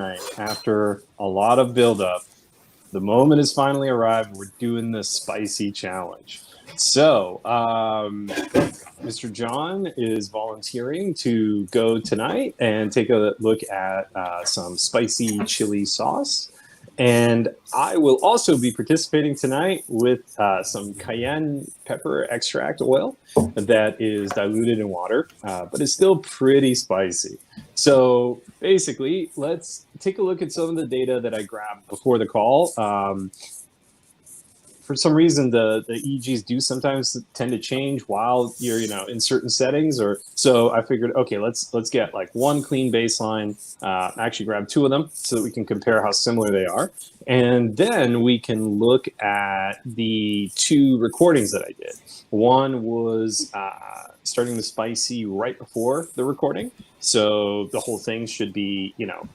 tonight, after a lot of buildup, the moment has finally arrived. We're doing the spicy challenge. So, Mr. John is volunteering to go tonight and take a look at some spicy chili sauce. And I will also be participating tonight with some cayenne pepper extract oil that is diluted in water, but is still pretty spicy. So basically, let's take a look at some of the data that I grabbed before the call. For some reason, the EEGs do sometimes tend to change while you're, in certain settings. Or so I figured, okay, let's get like one clean baseline. Actually, grab two of them so that we can compare how similar they are, and then we can look at the two recordings that I did. One was starting the spicy right before the recording, so the whole thing should be,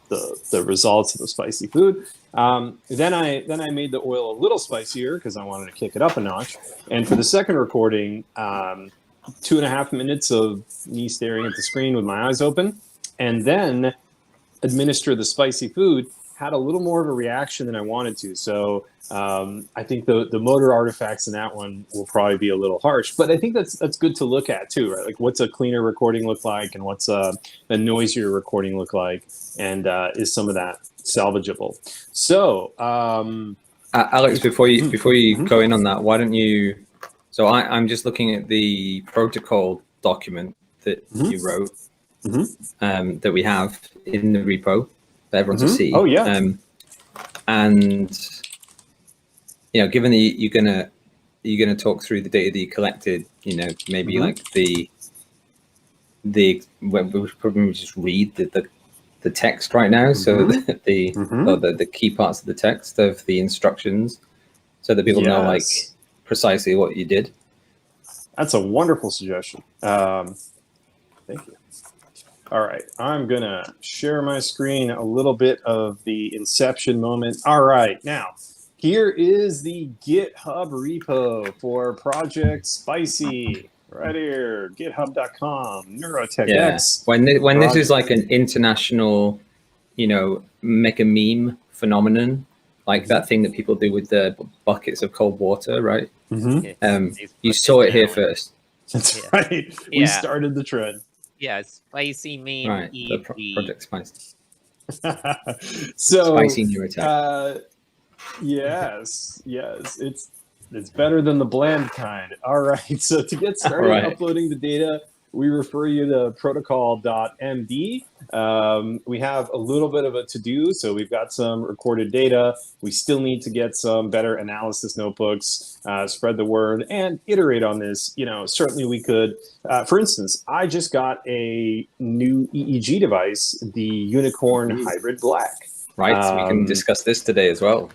the results of the spicy food. Then I made the oil a little spicier because I wanted to kick it up a notch. And for the second recording, 2.5 minutes of me staring at the screen with my eyes open, and then administer the spicy food. Had a little more of a reaction than I wanted to. So I think the motor artifacts in that one will probably be a little harsh, but I think that's good to look at too, right? Like what's a cleaner recording look like, and what's a noisier recording look like, and is some of that salvageable? So Alex, before you go in on that, why don't you? So I'm just looking at the protocol document that you wrote, that we have in the repo for everyone to see. Oh yeah. And given that you're gonna talk through the data that you collected, maybe like we should probably just read the text right now, so that the key parts of the text of the instructions, so that people know like precisely what you did. That's a wonderful suggestion. Thank you. All right, I'm gonna share my screen, a little bit of the inception moment. All right, now here is the GitHub repo for Project Spicy. Right here, github.com, NeurotechX. Yeah. When this is like an international, make a meme phenomenon, like that thing that people do with the buckets of cold water, right? You saw it here first. That's right. We started the trend. Yeah, spicy meme. Right, the Project Spicy. So spicy neurotech. Yes, it's better than the bland kind. All right, so to get started uploading the data, we refer you to protocol.md. We have a little bit of a to-do, so we've got some recorded data. We still need to get some better analysis notebooks, spread the word, and iterate on this. Certainly we could. For instance, I just got a new EEG device, the Unicorn Hybrid Black. Right, so we can discuss this today as well.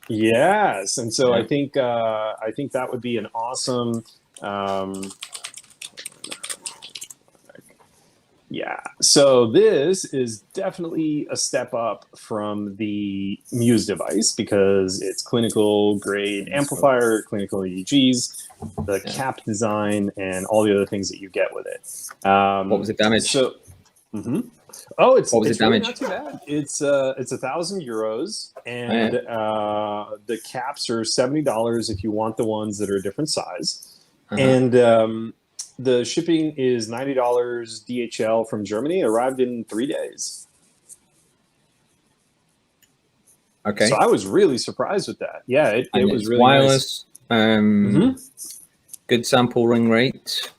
Yes, and so I think that would be an awesome. So this is definitely a step up from the Muse device because it's clinical grade amplifier, clinical EEGs, the cap design, and all the other things that you get with it. What was the damage? So, oh, it's what was the really damage? not too bad. It's €1,000, and the caps are $70 if you want the ones that are a different size, and the shipping is $90 DHL from Germany. It arrived in 3 days. Okay. So I was really surprised with that. Yeah, it was really wireless. Nice. Good sample ring rate.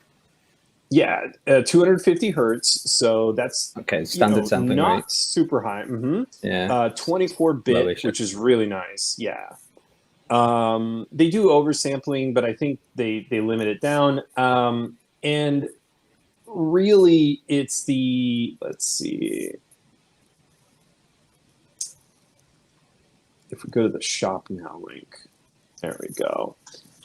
Yeah, 250 hertz. So that's standard sampling not rate. super high. 24-bit, Low-ish. which is really nice. Yeah. They do oversampling, but I think they limit it down. And really, it's the, let's see. If we go to the shop now link, there we go.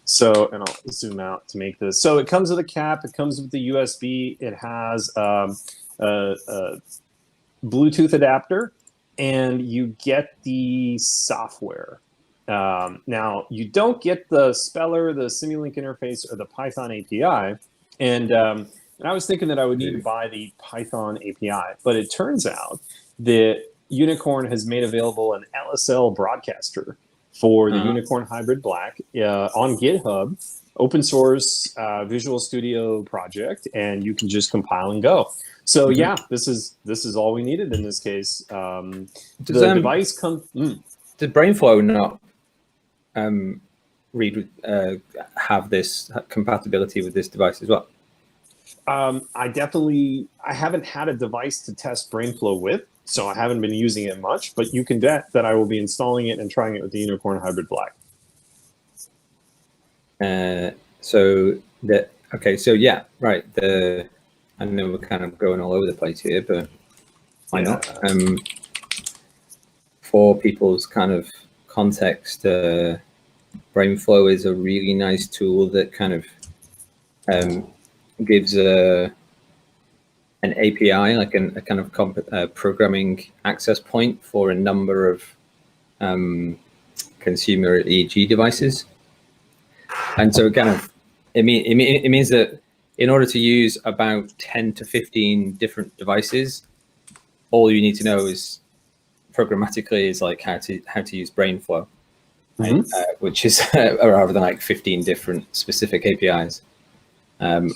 So, and I'll zoom out to make this. So it comes with a cap. It comes with the USB. It has a Bluetooth adapter, and you get the software. Now, you don't get the Speller, the Simulink interface, or the Python API. And I was thinking that I would need to buy the Python API, but it turns out that Unicorn has made available an LSL broadcaster for the Unicorn Hybrid Black on GitHub, open source Visual Studio project, and you can just compile and go. So yeah, this is all we needed in this case. The device comes. Did BrainFlow not have this compatibility with this device as well? I haven't had a device to test BrainFlow with, so I haven't been using it much, but you can bet that I will be installing it and trying it with the Unicorn Hybrid Black. So yeah, right. I know we're kind of going all over the place here, but why not? For people's kind of context, BrainFlow is a really nice tool that kind of gives an API, like a kind of programming access point for a number of consumer EEG devices. And so it means that in order to use about 10 to 15 different devices, all you need to know is programmatically is like how to use BrainFlow, right? Which is rather than like 15 different specific APIs. And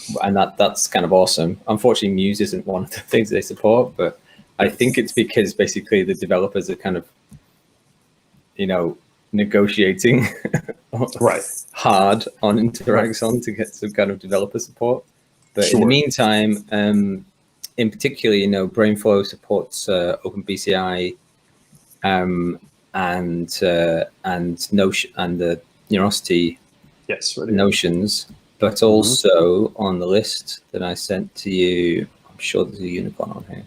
that's kind of awesome. Unfortunately, Muse isn't one of the things they support, but I think it's because basically the developers are kind of, negotiating hard on Interaxon to get some kind of developer support. But in the meantime, in particular, BrainFlow supports OpenBCI and Notion and the Neurosity notions. But also on the list that I sent to you, I'm sure there's a Unicorn on here.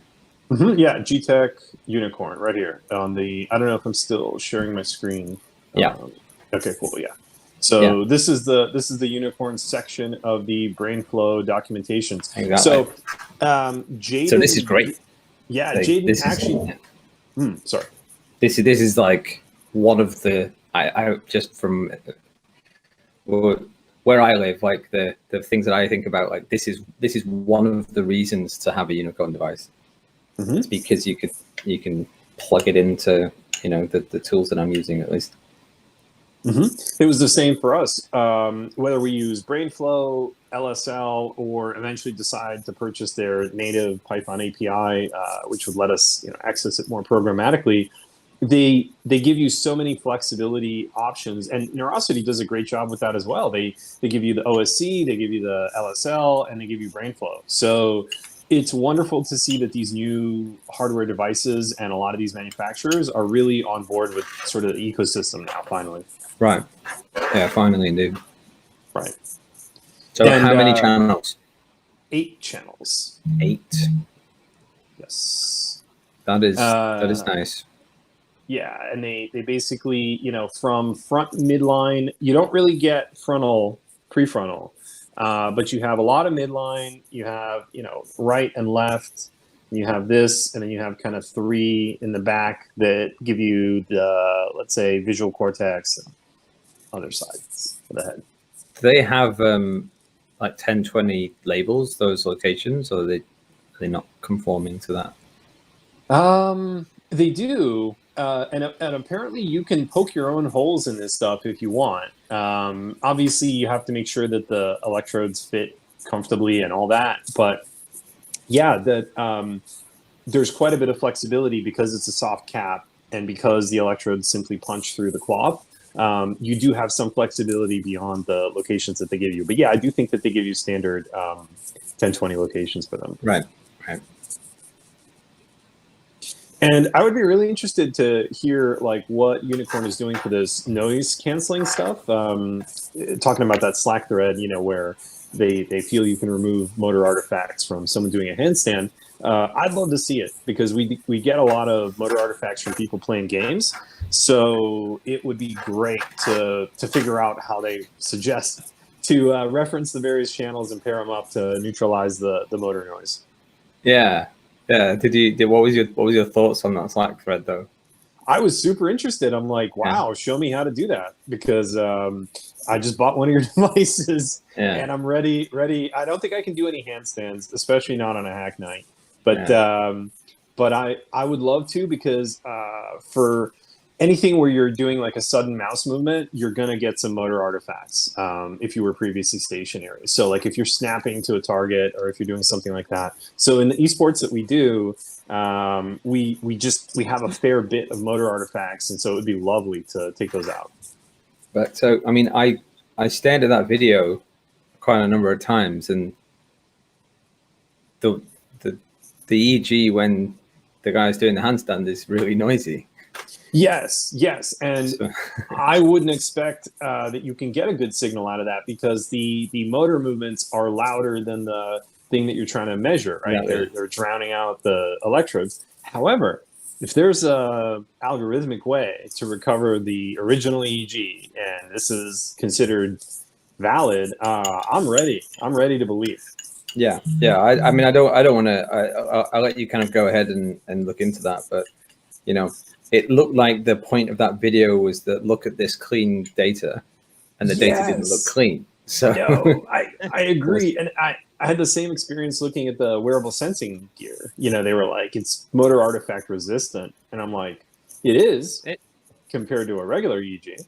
Yeah, G-Tech Unicorn right here on the. I don't know if I'm still sharing my screen. Yeah. Okay. Cool. Yeah. So this is the Unicorn section of the BrainFlow documentations. Exactly. So, Jaden. So this is great. Yeah, Jaden actually. Sorry. This is like one of the I just from. Where I live, like the things that I think about, like this is one of the reasons to have a Unicorn device. It's because you can plug it into the tools that I'm using at least. It was the same for us. Whether we use BrainFlow, LSL, or eventually decide to purchase their native Python API, which would let us access it more programmatically. They give you so many flexibility options, and Neurosity does a great job with that as well. They give you the OSC, they give you the LSL, and they give you BrainFlow. So it's wonderful to see that these new hardware devices and a lot of these manufacturers are really on board with sort of the ecosystem now, finally. Right. Yeah, finally, indeed. Right. So how many channels? 8 channels. 8. Yes. That is nice. Yeah, and they basically, from front midline, you don't really get frontal, prefrontal, but you have a lot of midline. You have, right and left. And you have this, and then you have kind of 3 in the back that give you the, let's say, visual cortex and other sides of the head. Do they have like 10, 20 labels, those locations, or are they not conforming to that? They do. And apparently you can poke your own holes in this stuff if you want. Obviously, you have to make sure that the electrodes fit comfortably and all that. But yeah, there's quite a bit of flexibility because it's a soft cap and because the electrodes simply punch through the cloth. You do have some flexibility beyond the locations that they give you. But yeah, I do think that they give you standard 10, 20 locations for them. Right. And I would be really interested to hear like what Unicorn is doing for this noise canceling stuff. Talking about that Slack thread, where they feel you can remove motor artifacts from someone doing a handstand. I'd love to see it because we get a lot of motor artifacts from people playing games. So it would be great to figure out how they suggest to reference the various channels and pair them up to neutralize the motor noise. Yeah. Yeah. What was your thoughts on that Slack thread though? I was super interested. I'm like, wow, show me how to do that because I just bought one of your devices and I'm ready. I don't think I can do any handstands, especially not on a hack night. But but I would love to, because for anything where you're doing like a sudden mouse movement, you're going to get some motor artifacts if you were previously stationary. So like if you're snapping to a target or if you're doing something like that. So in the esports that we do, we have a fair bit of motor artifacts, and so it would be lovely to take those out. But so, I mean, I stared at that video quite a number of times, and the EEG when the guy's doing the handstand is really noisy. Yes, and So, I wouldn't expect that you can get a good signal out of that, because the motor movements are louder than the thing that you're trying to measure, right? Yeah. They're drowning out the electrodes. However, if there's a algorithmic way to recover the original EEG, and this is considered valid, I'm ready. I'm ready to believe. yeah. I mean, I don't want to. I'll let you kind of go ahead and look into that, but you know, it looked like the point of that video was that look at this clean data, and the data didn't look clean. So no, I agree, and I had the same experience looking at the wearable sensing gear. You know, they were like, it's motor artifact resistant, and I'm like, it is compared to a regular EEG,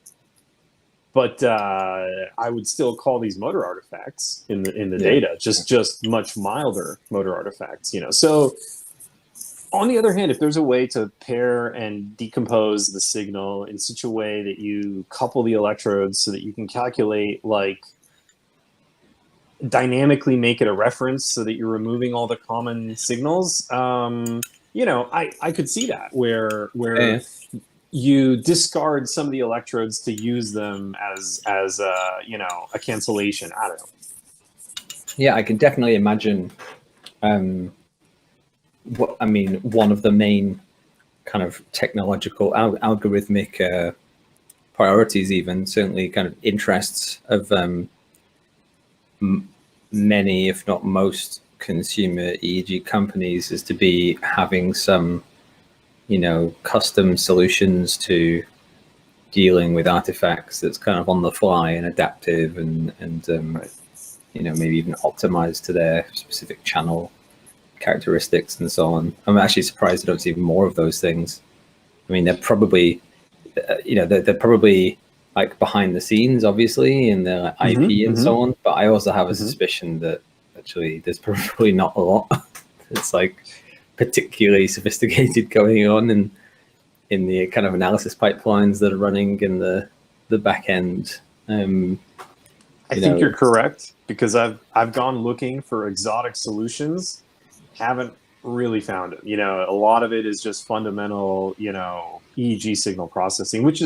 but I would still call these motor artifacts in the data, just much milder motor artifacts. You know, so. On the other hand, if there's a way to pair and decompose the signal in such a way that you couple the electrodes so that you can calculate, like, dynamically make it a reference so that you're removing all the common signals, you know, I could see that where you discard some of the electrodes to use them as you know, a cancellation. I don't know. Yeah, I can definitely imagine. I mean, one of the main kind of technological algorithmic priorities, even certainly kind of interests of many, if not most, consumer EEG companies, is to be having some, you know, custom solutions to dealing with artifacts that's kind of on the fly and adaptive and you know, maybe even optimized to their specific channel characteristics and so on. I'm actually surprised I don't see more of those things. I mean, they're probably, you know, they're probably like behind the scenes, obviously, in their IP and so on. But I also have a suspicion that actually there's probably not a lot that's like particularly sophisticated going on in the kind of analysis pipelines that are running in the back end. I think you're correct, because I've gone looking for exotic solutions, haven't really found it. You know, a lot of it is just fundamental, you know, EEG signal processing, which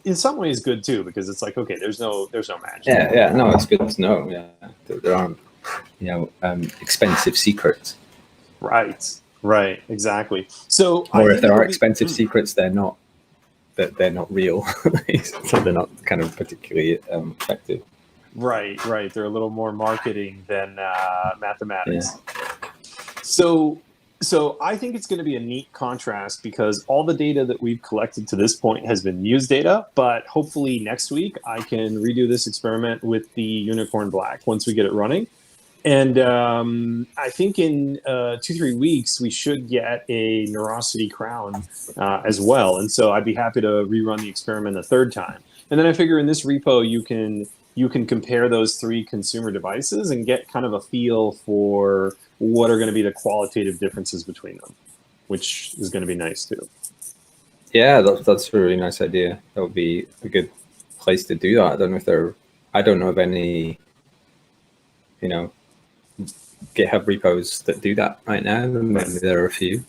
in some ways is good too, because it's like, okay, there's no magic. Yeah, no, it's good to know. Yeah, there aren't, you know, expensive secrets. Right, exactly. So, or if there are expensive secrets, they're not real, so they're not kind of particularly effective. Right. They're a little more marketing than mathematics. Yeah. So I think it's going to be a neat contrast, because all the data that we've collected to this point has been Muse data, but hopefully next week I can redo this experiment with the Unicorn Black once we get it running. And I think in 2-3 weeks we should get a Neurosity Crown as well. And so I'd be happy to rerun the experiment a third time. And then I figure in this repo you can compare those 3 consumer devices and get kind of a feel for what are going to be the qualitative differences between them, which is going to be nice too. Yeah, that's a really nice idea. That would be a good place to do that. I don't know of any, you know, GitHub repos that do that right now. Maybe there are a few,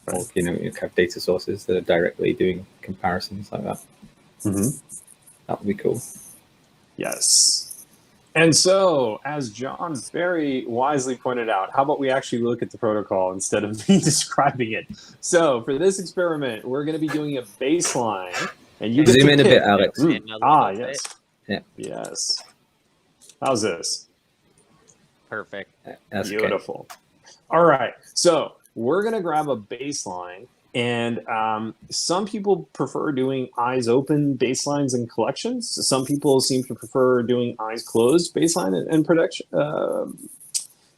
or, you know, you have data sources that are directly doing comparisons like that. That would be cool. Yes. And so, as John very wisely pointed out, how about we actually look at the protocol instead of me describing it? So, for this experiment, we're going to be doing a baseline, and you zoom in a bit, pick. Alex. Yes. Yeah. Yes. How's this? Perfect. That's beautiful. Okay. All right. So, we're going to grab a baseline. And some people prefer doing eyes open baselines and collections. Some people seem to prefer doing eyes closed baseline and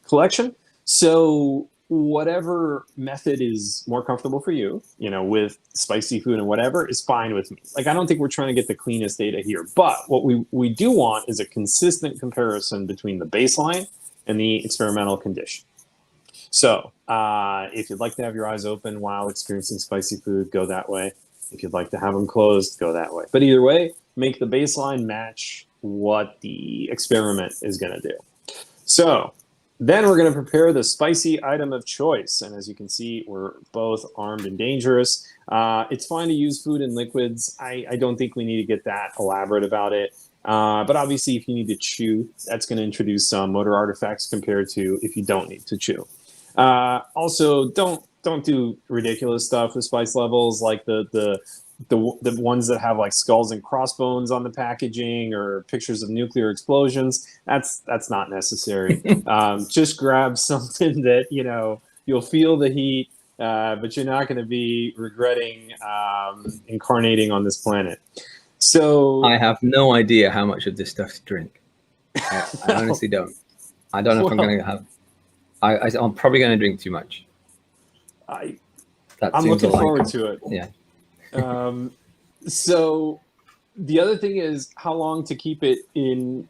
collection. So whatever method is more comfortable for you, with spicy food and whatever is fine with me. Like, I don't think we're trying to get the cleanest data here, but what we do want is a consistent comparison between the baseline and the experimental condition. So if you'd like to have your eyes open while experiencing spicy food, go that way. If you'd like to have them closed, go that way. But either way, make the baseline match what the experiment is going to do. So then we're going to prepare the spicy item of choice. And as you can see, we're both armed and dangerous. It's fine to use food and liquids. I don't think we need to get that elaborate about it. But obviously, if you need to chew, that's going to introduce some motor artifacts compared to if you don't need to chew. Also, don't do ridiculous stuff with spice levels, like the ones that have like skulls and crossbones on the packaging or pictures of nuclear explosions. That's not necessary. Just grab something that you'll feel the heat, but you're not going to be regretting incarnating on this planet. So I have no idea how much of this stuff to drink. I honestly don't. I don't know if I'm going to have. I'm probably going to drink too much. I'm looking forward to it. Yeah. So the other thing is how long to keep it in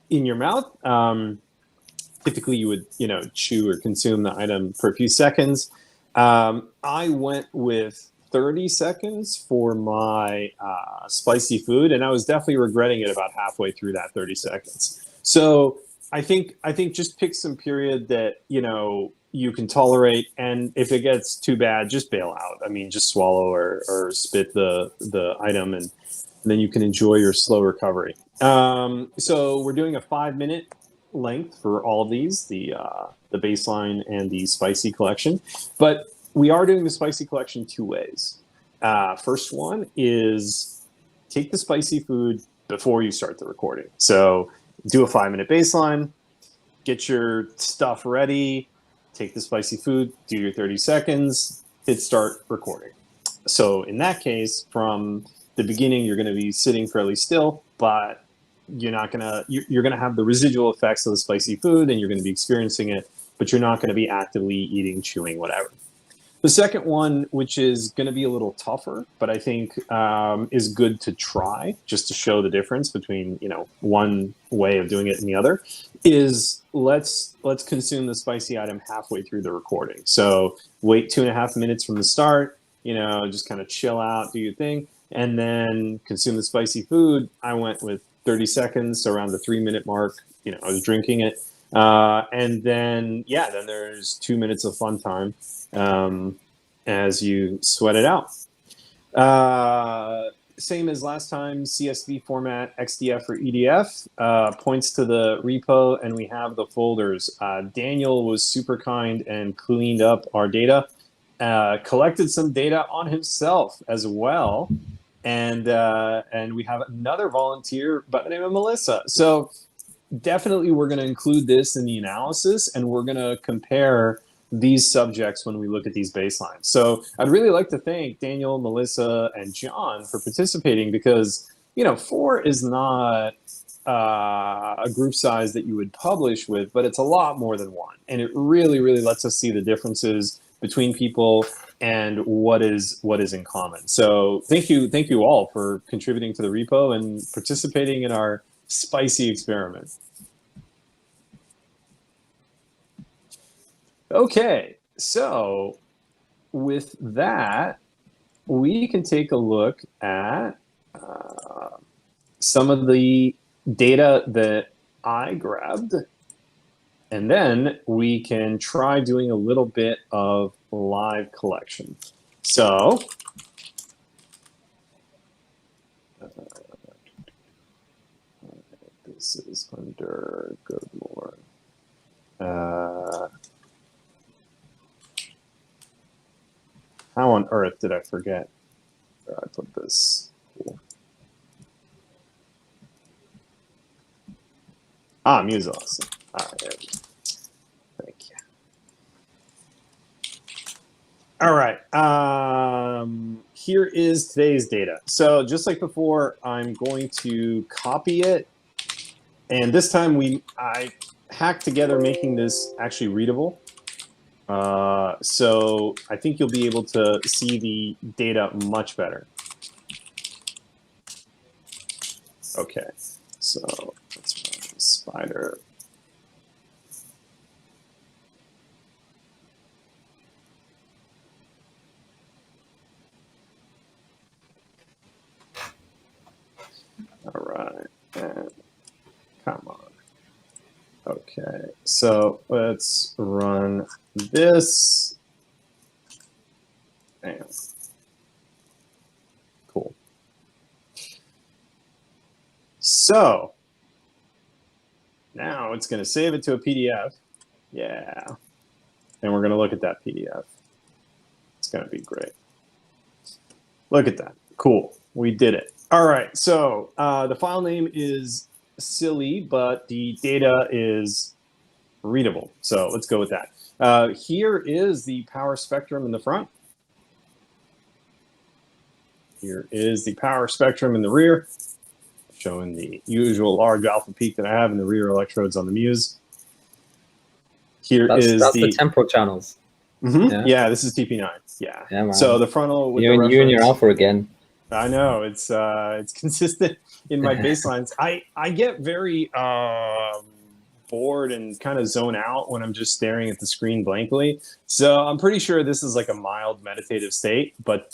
your mouth. Typically, you would chew or consume the item for a few seconds. I went with 30 seconds for my spicy food, and I was definitely regretting it about halfway through that 30 seconds. So I think just pick some period that you can tolerate, and if it gets too bad, just bail out. I mean, just swallow or spit the item, and then you can enjoy your slow recovery. So we're doing a 5-minute length for all of these, the baseline and the spicy collection, but we are doing the spicy collection 2 ways. First one is take the spicy food before you start the recording. So do a 5-minute baseline, get your stuff ready, take the spicy food, do your 30 seconds, hit start recording. So in that case, from the beginning, you're going to be sitting fairly still, but you're going to have the residual effects of the spicy food, and you're going to be experiencing it, but you're not going to be actively eating, chewing, whatever. The second one, which is going to be a little tougher, but I think is good to try just to show the difference between one way of doing it and the other, is let's consume the spicy item halfway through the recording. So wait 2.5 minutes from the start, just kind of chill out, do your thing, and then consume the spicy food. I went with 30 seconds, so around the 3-minute mark. I was drinking it, and then then there's 2 minutes of fun time. As you sweat it out. Same as last time, CSV format, XDF or EDF, points to the repo, and we have the folders. Daniel was super kind and cleaned up our data, collected some data on himself as well, and we have another volunteer by the name of Melissa. So definitely we're going to include this in the analysis, and we're going to compare these subjects when we look at these baselines. So I'd really like to thank Daniel, Melissa, and John for participating, because 4 is not a group size that you would publish with, but it's a lot more than 1, and it really lets us see the differences between people and what is in common. So thank you all for contributing to the repo and participating in our spicy experiment. Okay, so with that, we can take a look at some of the data that I grabbed, and then we can try doing a little bit of live collection. So this is under Good Lord. How on earth did I forget where I put this? Cool. MuseAwesome. All right, there we go. Thank you. All right, here is today's data. So just like before, I'm going to copy it, and this time I hacked together making this actually readable. So I think you'll be able to see the data much better. Okay, so let's run spider. All right, and come on. Okay, so let's run this. Bam. Cool. So now it's going to save it to a PDF. Yeah. And we're going to look at that PDF. It's going to be great. Look at that. Cool. We did it. All right. So the file name is silly, but the data is readable. So let's go with that. Here is the power spectrum in the front. Here is the power spectrum in the rear, showing the usual large alpha peak that I have in the rear electrodes on the Muse. That's the temporal channels. Yeah, this is TP9. Yeah. Yeah, man. So the frontal with you the and your alpha again. I know it's consistent in my baselines. I get very bored and kind of zone out when I'm just staring at the screen blankly. So I'm pretty sure this is like a mild meditative state. But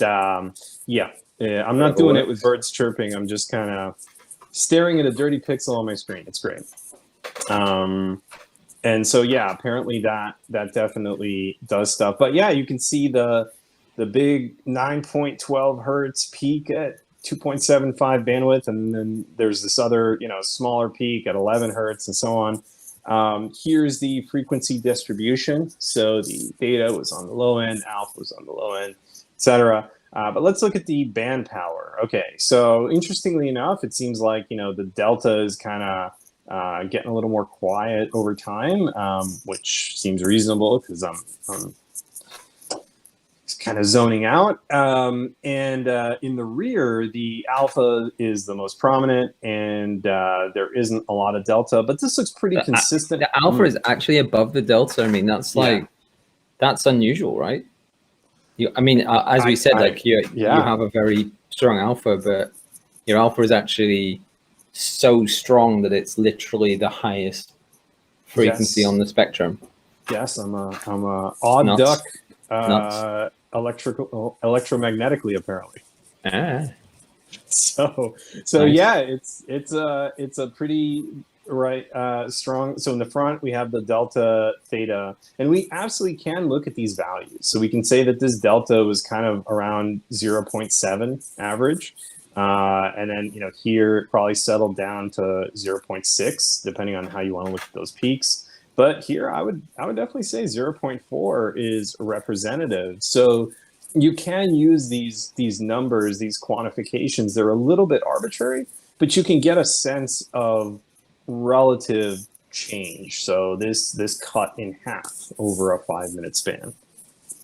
yeah, I'm not doing it with birds chirping. I'm just kind of staring at a dirty pixel on my screen. It's great. And so yeah, apparently that definitely does stuff. But yeah, you can see the big 9.12 hertz peak at 2.75 bandwidth, and then there's this other, smaller peak at 11 hertz and so on. Here's the frequency distribution. So the beta was on the low end, alpha was on the low end, etc. But let's look at the band power. Okay, so interestingly enough, it seems like the delta is kind of getting a little more quiet over time, which seems reasonable because I'm kind of zoning out. And in the rear, the alpha is the most prominent, and there isn't a lot of delta, but this looks pretty consistent. The alpha is actually above the delta. I mean, that's that's unusual, right? As we said, you have a very strong alpha, but your alpha is actually so strong that it's literally the highest frequency on the spectrum. Yes, I'm a odd duck. Electromagnetically, apparently. So nice. Yeah, it's a pretty strong. So in the front we have the delta theta, and we absolutely can look at these values. So we can say that this delta was kind of around 0.7 average, and then here it probably settled down to 0.6, depending on how you want to look at those peaks. But here, I would definitely say 0.4 is representative. So you can use these numbers, these quantifications. They're a little bit arbitrary, but you can get a sense of relative change. So this cut in half over a 5-minute span.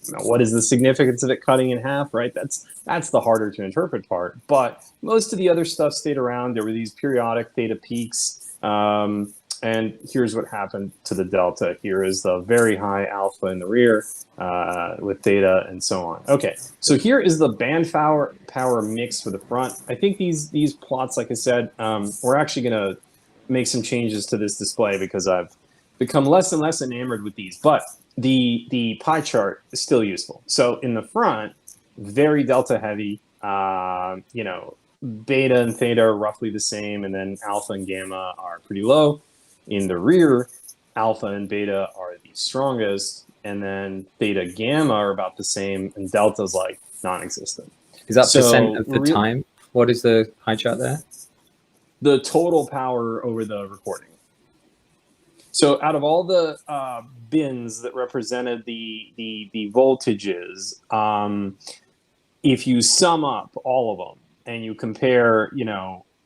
Now, what is the significance of it cutting in half? Right, that's the harder to interpret part. But most of the other stuff stayed around. There were these periodic theta peaks. And here's what happened to the delta. Here is the very high alpha in the rear with theta and so on. Okay, so here is the band power mix for the front. I think these plots, like I said, we're actually going to make some changes to this display because I've become less and less enamored with these. But the pie chart is still useful. So in the front, very delta heavy, beta and theta are roughly the same, and then alpha and gamma are pretty low. In the rear, alpha and beta are the strongest, and then theta gamma are about the same, and delta's like non-existent. Is that percent of the time? What is the pie chart there? The total power over the recording. So out of all the bins that represented the voltages, if you sum up all of them and you compare,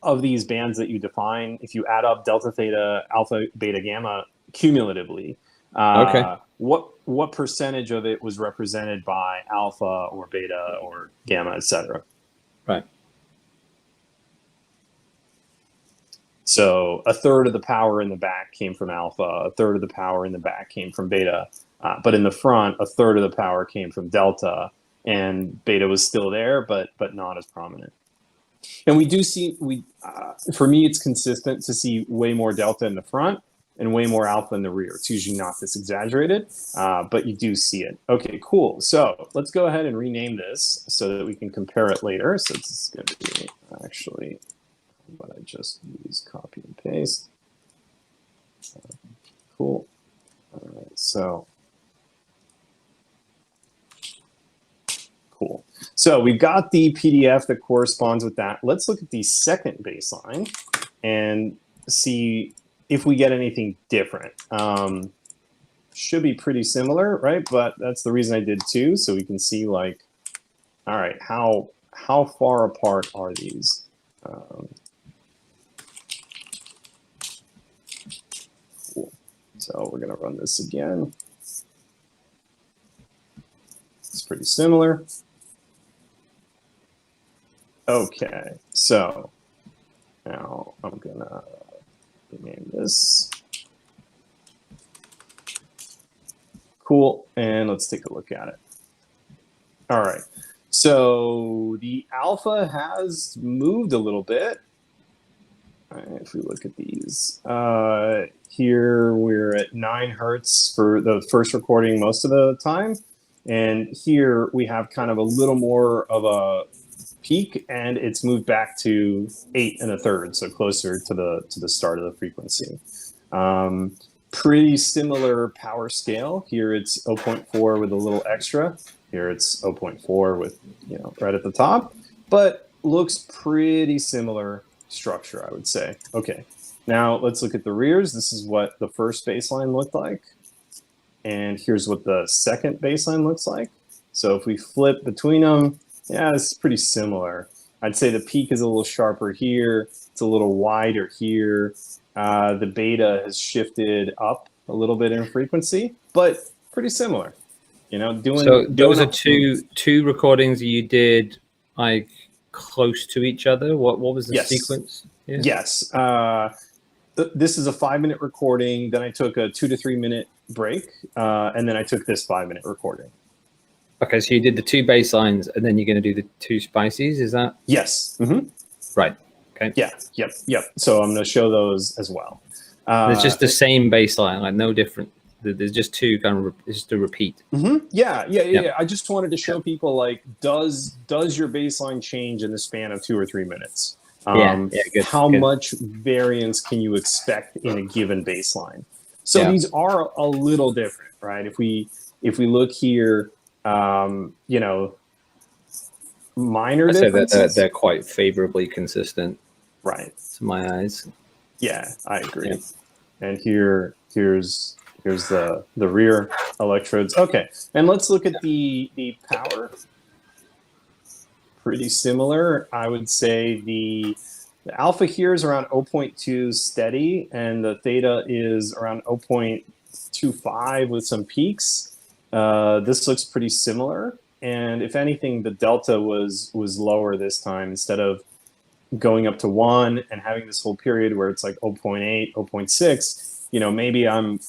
of these bands that you define, if you add up delta, theta, alpha, beta, gamma cumulatively, what percentage of it was represented by alpha or beta or gamma, etc.? Right. So a third of the power in the back came from alpha, a third of the power in the back came from beta. But in the front, a third of the power came from delta, and beta was still there, but not as prominent. And we do see, for me, it's consistent to see way more delta in the front and way more alpha in the rear. It's usually not this exaggerated, but you do see it. Okay, cool. So let's go ahead and rename this so that we can compare it later. So this is going to be actually what I just used, copy and paste. Cool. All right, so cool. So we've got the PDF that corresponds with that. Let's look at the second baseline and see if we get anything different. Should be pretty similar, right? But that's the reason I did two, so we can see like, all right, how far apart are these? Cool. So we're gonna run this again. It's pretty similar. Okay, so now I'm gonna rename this. Cool, and let's take a look at it. All right, so the alpha has moved a little bit. All right, if we look at these, here we're at 9 hertz for the first recording most of the time. And here we have kind of a little more of a peak, and it's moved back to 8 1/3, so closer to the start of the frequency. Pretty similar power scale. Here it's 0.4 with a little extra. Here it's 0.4 with, you know, right at the top, but looks pretty similar structure, I would say. Okay, now let's look at the rears. This is what the first baseline looked like, and here's what the second baseline looks like. So if we flip between them, yeah, it's pretty similar. I'd say the peak is a little sharper here. It's a little wider here. The beta has shifted up a little bit in frequency, but pretty similar. You know, So those are two recordings you did like close to each other. What was the sequence? Yeah. Yes. This is a 5-minute recording. Then I took a 2 to 3 minute break, and then I took this 5-minute recording. Okay, so you did the 2 baselines, and then you're going to do the 2 spices. Is that? Yes. Mm-hmm. Right. Okay. Yeah. Yep. So I'm going to show those as well. It's just the same baseline, like no different. There's just 2 kind of just a repeat. Mm-hmm. Yeah. I just wanted to show people, like, does your baseline change in the span of 2 or 3 minutes? Good. How much variance can you expect in a given baseline? So these are a little different, right? If we look here, you know, minor differences. They're quite favorably consistent, right? To my eyes. Yeah, I agree. Yeah. And here's the rear electrodes. Okay, and let's look at the power. Pretty similar. I would say the alpha here is around 0.2 steady, and the theta is around 0.25 with some peaks. This looks pretty similar, and if anything, the delta was lower this time. Instead of going up to 1 and having this whole period where it's like 0.8, 0.6, you know, maybe I'm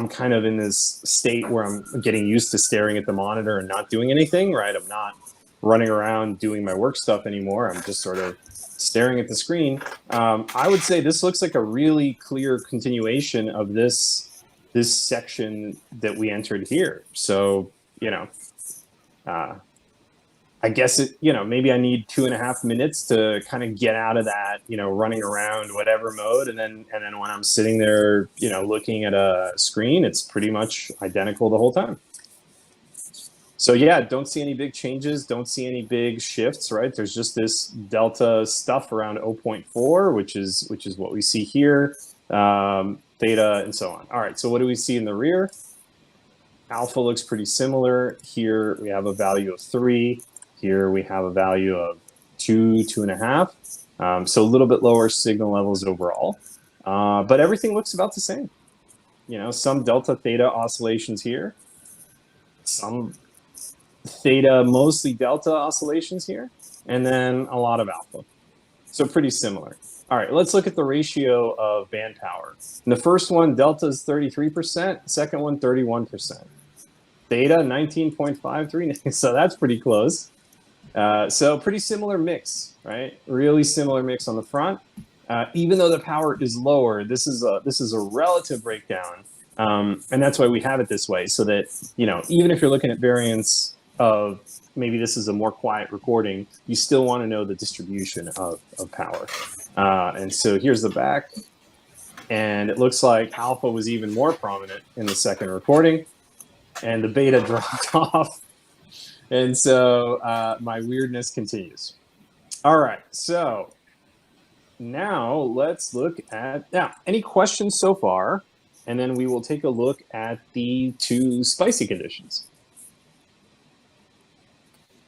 kind of in this state where I'm getting used to staring at the monitor and not doing anything, right? I'm not running around doing my work stuff anymore. I'm just sort of staring at the screen. I would say this looks like a really clear continuation of this section that we entered here. So, you know, I guess maybe I need 2.5 minutes to kind of get out of that, you know, running around whatever mode. And then when I'm sitting there, you know, looking at a screen, it's pretty much identical the whole time. So yeah, don't see any big changes. Don't see any big shifts, right? There's just this delta stuff around 0.4, which is what we see here, theta, and so on. All right, so what do we see in the rear? Alpha looks pretty similar. Here we have a value of 3. Here we have a value of 2, 2.5. So a little bit lower signal levels overall, but everything looks about the same. You know, some delta theta oscillations here, some theta, mostly delta oscillations here, and then a lot of alpha. So pretty similar. All right, let's look at the ratio of band power. In the first one, delta is 33%, second one, 31%. Beta 19.53, so that's pretty close. So pretty similar mix, right? Really similar mix on the front. Even though the power is lower, this is a relative breakdown, and that's why we have it this way, so that even if you're looking at variants of maybe this is a more quiet recording, you still want to know the distribution of power. And so here's the back, and it looks like alpha was even more prominent in the second recording, and the beta dropped off. And so my weirdness continues. All right, so now let's look at any questions so far, and then we will take a look at the two spicy conditions.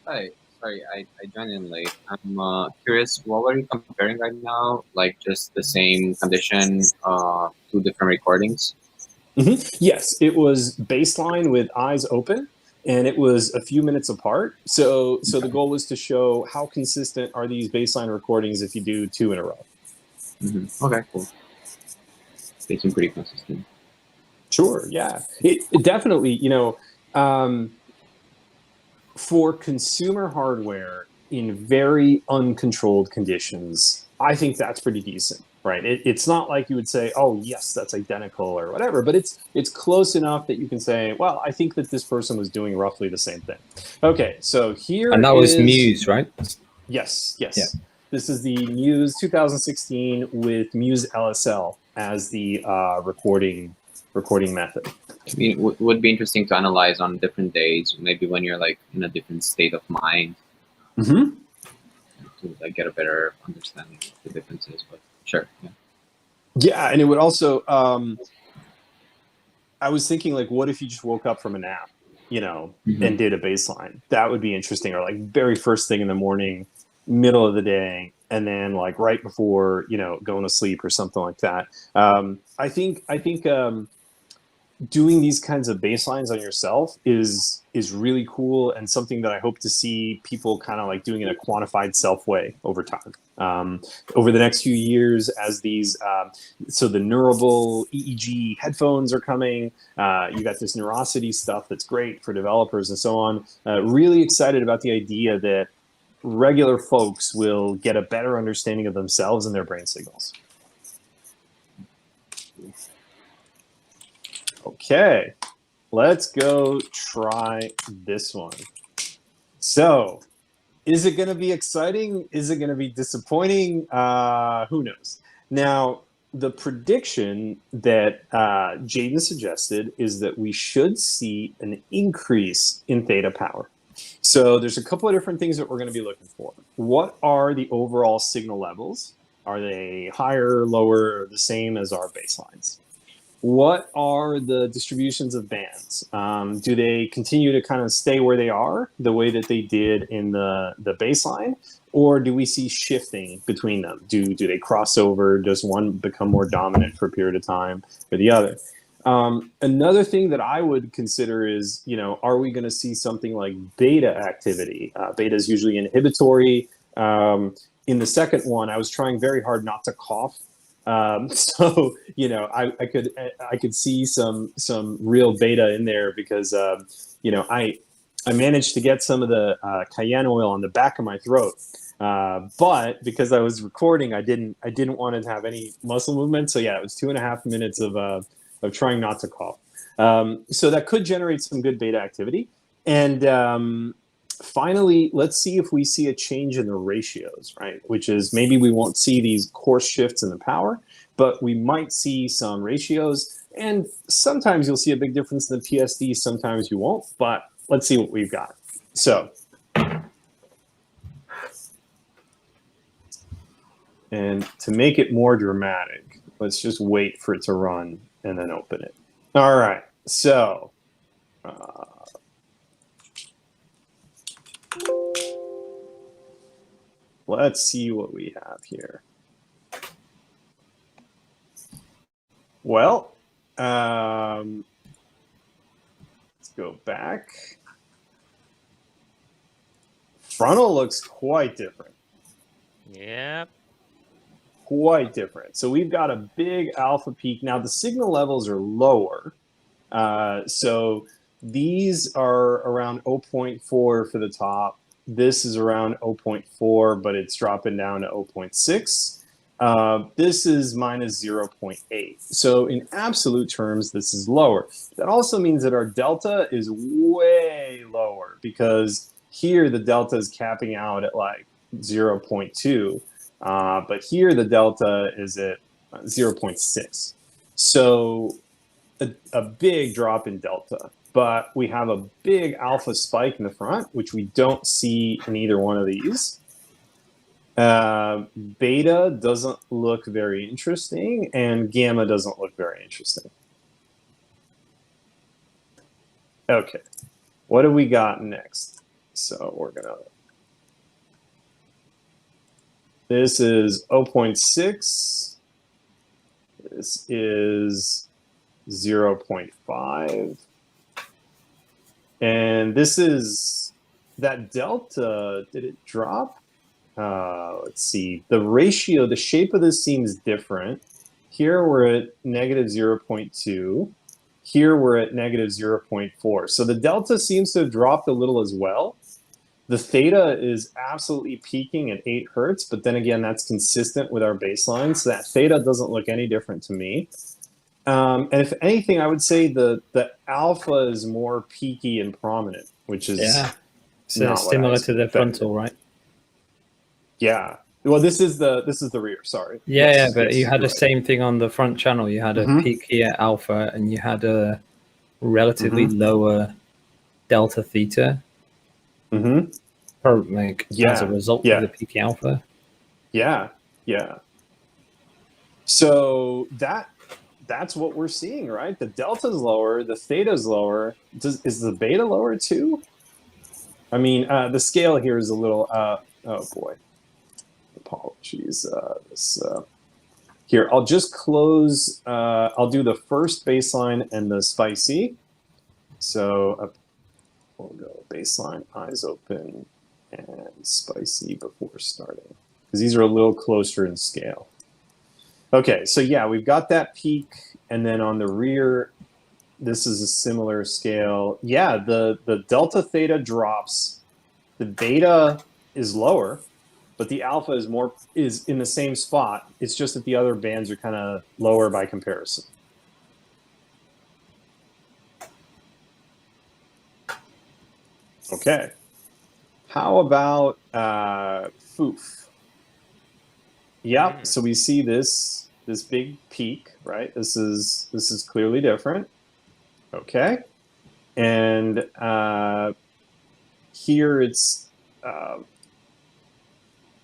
Hi, sorry, I joined in late. I'm curious, what were you comparing right now? Like just the same condition, two different recordings? Yes, it was baseline with eyes open, and it was a few minutes apart. So the goal was to show how consistent are these baseline recordings if you do two in a row. Okay, cool. They seem pretty consistent. Sure, yeah. It definitely, for consumer hardware in very uncontrolled conditions, I think that's pretty decent, right? It's not like you would say, oh, yes, that's identical or whatever, but it's close enough that you can say, well, I think that this person was doing roughly the same thing. Okay, so here And that was Muse, right? Yes. Yeah. This is the Muse 2016 with Muse LSL as the recording method. I mean, it would be interesting to analyze on different days, maybe when you're like in a different state of mind, to like get a better understanding of the differences. But sure, yeah. Yeah, and it would also. I was thinking, like, what if you just woke up from a nap, and did a baseline? That would be interesting. Or like very first thing in the morning, middle of the day, and then like right before going to sleep or something like that. I think doing these kinds of baselines on yourself is really cool, and something that I hope to see people kind of like doing in a quantified self way over time. Over the next few years, as these so the Neurable EEG headphones are coming, you got this Neurosity stuff that's great for developers and so on. Really excited about the idea that regular folks will get a better understanding of themselves and their brain signals. Okay, let's go try this one. So, is it going to be exciting? Is it going to be disappointing? Who knows? Now, the prediction that Jaden suggested is that we should see an increase in theta power. So there's a couple of different things that we're going to be looking for. What are the overall signal levels? Are they higher, lower, or the same as our baselines? What are the distributions of bands? Do they continue to kind of stay where they are, the way that they did in the baseline? Or do we see shifting between them? Do they cross over? Does one become more dominant for a period of time or the other? Another thing that I would consider is, are we going to see something like beta activity? Beta is usually inhibitory. In the second one, I was trying very hard not to cough. So I could see some real beta in there because I managed to get some of the cayenne oil on the back of my throat, but because I was recording, I didn't want to have any muscle movement. So yeah, it was 2.5 minutes of trying not to cough. So that could generate some good beta activity. And finally, let's see if we see a change in the ratios, right? Which is maybe we won't see these coarse shifts in the power, but we might see some ratios. And sometimes you'll see a big difference in the PSD, sometimes you won't, but let's see what we've got. So, and to make it more dramatic, let's just wait for it to run and then open it. All right, so let's see what we have here. Well, let's go back. Frontal looks quite different. Yep. Quite different. So we've got a big alpha peak. Now the signal levels are lower. So these are around 0.4 for the top. This is around 0.4, but it's dropping down to 0.6. This is minus 0.8. So in absolute terms, this is lower. That also means that our delta is way lower because here the delta is capping out at like 0.2. But here the delta is at 0.6. So a big drop in delta. But we have a big alpha spike in the front, which we don't see in either one of these. Beta doesn't look very interesting, and gamma doesn't look very interesting. Okay, what do we got next? So we're gonna. This is 0.6. This is 0.5. And this is that delta, did it drop? Let's see, the ratio, the shape of this seems different. Here we're at negative 0.2. Here we're at negative 0.4. So the delta seems to have dropped a little as well. The theta is absolutely peaking at 8 hertz, but then again, that's consistent with our baseline. So that theta doesn't look any different to me. And if anything, I would say the alpha is more peaky and prominent, which is so similar to the frontal, right? Yeah. Well, this is the rear. Sorry. Yeah, Yes, but yes, you had the right. same thing on the front channel. You had a peak here alpha, and you had a relatively lower delta theta. Probably like, as a result of the peak alpha. Yeah. So that's what we're seeing, right? The delta's lower, the theta's lower. Is the beta lower too? I mean, the scale here is a little. Oh boy, apologies. Here, I'll just close. I'll do the first baseline and the spicy. So we'll go baseline, eyes open, and spicy before starting, because these are a little closer in scale. Okay, so yeah, we've got that peak, and then on the rear, this is a similar scale. Yeah, the delta theta drops, the beta is lower, but the alpha is in the same spot. It's just that the other bands are kind of lower by comparison. Okay, how about FOOF? Yep. So we see this big peak, right? This is clearly different. Okay, and here it's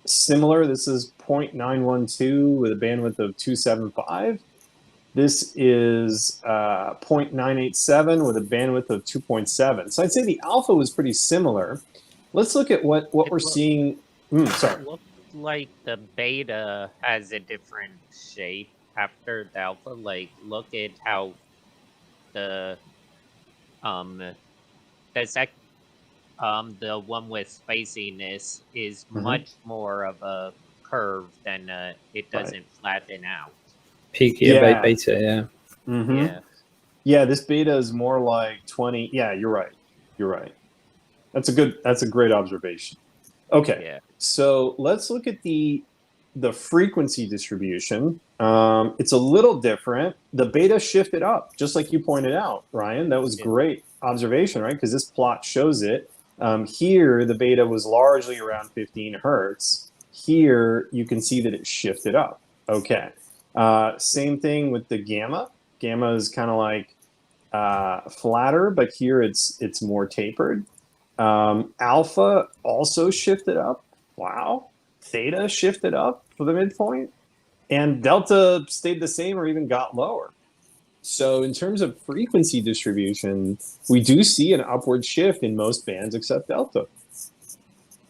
similar. This is 0.912 with a bandwidth of 275. This is 0.987 with a bandwidth of 2.7. So I'd say the alpha was pretty similar. Let's look at what we're seeing. Sorry. It looked like the beta has a different shape after the alpha. Like, look at how the one with spiciness is much more of a curve than it doesn't flatten out. Peakier beta, yeah. Yeah, this beta is more like 20. Yeah, you're right. That's a great observation. Okay, so let's look at the frequency distribution. It's a little different. The beta shifted up, just like you pointed out, Ryan. That was great observation, right? Because this plot shows it. Here, the beta was largely around 15 hertz. Here, you can see that it shifted up. Okay. Same thing with the gamma. Gamma is kind of like flatter, but here it's more tapered. Alpha also shifted up. Wow. Theta shifted up for the midpoint. And delta stayed the same or even got lower. So in terms of frequency distribution, we do see an upward shift in most bands except delta.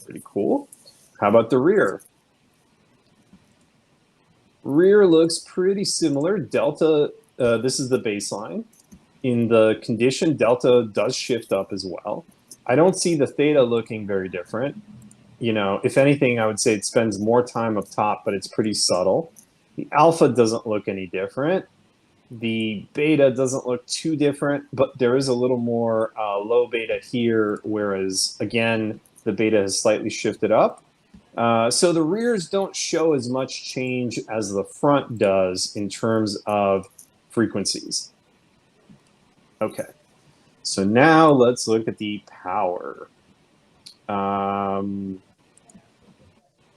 Pretty cool. How about the rear? Rear looks pretty similar. Delta, this is the baseline. In the condition, delta does shift up as well. I don't see the theta looking very different. You know, if anything, I would say it spends more time up top, but it's pretty subtle. The alpha doesn't look any different. The beta doesn't look too different, but there is a little more low beta here, whereas, again, the beta has slightly shifted up. So the rears don't show as much change as the front does in terms of frequencies. Okay, so now let's look at the power.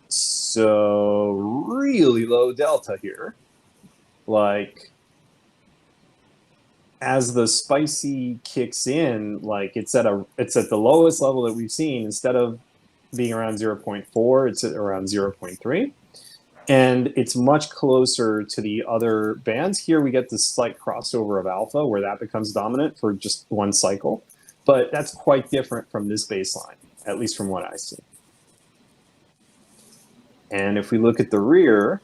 So really low delta here. Like, as the spicy kicks in, like it's at the lowest level that we've seen. Instead of being around 0.4, it's at around 0.3. And it's much closer to the other bands. Here we get this slight crossover of alpha where that becomes dominant for just one cycle. But that's quite different from this baseline, at least from what I see. And if we look at the rear,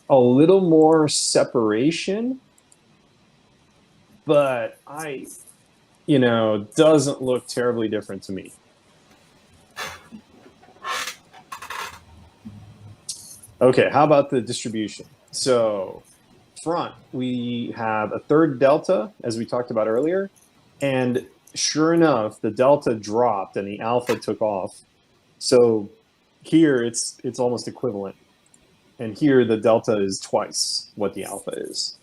a little more separation, but doesn't look terribly different to me. Okay, how about the distribution? So front, we have a third delta, as we talked about earlier, and sure enough, the delta dropped and the alpha took off. So here it's almost equivalent. And here the delta is twice what the alpha is.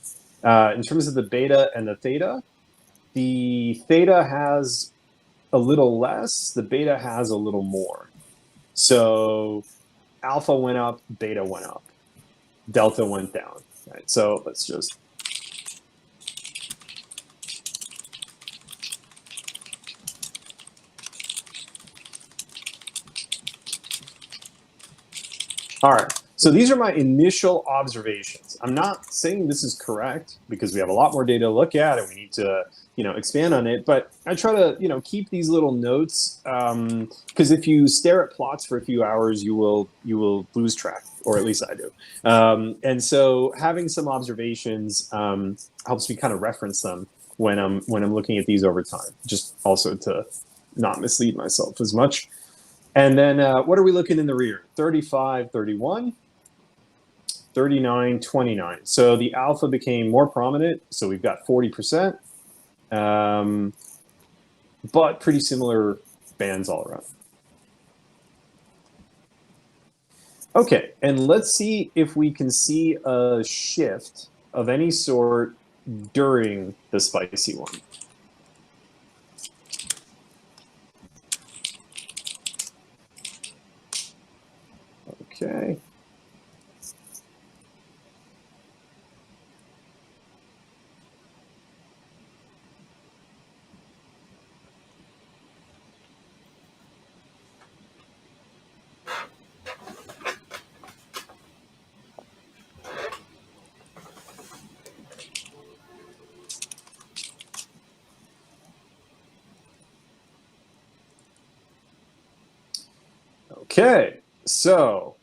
In terms of the beta and the theta has a little less, the beta has a little more. So alpha went up, beta went up, delta went down. Right? So let's just all right. So these are my initial observations. I'm not saying this is correct because we have a lot more data to look at and we need to, expand on it. But I try to, keep these little notes because if you stare at plots for a few hours, you will lose track, or at least I do. And so having some observations helps me kind of reference them when I'm looking at these over time, just also to not mislead myself as much. And then what are we looking in the rear? 35, 31. 39, 29. So the alpha became more prominent. So we've got 40%, but pretty similar bands all around. Okay, and let's see if we can see a shift of any sort during the spicy one. Okay. Okay, so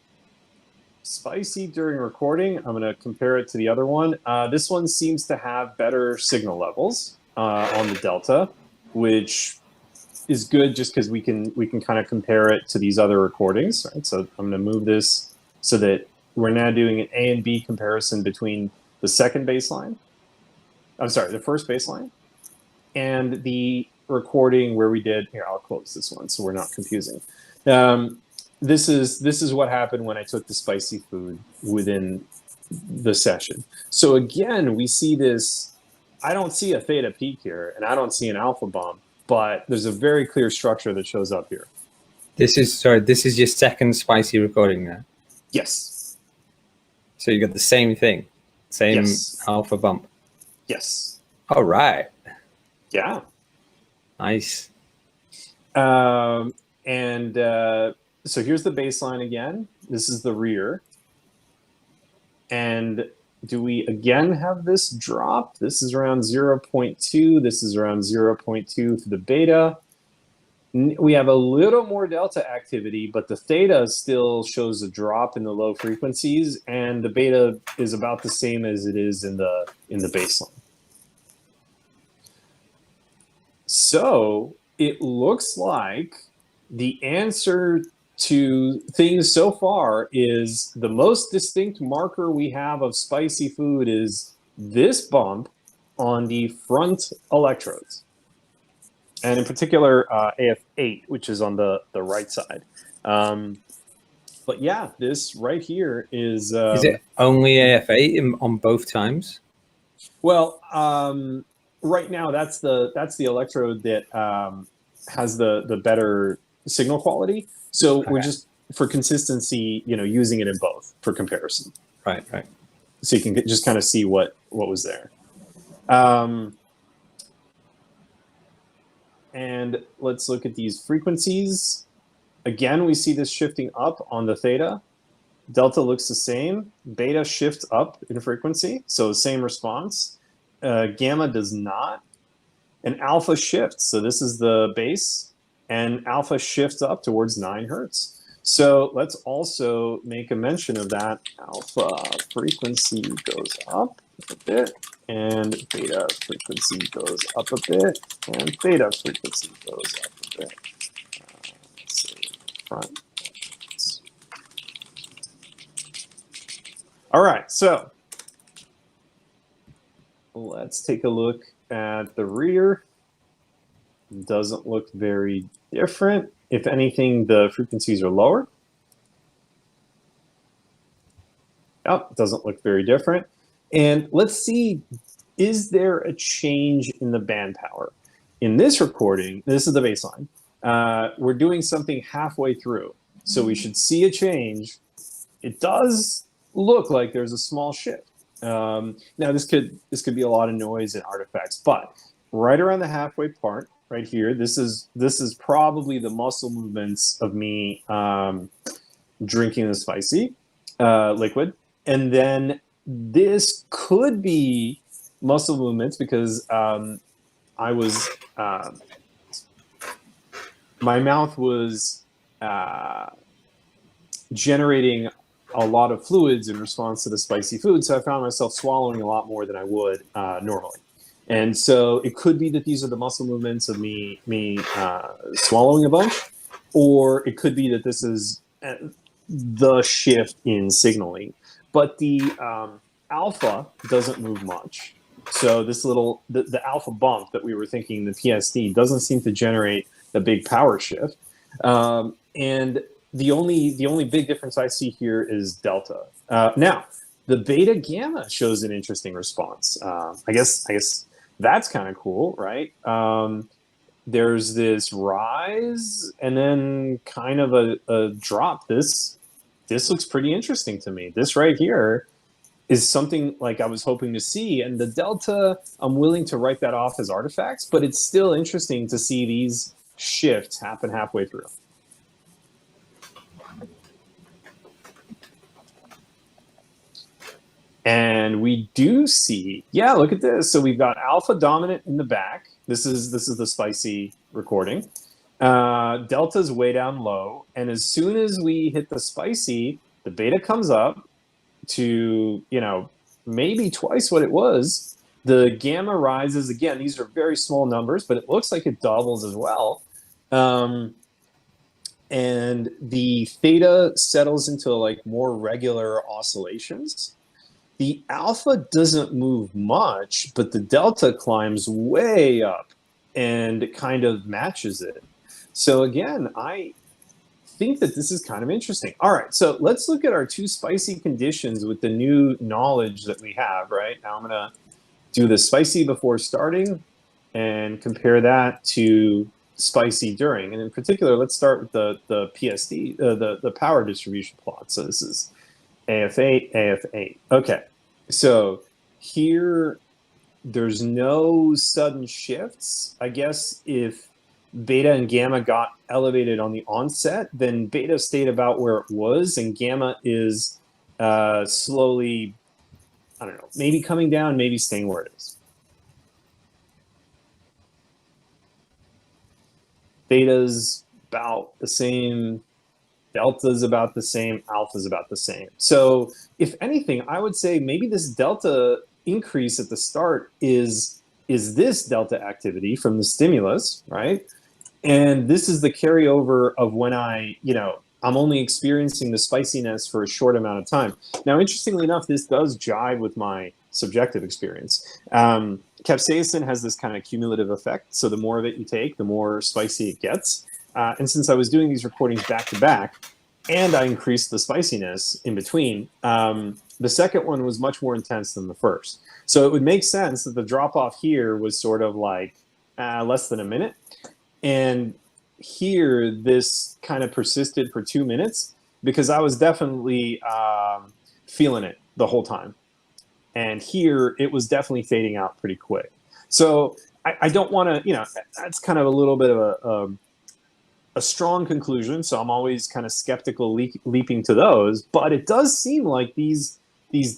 spicy during recording. I'm going to compare it to the other one. This one seems to have better signal levels on the delta, which is good just because we can kind of compare it to these other recordings. Right? So I'm going to move this so that we're now doing an A and B comparison between the second baseline. I'm sorry, the first baseline and the recording where we did. Here, I'll close this one so we're not confusing. This is what happened when I took the spicy food within the session. So again, we see this. I don't see a theta peak here, and I don't see an alpha bump, but there's a very clear structure that shows up here. This is your second spicy recording now. Yes. So you got the same thing, same Yes. alpha bump. Yes. All right. Yeah. Nice. So here's the baseline again. This is the rear. And do we again have this drop? This is around 0.2. This is around 0.2 for the beta. We have a little more delta activity, but the theta still shows a drop in the low frequencies, and the beta is about the same as it is in the baseline. So it looks like the answer to things so far is the most distinct marker we have of spicy food is this bump on the front electrodes. And in particular, AF8, which is on the right side. But yeah, this right here is it only AF8 on both times? Well, right now that's the electrode that has the better signal quality. So we're just, for consistency, using it in both for comparison. Right. So you can just kind of see what was there. And let's look at these frequencies. Again, we see this shifting up on the theta. Delta looks the same. Beta shifts up in frequency, so same response. Gamma does not. And alpha shifts. So this is the base, and alpha shifts up towards 9 hertz. So let's also make a mention of that. Alpha frequency goes up a bit, and beta frequency goes up a bit, and theta frequency goes up a bit. Let's see, front. All right, so let's take a look at the rear. Doesn't look very different. If anything, the frequencies are lower. Oh, doesn't look very different. And let's see, is there a change in the band power? In this recording, this is the baseline. We're doing something halfway through. So we should see a change. It does look like there's a small shift. Now this could be a lot of noise and artifacts, but right around the halfway part, right here, this is probably the muscle movements of me drinking the spicy liquid, and then this could be muscle movements because I was my mouth was generating a lot of fluids in response to the spicy food, so I found myself swallowing a lot more than I would normally. And so it could be that these are the muscle movements of me swallowing a bunch, or it could be that this is the shift in signaling. But the alpha doesn't move much. So this the alpha bump that we were thinking, the PSD, doesn't seem to generate a big power shift. And the only big difference I see here is delta. Now, the beta gamma shows an interesting response. I guess that's kind of cool, right? There's this rise and then kind of a drop. This looks pretty interesting to me. This right here is something like I was hoping to see. And the delta, I'm willing to write that off as artifacts, but it's still interesting to see these shifts happen halfway through. And we do see, yeah, look at this. So we've got alpha dominant in the back. This is the spicy recording. Delta's way down low. And as soon as we hit the spicy, the beta comes up to, maybe twice what it was. The gamma rises again. These are very small numbers, but it looks like it doubles as well. And the theta settles into like more regular oscillations. The alpha doesn't move much, but the delta climbs way up and it kind of matches it. So again, I think that this is kind of interesting. All right, so let's look at our two spicy conditions with the new knowledge that we have, right? Now I'm gonna do the spicy before starting and compare that to spicy during. And in particular, let's start with the PSD, the power distribution plot. So this is AF8, AF8. Okay, so here there's no sudden shifts. I guess if beta and gamma got elevated on the onset, then beta stayed about where it was, and gamma is slowly, I don't know, maybe coming down, maybe staying where it is. Theta's about the same. Delta's about the same, alpha's about the same. So if anything, I would say maybe this delta increase at the start is this delta activity from the stimulus, right? And this is the carryover of when I, I'm only experiencing the spiciness for a short amount of time. Now, interestingly enough, this does jive with my subjective experience. Capsaicin has this kind of cumulative effect. So the more of it you take, the more spicy it gets. And since I was doing these recordings back to back, and I increased the spiciness in between, the second one was much more intense than the first. So it would make sense that the drop off here was sort of like less than a minute. And here, this kind of persisted for 2 minutes because I was definitely feeling it the whole time. And here, it was definitely fading out pretty quick. So I don't want to, you know, that's kind of a little bit of a strong conclusion. So I'm always kind of skeptical leaping to those. But it does seem like these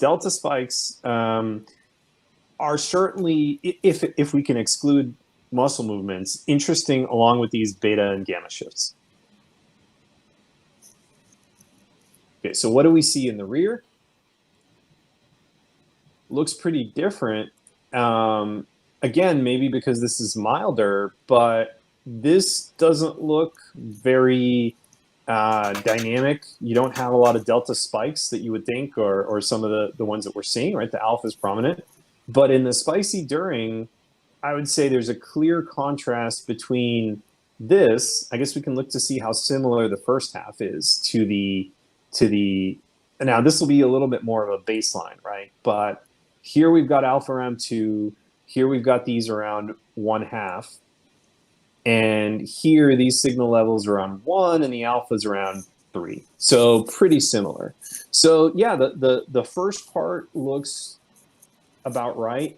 delta spikes are certainly, if we can exclude muscle movements, interesting along with these beta and gamma shifts. Okay, so what do we see in the rear? Looks pretty different. Again, maybe because this is milder, but this doesn't look very dynamic. You don't have a lot of delta spikes that you would think, or some of the ones that we're seeing, right? The alpha is prominent. But in the spicy during, I would say there's a clear contrast between this. I guess we can look to see how similar the first half is to the. Now this will be a little bit more of a baseline, right? But here we've got alpha around 2. Here we've got these around 1/2, and here these signal levels are around 1, and the alpha's around 3. So pretty similar. So yeah, the first part looks about right.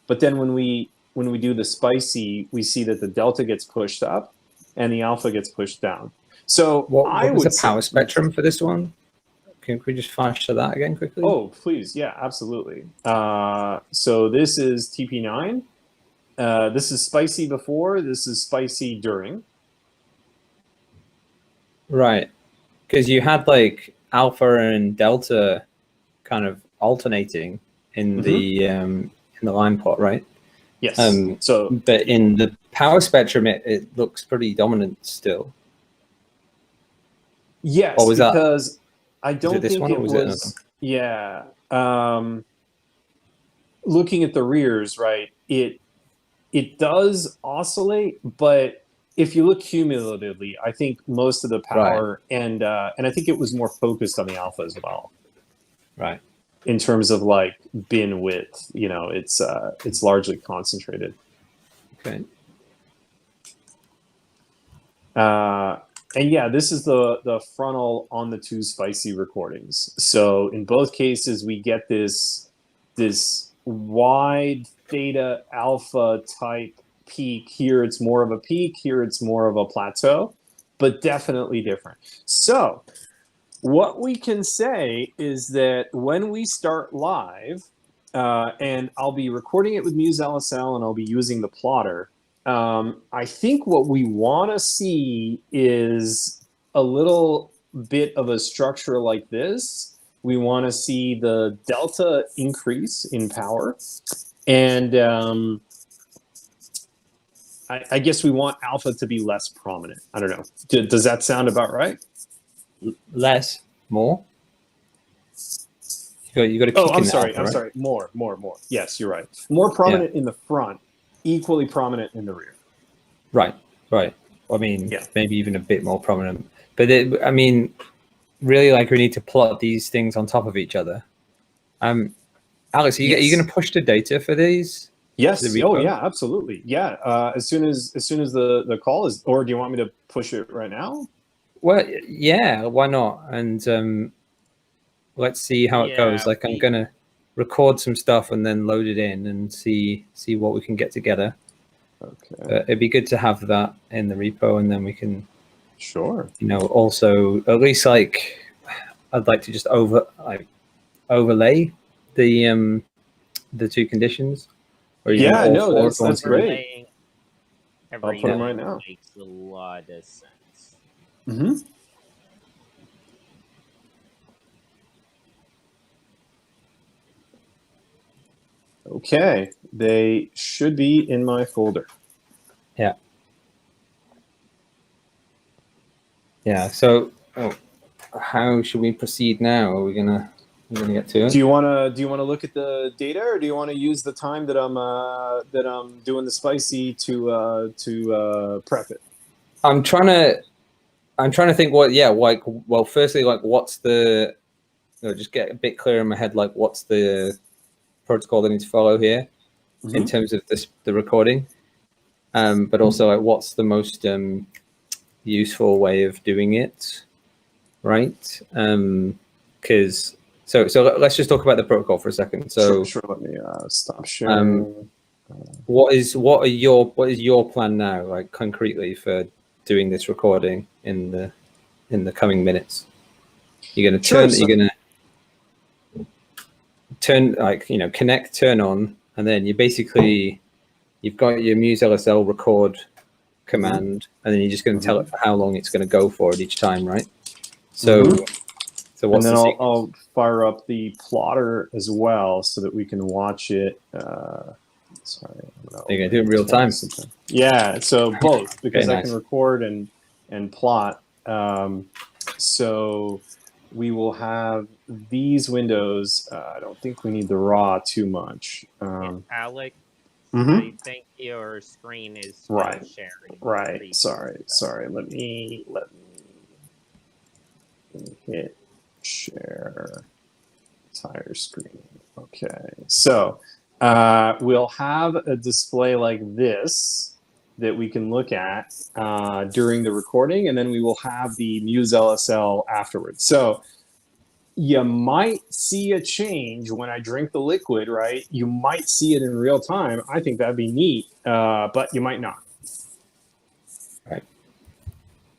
But then when we do the spicy, we see that the delta gets pushed up and the alpha gets pushed down. So what was the power spectrum for this one? Can we just flash to that again quickly? Oh, please. Yeah, absolutely. So this is TP9. This is spicy before. This is spicy during. Right. Because you had like alpha and delta kind of alternating in the line plot, right? Yes. But in the power spectrum, it looks pretty dominant still. Yes, or was because I that, don't think it was. Yeah. Looking at the rears, right? It does oscillate, but if you look cumulatively, I think most of the power and I think it was more focused on the alpha as well. Right. In terms of like bin width, you know, it's largely concentrated. Okay. And yeah, this is the frontal on the 2 spicy recordings. So in both cases, we get this wide theta alpha type peak. Here it's more of a peak. Here it's more of a plateau, but definitely different. So what we can say is that when we start live, and I'll be recording it with Muse LSL and I'll be using the plotter, I think what we want to see is a little bit of a structure like this. We want to see the delta increase in power. And I guess we want alpha to be less prominent. I don't know. Does that sound about right? Less? More? You got to kick I'm in sorry. alpha, right? Sorry. More. Yes, you're right. More prominent in the front, equally prominent in the rear. Right. I mean, maybe even a bit more prominent. But I mean, really, like we need to plot these things on top of each other. Alex, are you going to push the data for these? Yes. The Oh, yeah. Absolutely. Yeah. As soon as the call is, or do you want me to push it right now? Well, yeah. Why not? And let's see how it goes. Like I'm going to record some stuff and then load it in and see what we can get together. Okay. It'd be good to have that in the repo, and then we can. Sure. You know, also at least like I'd like to just overlay the 2 conditions. Or that's great. I'll put them right now. Makes a lot of sense. Mm-hmm. Okay, they should be in my folder. Yeah. Yeah. So, how should we proceed now? Are we gonna get to it? Do you wanna look at the data, or do you want to use the time that I'm doing the spicy to prep it? I'm trying to think what. Yeah. Like, well, firstly, like, what's the? Just get a bit clearer in my head. Like, what's the protocol that I need to follow here in terms of the recording? But also, like, what's the most useful way of doing it, right? Because so let's just talk about the protocol for a second. So Sure. Let me stop sharing. what is your plan now, like concretely for doing this recording in the coming minutes? You're gonna turn, like, connect, turn on, and then you've got your Muse LSL record command, and then you're just going to tell it for how long it's going to go for at each time, right? So, so what's and then the I'll fire up the plotter as well so that we can watch it. Sorry, you're going to do it in real time. Yeah, so both, because Okay, I can record and plot. So we will have these windows. I don't think we need the raw too much. Alex, Mhm. I think your screen is still Right. sharing. Right. Sorry. Let me hit share entire screen. Okay. So we'll have a display like this that we can look at during the recording, and then we will have the Muse LSL afterwards. So you might see a change when I drink the liquid, right? You might see it in real time. I think that'd be neat, but you might not. Right.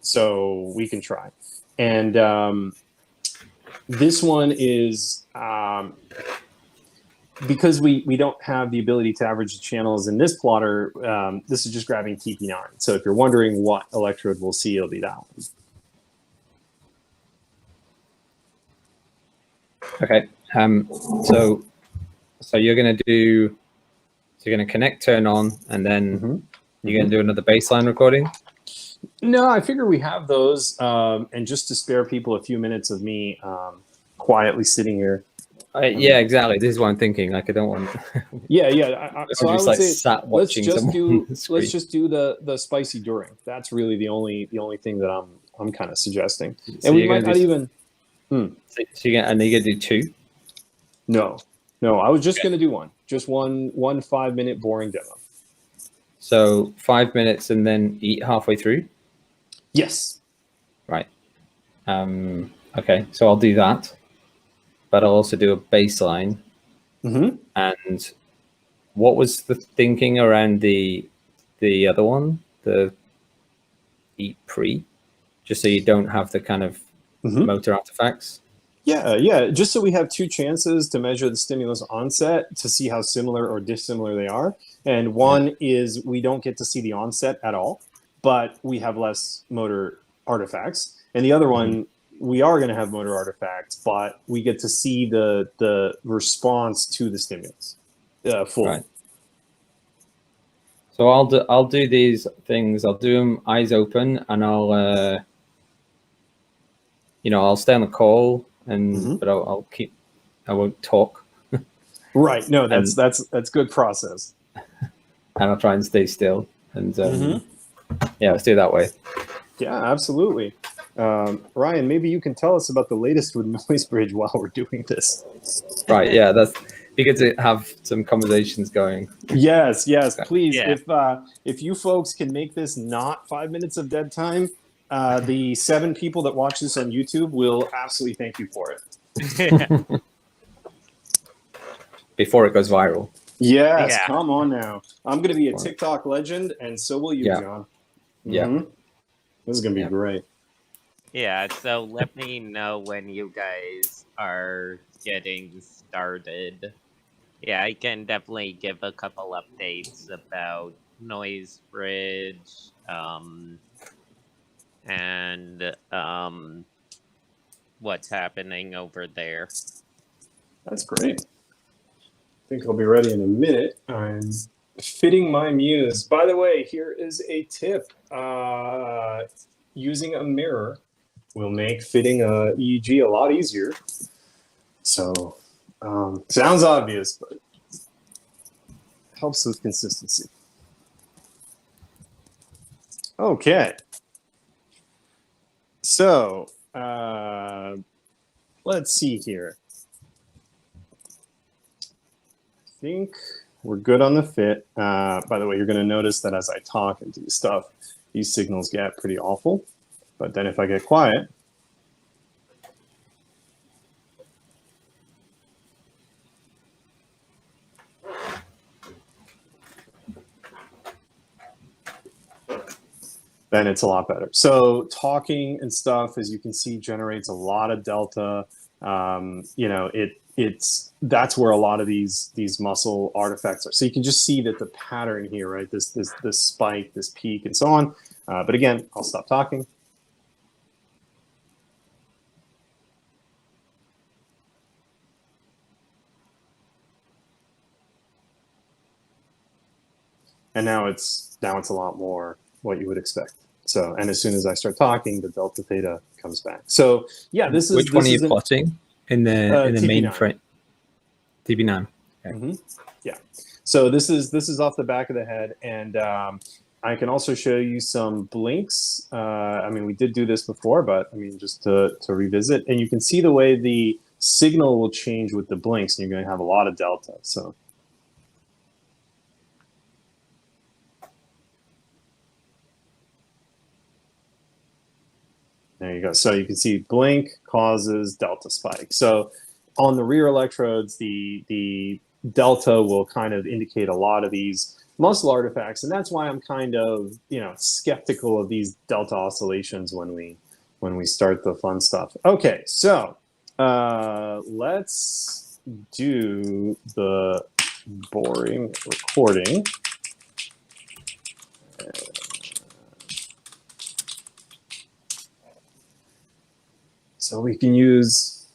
So we can try. And this one is, because we don't have the ability to average the channels in this plotter, this is just grabbing TP9. So if you're wondering what electrode we'll see, it'll be that one. Okay. So you're going to connect, turn on, and then you're going to do another baseline recording. No, I figure we have those, and just to spare people a few minutes of me quietly sitting here. Yeah, exactly. This is what I'm thinking. Like, I don't want. Yeah. So I would say sat watching let's just do the spicy during. That's really the only thing that I'm kind of suggesting. So and we might not even. So you're gonna do two. No, I was just going to do one. Just one 5-minute boring demo. So 5 minutes and then eat halfway through? Yes. Right. Okay, so I'll do that. But I'll also do a baseline. And what was the thinking around the other one, the eat pre? Just so you don't have the kind of motor artifacts? Yeah. Just so we have two chances to measure the stimulus onset to see how similar or dissimilar they are. And one is we don't get to see the onset at all, but we have less motor artifacts. And the other one, we are going to have motor artifacts, but we get to see the response to the stimulus fully. Right. So I'll do these things. I'll do them eyes open, and I'll I'll stay on the call, and but I won't talk. Right. No, that's good process. And I'll try and stay still. And yeah, let's do it that way. Yeah, absolutely. Ryan, maybe you can tell us about the latest with Noise Bridge while we're doing this. Right. Yeah, that's be good to have some conversations going. Yes, please. Yeah. If you folks can make this not 5 minutes of dead time, the 7 people that watch this on YouTube will absolutely thank you for it. Before it goes viral. Yes, come on now. I'm going to be a TikTok legend, and so will you, John. Yeah. This is going to be great. Yeah, so let me know when you guys are getting started. Yeah, I can definitely give a couple updates about Noise Bridge, and what's happening over there. That's great. I think I'll be ready in a minute. I'm fitting my Muse. By the way, here is a tip. Using a mirror will make fitting a EEG a lot easier. So, sounds obvious, but helps with consistency. Okay. So, let's see here. I think we're good on the fit. By the way, you're going to notice that as I talk and do stuff, these signals get pretty awful. But then if I get quiet, then it's a lot better. So talking and stuff, as you can see, generates a lot of delta. You know, that's where a lot of these muscle artifacts are. So you can just see that the pattern here, right? This spike, this peak, and so on. But again, I'll stop talking. And now it's a lot more what you would expect. So, and as soon as I start talking, the delta theta comes back. So yeah, this is which one are you plotting in the main TP9. frame? TP9. Okay. Mm-hmm. Yeah. So this is off the back of the head, and I can also show you some blinks. I mean, we did do this before, but I mean, just to revisit, and you can see the way the signal will change with the blinks, and you're going to have a lot of delta. So. There you go. So you can see blink causes delta spike. So on the rear electrodes, the delta will kind of indicate a lot of these muscle artifacts, and that's why I'm kind of, you know, skeptical of these delta oscillations when we start the fun stuff. Okay, so let's do the boring recording. So we can use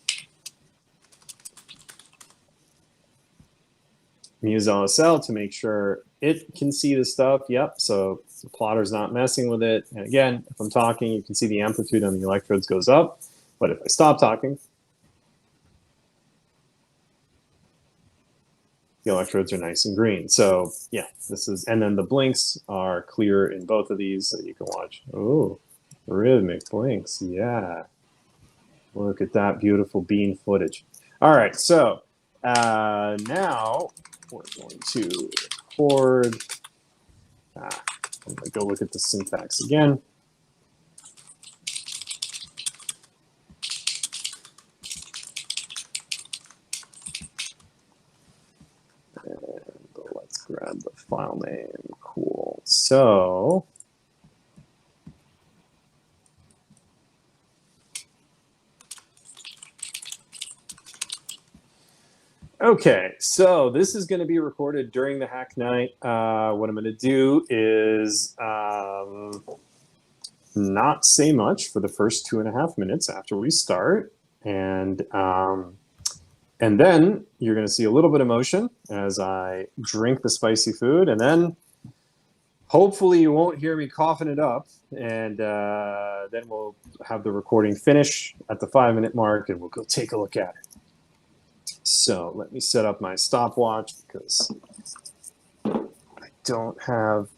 Muse LSL to make sure it can see the stuff. Yep, so the plotter's not messing with it. And again, if I'm talking, you can see the amplitude on the electrodes goes up. But if I stop talking, the electrodes are nice and green. So yeah, this is, and then the blinks are clear in both of these, so you can watch. Oh, rhythmic blinks, yeah. Look at that beautiful bean footage. All right, so now we're going to record. I'm going to go look at the syntax again. And let's grab the file name. Cool. So okay, so this is going to be recorded during the hack night. What I'm going to do is not say much for the first 2.5 minutes after we start, and then you're going to see a little bit of motion as I drink the spicy food, and then hopefully you won't hear me coughing it up, and then we'll have the recording finish at the 5-minute mark, and we'll go take a look at it. So let me set up my stopwatch because I don't have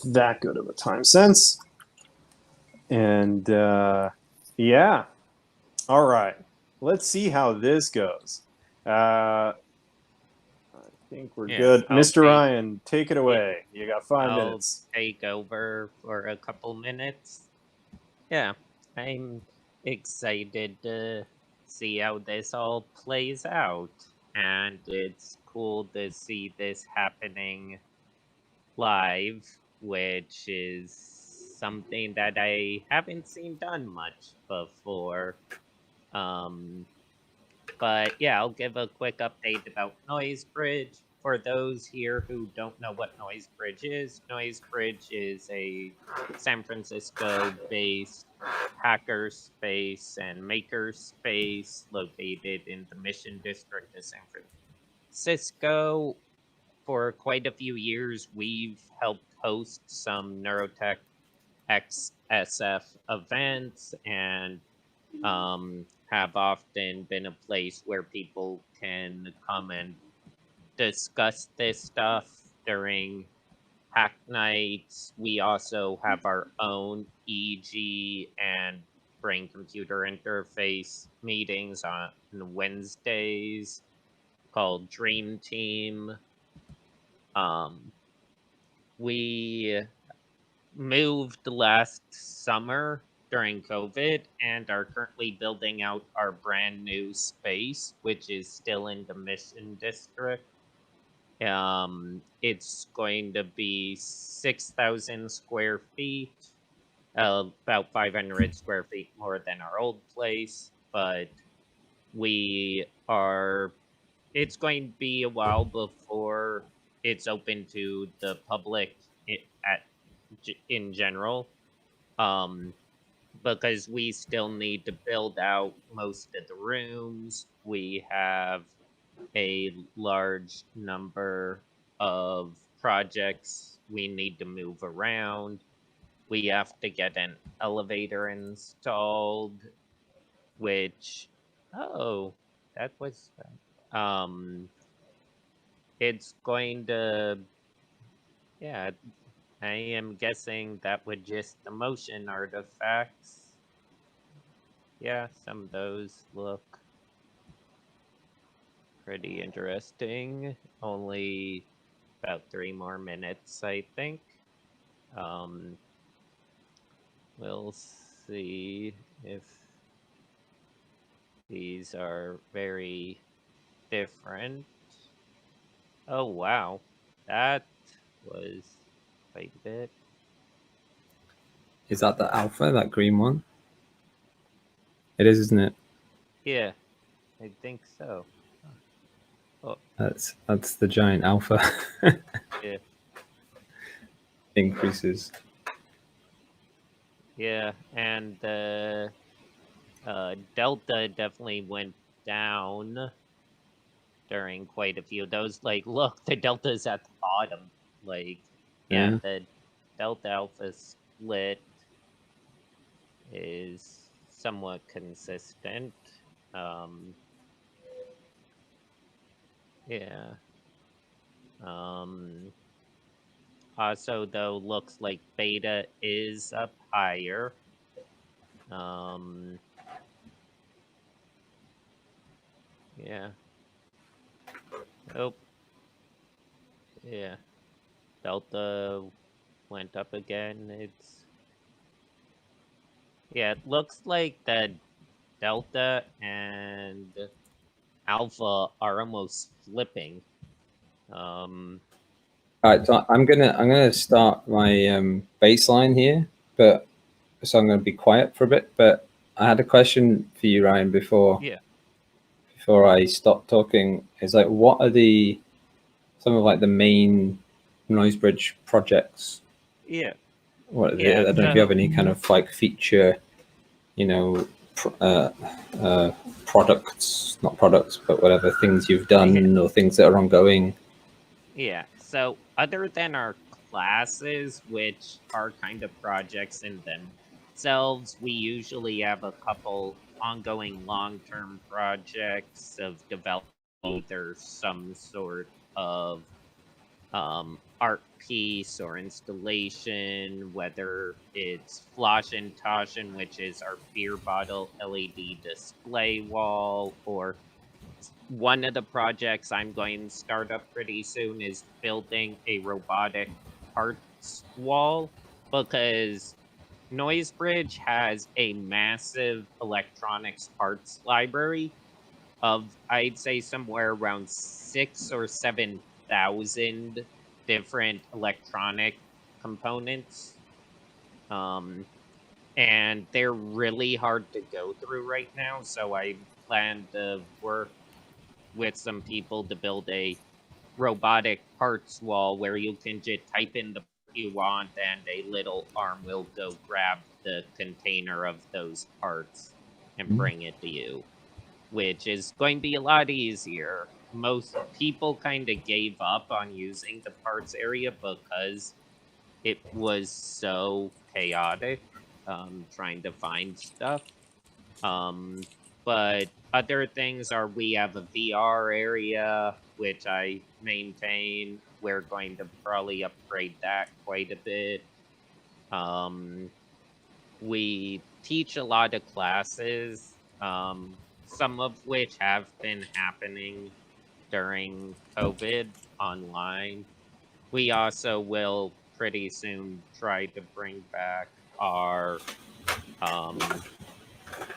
that good of a time sense. And yeah, all right. Let's see how this goes. I think we're good. Mr. Ryan, take it away. You got 5 minutes. Take over for a couple minutes. Yeah, I'm excited to see how this all plays out, and it's cool to see this happening live, which is something that I haven't seen done much before. But yeah, I'll give a quick update about Noise Bridge. For those here who don't know what Noise Bridge is a San Francisco-based hacker space and maker space located in the Mission District of San Francisco. For quite a few years, we've helped host some Neurotech NeurotechSF events and have often been a place where people can come and discuss this stuff during hack nights. We also have our own EG and brain computer interface meetings on Wednesdays called Dream Team. We moved last summer during COVID and are currently building out our brand new space, which is still in the Mission District. It's going to be 6,000 square feet, about 500 square feet more than our old place, but it's going to be a while before it's open to the public in general, because we still need to build out most of the rooms. We have a large number of projects we need to move around. We have to get an elevator installed, which, oh, that was, it's going to, yeah, I am guessing that with just the motion artifacts. Yeah, some of those look pretty interesting. Only about 3 more minutes, I think. We'll see if these are very different. Oh, wow. That was quite a bit. Is that the alpha, that green one? It is, isn't it? Yeah, I think so. Oh, That's the giant alpha. yeah. Increases. Yeah, and the delta definitely went down during quite a few of those. Like, look, the delta's at the bottom. Like, yeah, the delta alpha split is somewhat consistent. Yeah. Also, though, looks like beta is up higher. Yeah. Oh. Yeah. Delta went up again. Yeah, it looks like the delta and alpha are almost flipping. All right, so I'm gonna start my baseline here, but so I'm gonna be quiet for a bit. But I had a question for you, Ryan, before I stop talking. Is like, what are some of like the main noise bridge projects? Yeah. What are they? I don't know if you have any kind of like feature, products, not products, but whatever things you've done or things that are ongoing. Yeah, so other than our classes, which are kind of projects in themselves, we usually have a couple ongoing long-term projects of developing either some sort of art piece or installation, whether it's Floschen Taschen, which is our beer bottle LED display wall, or one of the projects I'm going to start up pretty soon is building a robotic parts wall, because Noisebridge has a massive electronics parts library of, I'd say, somewhere around 6,000 or 7,000 different electronic components. And they're really hard to go through right now, so I plan to work with some people to build a robotic parts wall where you can just type in the part you want and a little arm will go grab the container of those parts and bring it to you, which is going to be a lot easier. Most people kind of gave up on using the parts area because it was so chaotic, trying to find stuff. But other things are we have a VR area, which I maintain. We're going to probably upgrade that quite a bit. We teach a lot of classes, some of which have been happening during COVID online. We also will pretty soon try to bring back our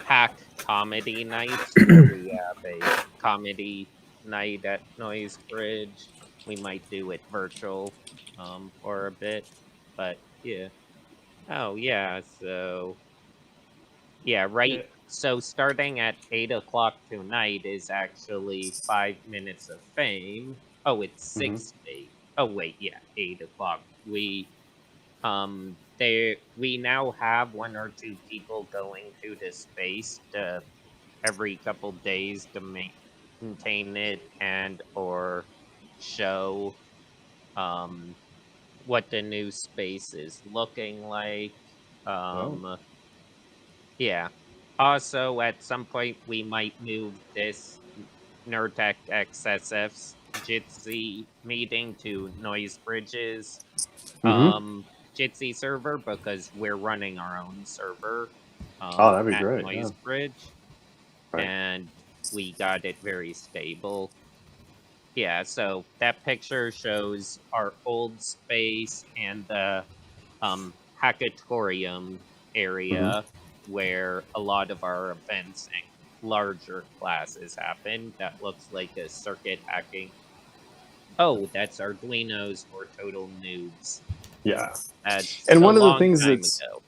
hack comedy night, where we have a comedy night at Noise Bridge. We might do it virtual for a bit, but yeah. Oh yeah, so yeah, right. Yeah. So starting at 8 o'clock tonight is actually 5 minutes of fame. Oh, it's Mm-hmm. 6 8. Oh wait, yeah, 8 o'clock. We now have one or two people going to this space to every couple days to maintain it and or show what the new space is looking like. Oh. Yeah. Also, at some point, we might move this NeurotechXSF's Jitsi meeting to Noise Bridges Mm-hmm. Jitsi server, because we're running our own server Oh, that'd be at great. Yeah. Noise Bridge, Right. and we got it very stable. Yeah, so that picture shows our old space and the hackatorium Mm-hmm. area where a lot of our events and larger classes happen. That looks like a circuit hacking. Oh, that's Arduinos for total noobs. Yeah. That's And a one of the long things time that's ago.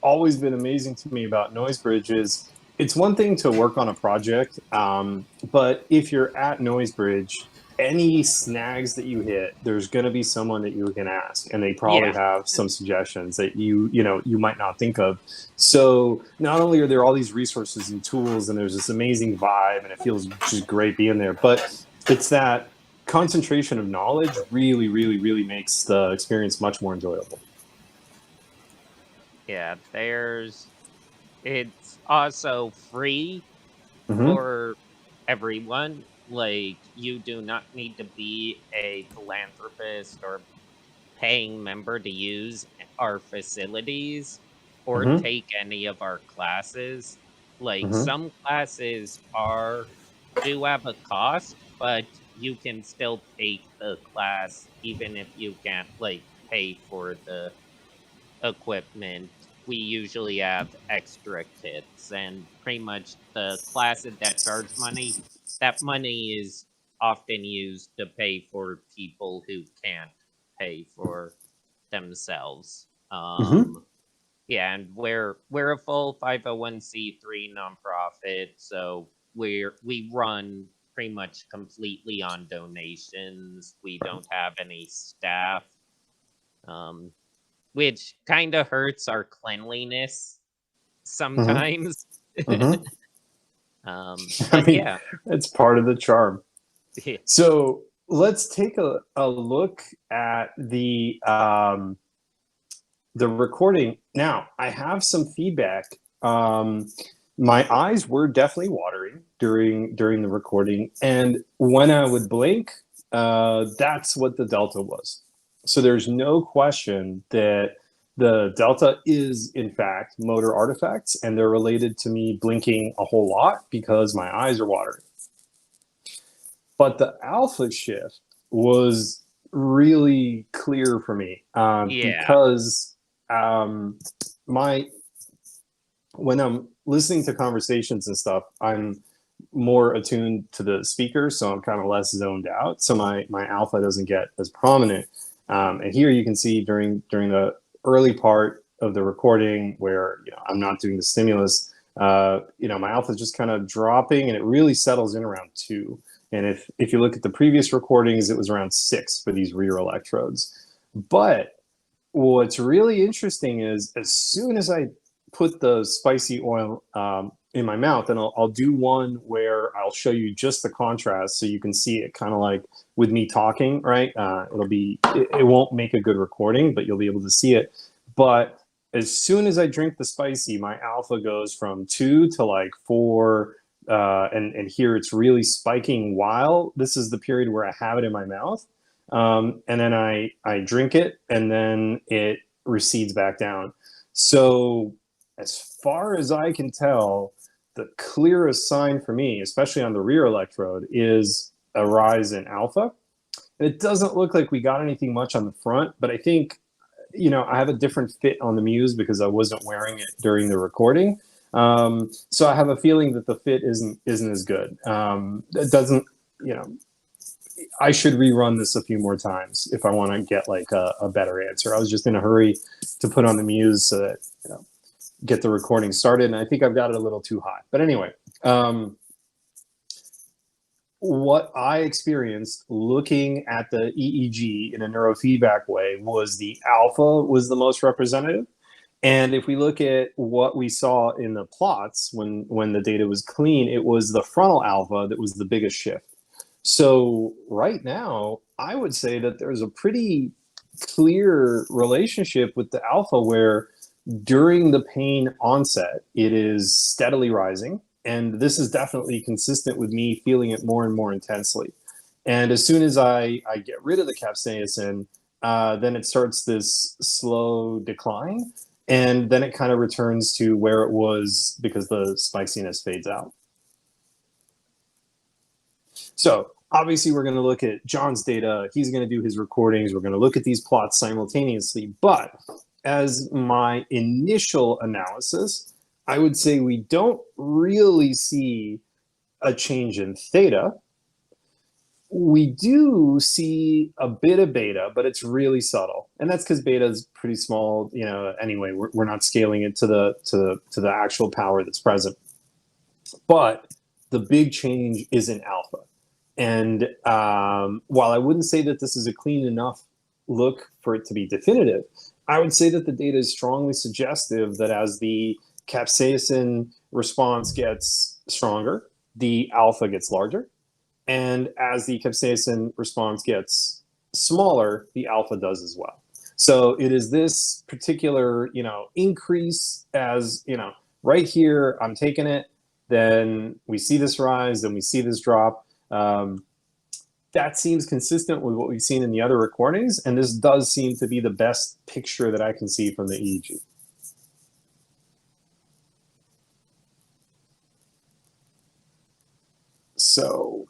always been amazing to me about NoiseBridge is it's one thing to work on a project, but if you're at NoiseBridge, any snags that you hit, there's going to be someone that you can ask, and they probably Yeah. have some suggestions that you might not think of. So not only are there all these resources and tools, and there's this amazing vibe, and it feels just great being there, but it's that concentration of knowledge really, really, really makes the experience much more enjoyable. Yeah, it's also free Mm-hmm. for everyone. Like, you do not need to be a philanthropist or paying member to use our facilities or Mm-hmm. take any of our classes. Like, Mm-hmm. some classes do have a cost, but you can still take the class even if you can't like pay for the equipment. We usually have extra kits, and pretty much the classes that charge money, that money is often used to pay for people who can't pay for themselves. Mm-hmm. Yeah, and we're a full 501c3 nonprofit, so we run pretty much completely on donations. We don't have any staff. Um, which kind of hurts our cleanliness Mm-hmm. sometimes. Mm-hmm. I But mean, yeah. it's part of the charm. Yeah. So let's take a look at the recording. Now, I have some feedback. My eyes were definitely watering during the recording, and when I would blink, that's what the delta was. So there's no question that the delta is in fact motor artifacts, and they're related to me blinking a whole lot because my eyes are watering. But the alpha shift was really clear for me Yeah. because my when I'm listening to conversations and stuff, I'm more attuned to the speaker, so I'm kind of less zoned out. So my alpha doesn't get as prominent. And here you can see during the early part of the recording where I'm not doing the stimulus, my alpha is just kind of dropping, and it really settles in around 2. And if you look at the previous recordings, it was around 6 for these rear electrodes. But what's really interesting is as soon as I put the spicy oil in my mouth, and I'll do one where I'll show you just the contrast so you can see it kind of like with me talking, right? It won't make a good recording, but you'll be able to see it. But as soon as I drink the spicy, my alpha goes from 2 to like 4. And here it's really spiking while this is the period where I have it in my mouth. And then I drink it, and then it recedes back down. So as far as I can tell, the clearest sign for me, especially on the rear electrode, is a rise in alpha. And it doesn't look like we got anything much on the front, but I think, you know, I have a different fit on the Muse because I wasn't wearing it during the recording. So I have a feeling that the fit isn't as good. It doesn't, you know, I should rerun this a few more times if I want to get like a better answer. I was just in a hurry to put on the Muse so that, you know, get the recording started, and I think I've got it a little too high. But anyway, what I experienced looking at the EEG in a neurofeedback way was the alpha was the most representative. And if we look at what we saw in the plots when the data was clean, it was the frontal alpha that was the biggest shift. So right now, I would say that there's a pretty clear relationship with the alpha where during the pain onset, it is steadily rising. And this is definitely consistent with me feeling it more and more intensely. And as soon as I get rid of the capsaicin, then it starts this slow decline. And then it kind of returns to where it was because the spiciness fades out. So obviously we're going to look at John's data. He's going to do his recordings. We're going to look at these plots simultaneously. But as my initial analysis, I would say we don't really see a change in theta. We do see a bit of beta, but it's really subtle, and that's because beta is pretty small. You know, anyway, we're not scaling it to the actual power that's present. But the big change is in alpha, and while I wouldn't say that this is a clean enough look for it to be definitive, I would say that the data is strongly suggestive that as the capsaicin response gets stronger, the alpha gets larger. And as the capsaicin response gets smaller, the alpha does as well. So it is this particular, you know, increase as, you know, right here, I'm taking it, then we see this rise, then we see this drop. That seems consistent with what we've seen in the other recordings. And this does seem to be the best picture that I can see from the EEG. So,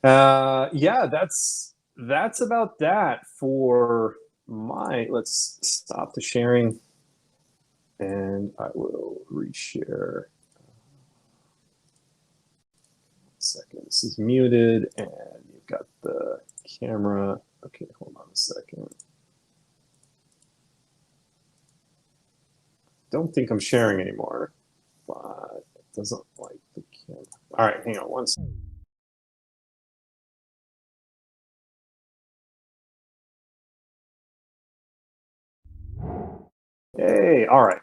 yeah, that's about that for my, let's stop the sharing and I will reshare. Second, this is muted and you've got the camera. Okay, hold on a second. Don't think I'm sharing anymore, but it doesn't like the camera. All right, hang on one second. Hey, all right.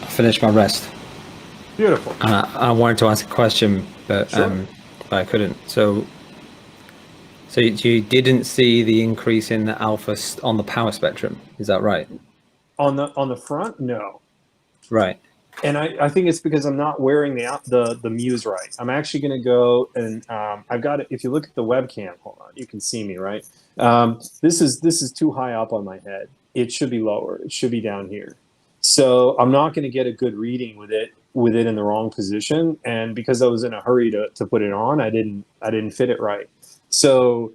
Finished my rest. Beautiful. I wanted to ask a question, but Sure. I couldn't. So you didn't see the increase in the alpha on the power spectrum, is that right? On the front, no. Right. And I think it's because I'm not wearing the Muse right. I'm actually going to go and I've got it. If you look at the webcam, hold on, you can see me, right? This is too high up on my head. It should be lower. It should be down here. So I'm not going to get a good reading with it in the wrong position. And because I was in a hurry to put it on, I didn't fit it right. So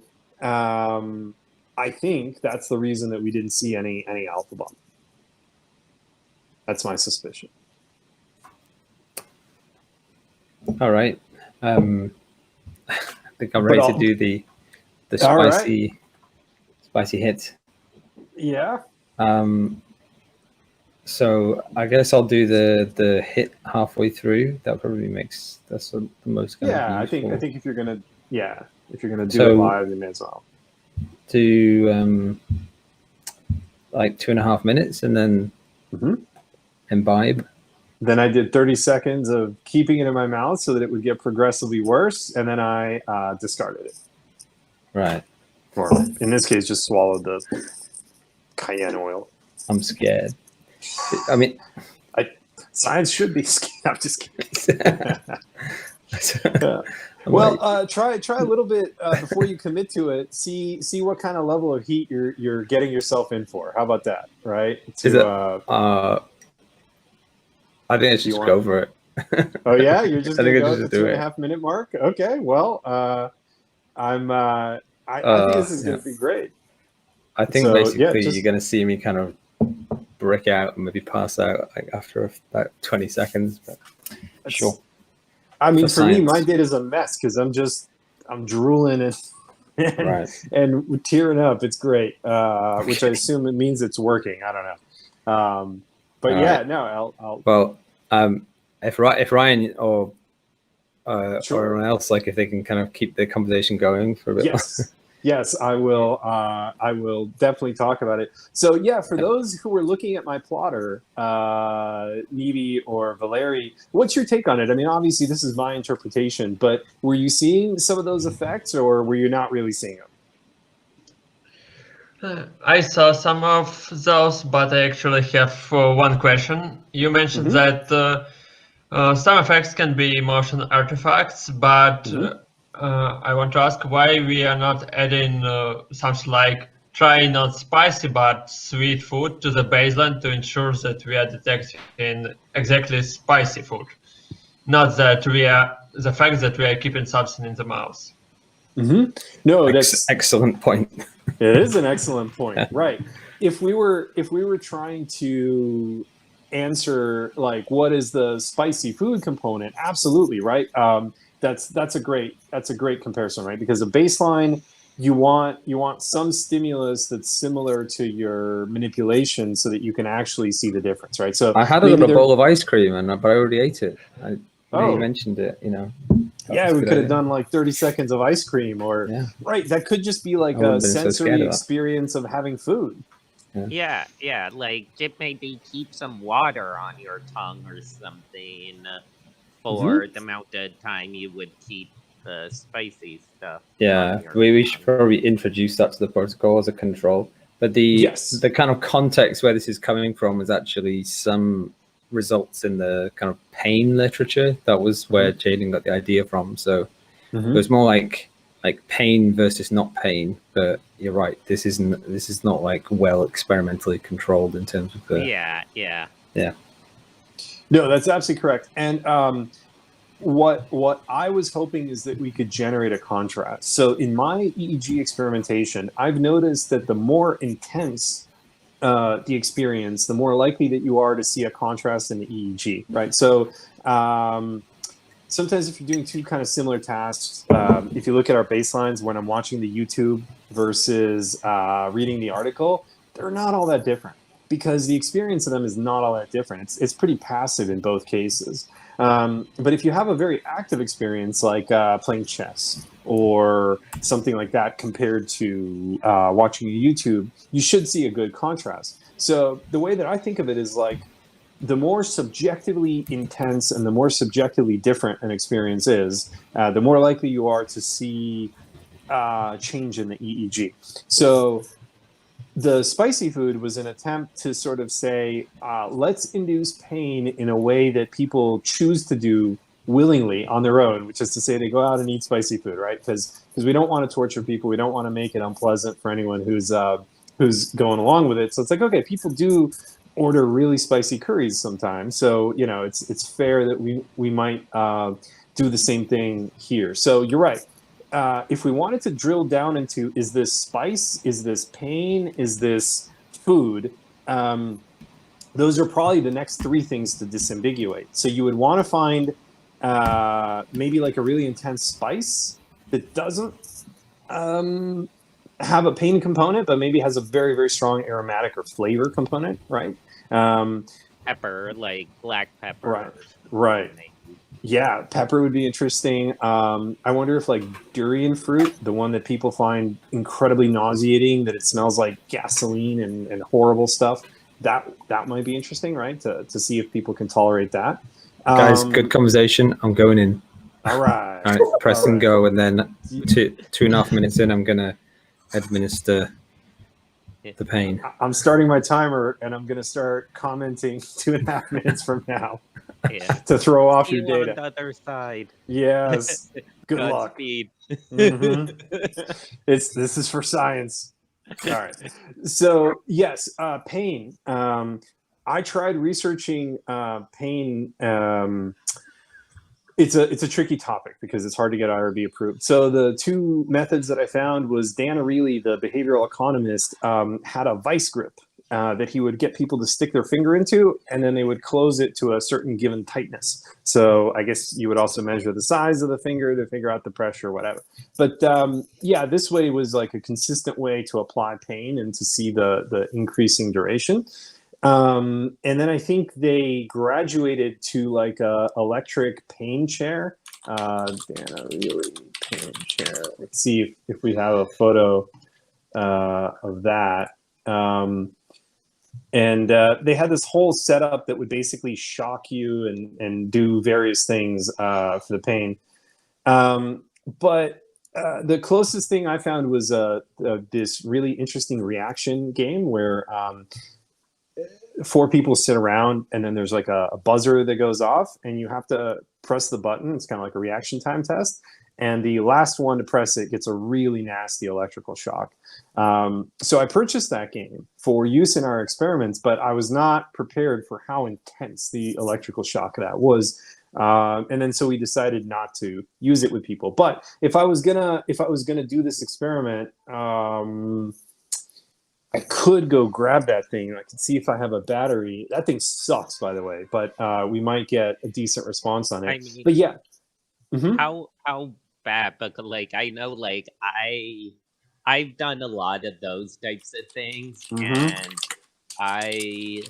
I think that's the reason that we didn't see any alpha bump. That's my suspicion. All right. I think I'm ready to do the spicy hit. Yeah. So I guess I'll do the hit halfway through. That probably makes that's the most. Yeah, I think if you're gonna do it live, you may as well do like 2.5 minutes and then imbibe. Then I did 30 seconds of keeping it in my mouth so that it would get progressively worse, and then I discarded it. Right. Or in this case, just swallow the cayenne oil. I'm scared. I mean, Science should be scared. I'm just kidding. Yeah. I'm Well, like, try a little bit before you commit to it. See what kind of level of heat you're getting yourself in for. How about that? Right? is it? I think I should just go for it. Oh yeah, you're just I gonna think I go at just the do 2.5 minute mark. Okay. Well, I think this is gonna be great. I think So, basically yeah, you're going to see me kind of brick out and maybe pass out like after about 20 seconds. But sure. I mean, for me, science. my data's a mess because I'm drooling and Right. and tearing up. It's great, which I assume it means it's working. I don't know. But All yeah, right. no, I'll Well, if Ryan or Sure. anyone else, like if they can kind of keep the conversation going for a bit. Yes, I will. I will definitely talk about it. So yeah, for those who were looking at my plotter, Nivi or Valeri, what's your take on it? I mean, obviously this is my interpretation, but were you seeing some of those effects, or were you not really seeing them? I saw some of those, but I actually have one question. You mentioned that some effects can be motion artifacts, but I want to ask why we are not adding something like try not spicy but sweet food to the baseline to ensure that we are detecting exactly spicy food, not that we are the fact that we are keeping something in the mouth. No, that's excellent point. It is an excellent point, right? If we were trying to answer like what is the spicy food component, absolutely, right? That's a great comparison, right? Because a baseline, you want some stimulus that's similar to your manipulation, so that you can actually see the difference, right? So I had a little bowl of ice cream, but I already ate it. You mentioned it, Yeah, we could have done like 30 seconds of ice cream, or right. That could just be like a sensory experience of having food. Yeah, like it maybe keep some water on your tongue or something for the amount of time you would keep the spicy stuff. Yeah, we should probably introduce that to the protocol as a control. But the kind of context where this is coming from is actually some results in the kind of pain literature. That was where Jaden got the idea from. So it was more like pain versus not pain. But you're right, this is not like well experimentally controlled in terms of the yeah. No, that's absolutely correct. And what I was hoping is that we could generate a contrast. So in my EEG experimentation, I've noticed that the more intense the experience, the more likely that you are to see a contrast in the EEG, right? So sometimes if you're doing two kind of similar tasks, if you look at our baselines when I'm watching the YouTube versus reading the article, they're not all that different, because the experience of them is not all that different. It's pretty passive in both cases. But if you have a very active experience, like playing chess or something like that, compared to watching YouTube, you should see a good contrast. So the way that I think of it is like, the more subjectively intense and the more subjectively different an experience is, the more likely you are to see change in the EEG. So the spicy food was an attempt to sort of say, let's induce pain in a way that people choose to do willingly on their own, which is to say they go out and eat spicy food, right? Because we don't want to torture people. We don't want to make it unpleasant for anyone who's going along with it. So it's like, okay, people do order really spicy curries sometimes. So, it's fair that we might do the same thing here. So you're right. If we wanted to drill down into, is this spice, is this pain, is this food, those are probably the next three things to disambiguate. So you would want to find maybe like a really intense spice that doesn't have a pain component, but maybe has a very, very strong aromatic or flavor component, right? Pepper, like black pepper. Right. Yeah, pepper would be interesting. I wonder if like durian fruit, the one that people find incredibly nauseating, that it smells like gasoline and horrible stuff, that might be interesting, right? To see if people can tolerate that. Guys, good conversation. I'm going in. All right. All right, press and go, and then 2.5 minutes in, I'm gonna administer the pain. I'm starting my timer, and I'm going to start commenting 2.5 minutes from now to throw off your data. On the other side. Yes. Good luck. Godspeed. This is for science. All right. So yes, pain. I tried researching pain. It's a tricky topic because it's hard to get IRB approved. So the two methods that I found was Dan Ariely, the behavioral economist, had a vice grip that he would get people to stick their finger into, and then they would close it to a certain given tightness. So I guess you would also measure the size of the finger to figure out the pressure, whatever. But yeah, this way was like a consistent way to apply pain and to see the increasing duration. And then I think they graduated to like a electric pain chair. Dan Ariely pain chair. Let's see if we have a photo of that. And they had this whole setup that would basically shock you and do various things for the pain. But the closest thing I found was this really interesting reaction game where 4 people sit around, and then there's like a buzzer that goes off, and you have to press the button. It's kind of like a reaction time test. And the last one to press it gets a really nasty electrical shock. So I purchased that game for use in our experiments, but I was not prepared for how intense the electrical shock that was. And then so we decided not to use it with people. But if I was gonna do this experiment, I could go grab that thing, and I can see if I have a battery. That thing sucks, by the way, but we might get a decent response on it. I mean, but yeah. How bad? But like I know, like I've done a lot of those types of things, and I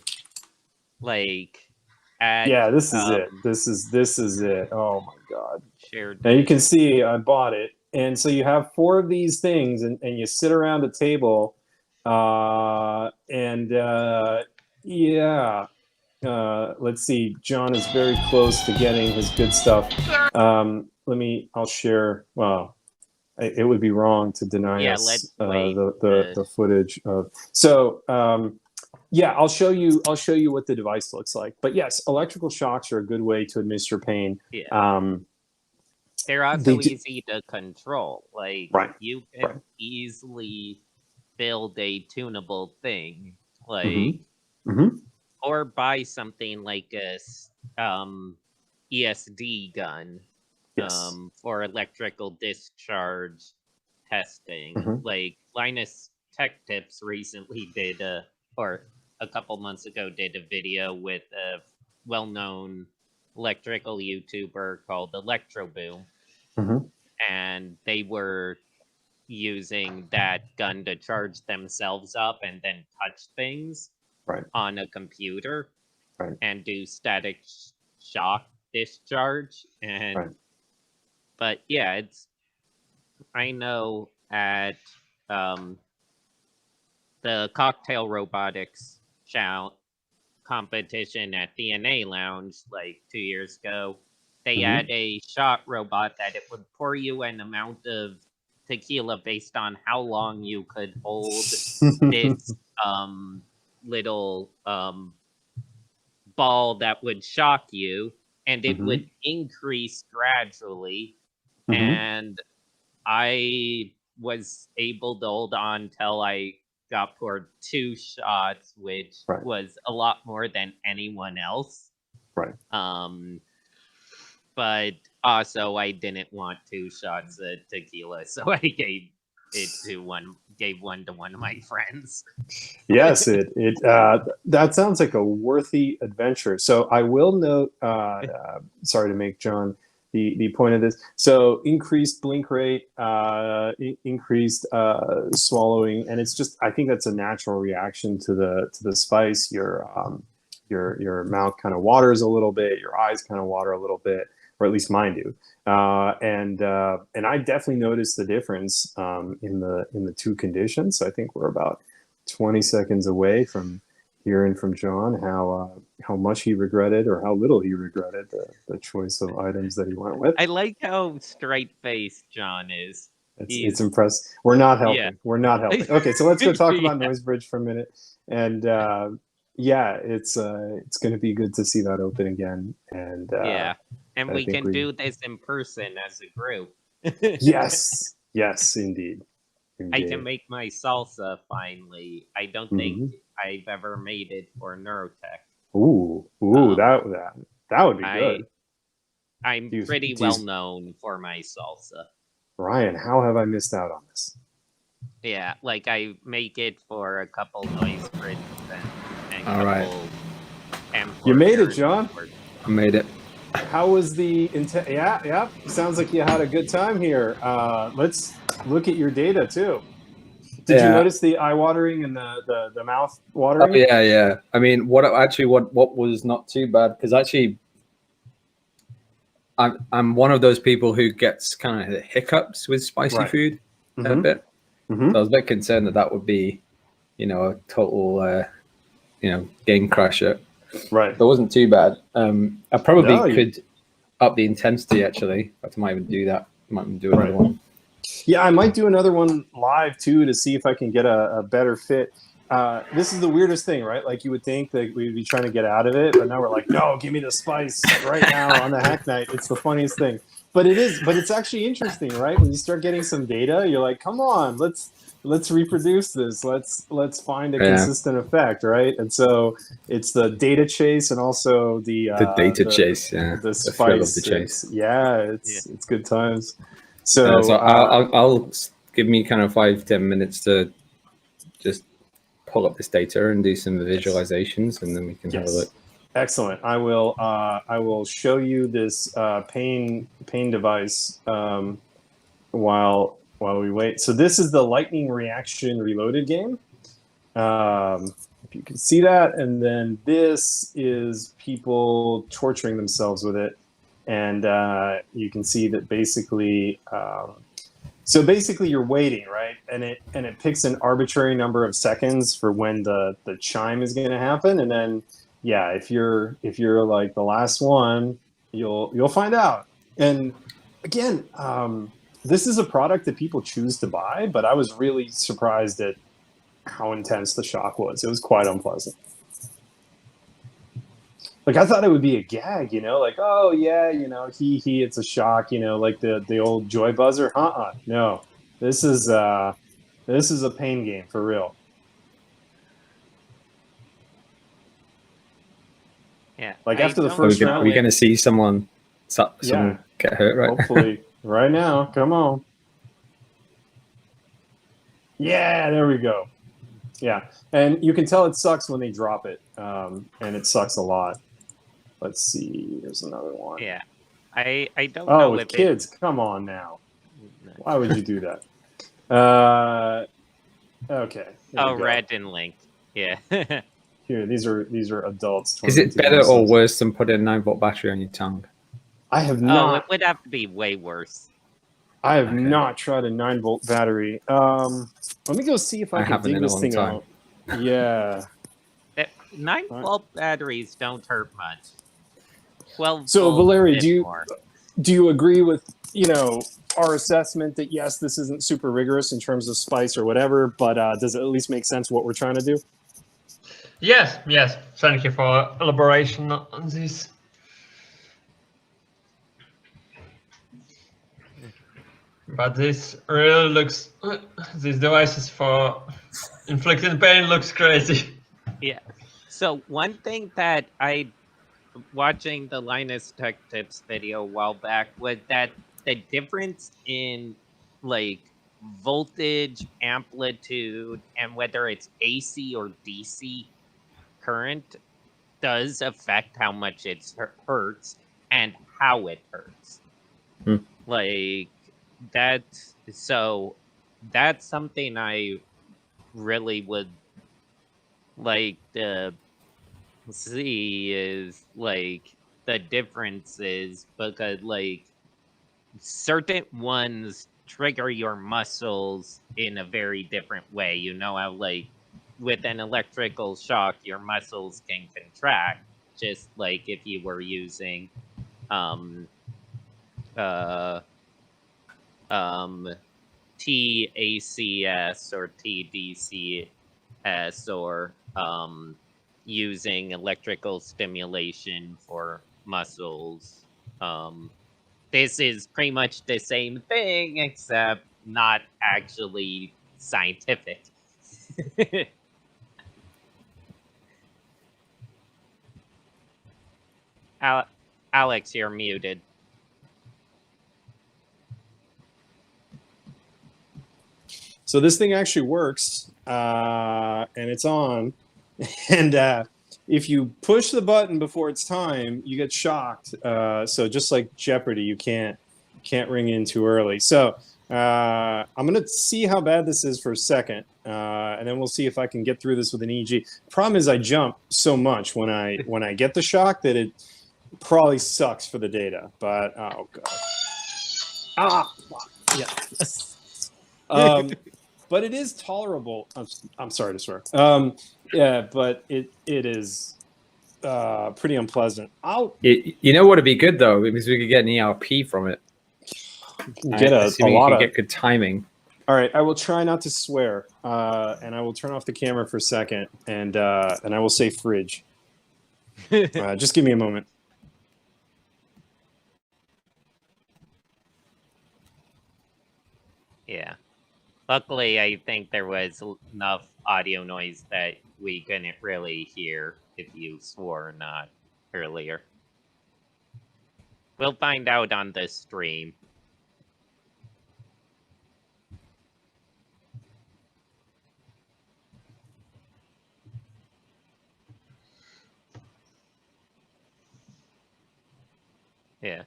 like yeah, this is it. This is it. Oh my god. Shared. Now you can see I bought it, and so you have 4 of these things, and you sit around a table. Yeah, let's see. John is very close to getting his good stuff. I'll share. Well, it would be wrong to deny us the footage of. So, yeah, I'll show you what the device looks like. But yes, electrical shocks are a good way to administer pain. Yeah. They're also easy to control. Like you can easily build a tunable thing, like or buy something like a ESD gun for electrical discharge testing. Like Linus Tech Tips recently did or a couple months ago did a video with a well-known electrical YouTuber called Electroboom, and they were using that gun to charge themselves up and then touch things on a computer and do static shock discharge. And but yeah, I know at the cocktail robotics competition at DNA Lounge like 2 years ago, they had a shot robot that it would pour you an amount of tequila based on how long you could hold this little ball that would shock you, and it would increase gradually. And I was able to hold on till I got poured 2 shots, which was a lot more than anyone else. But also, I didn't want 2 shots of tequila, so I gave one to one of my friends. Yes, that sounds like a worthy adventure. So I will note, sorry to make John the point of this. So increased blink rate, increased swallowing, and it's just, I think that's a natural reaction to the spice. Your mouth kind of waters a little bit, your eyes kind of water a little bit, or at least mine do. And I definitely noticed the difference in the 2 conditions. So I think we're about 20 seconds away from hearing from John how much he regretted or how little he regretted the choice of items that he went with. I like how straight-faced John is. It's impressive. We're not helping. Yeah. We're not helping. Okay, so let's go talk about Yeah. NoiseBridge for a minute. And yeah, it's going to be good to see that open again. And Yeah. And I we think can do this in person as a group. yes, yes, indeed. I can make my salsa finally. I don't think I've ever made it for Neurotech. Ooh, that would be good. I'm pretty well known for my salsa. Ryan, how have I missed out on this? Yeah, like I make it for a couple NoiseBridge and All right. You made it, John. I made it. How was the intent? Yeah. Sounds like you had a good time here. Let's look at your data too. Did you notice the eye watering and the mouth watering? Oh, yeah. I mean, what was not too bad, because actually, I'm one of those people who gets kind of hiccups with spicy food a bit. So I was a bit concerned that would be, a total, game crasher. Right. But it wasn't too bad. I probably could up the intensity, actually. I might even do that. I might even do another one. Yeah, I might do another one live too to see if I can get a better fit. This is the weirdest thing, right? Like you would think that we'd be trying to get out of it, but now we're like, no, give me the spice right now on the hack night. It's the funniest thing. But it's actually interesting, right? When you start getting some data, you're like, come on, let's reproduce this. Let's find a consistent effect, right? And so it's the data chase and also the chase, the spice. The chase. It's good times. So, I'll give me kind of 5-10 minutes to just pull up this data and do some visualizations, and then we can have a look. Excellent. I will show you this pain device while we wait. So this is the Lightning Reaction Reloaded game. If you can see that, and then this is people torturing themselves with it. And you can see that basically, so basically you're waiting, right? And it picks an arbitrary number of seconds for when the chime is going to happen, and then if you're like the last one, you'll find out. And again, this is a product that people choose to buy, but I was really surprised at how intense the shock was. It was quite unpleasant. Like I thought it would be a gag, like, oh yeah, it's a shock, like the old joy buzzer. No, this is a pain game for real. Yeah. Like after the first round, are we going to see someone get hurt, right? Hopefully, right now. Come on. Yeah, there we go. Yeah, and you can tell it sucks when they drop it, and it sucks a lot. Let's see. Here's another one. Yeah, I don't know. Oh, kids, come on now. Why would you do that? Okay. Red and Link. Yeah. Here, these are adults. Is it better or worse than putting a 9-volt battery on your tongue? I have not. Oh, it would have to be way worse. I have not tried a 9-volt battery. Let me go see if I can dig this thing out. Yeah. 9-volt batteries don't hurt much. 12. So, Valeri, do you agree with our assessment that yes, this isn't super rigorous in terms of spice or whatever, but does it at least make sense what we're trying to do? Yes. Thank you for elaboration on this. But this really looks, these devices for inflicting pain looks crazy. Yeah. So one thing that watching the Linus Tech Tips video a while back was that the difference in like voltage, amplitude, and whether it's AC or DC current does affect how much it hurts and how it hurts. Like that's something I really would like to see is like the differences, because like certain ones trigger your muscles in a very different way. How like with an electrical shock, your muscles can contract, just like if you were using TACS or TDCS, or using electrical stimulation for muscles. This is pretty much the same thing, except not actually scientific. Alex, you're muted. So this thing actually works, and it's on. And if you push the button before it's time, you get shocked. So just like Jeopardy, you can't ring in too early. So I'm gonna see how bad this is for a second, and then we'll see if I can get through this with an EEG. Problem is, I jump so much when I get the shock that it probably sucks for the data. But oh god, yeah. But it is tolerable. I'm sorry to swear. Yeah, but it is pretty unpleasant. You know what would be good though, because we could get an ERP from it. Get a lot of. Get good timing. All right, I will try not to swear, and I will turn off the camera for a second, and I will say fridge. Just give me a moment. Yeah. Luckily, I think there was enough audio noise that we couldn't really hear if you swore or not earlier. We'll find out on the stream. Yeah.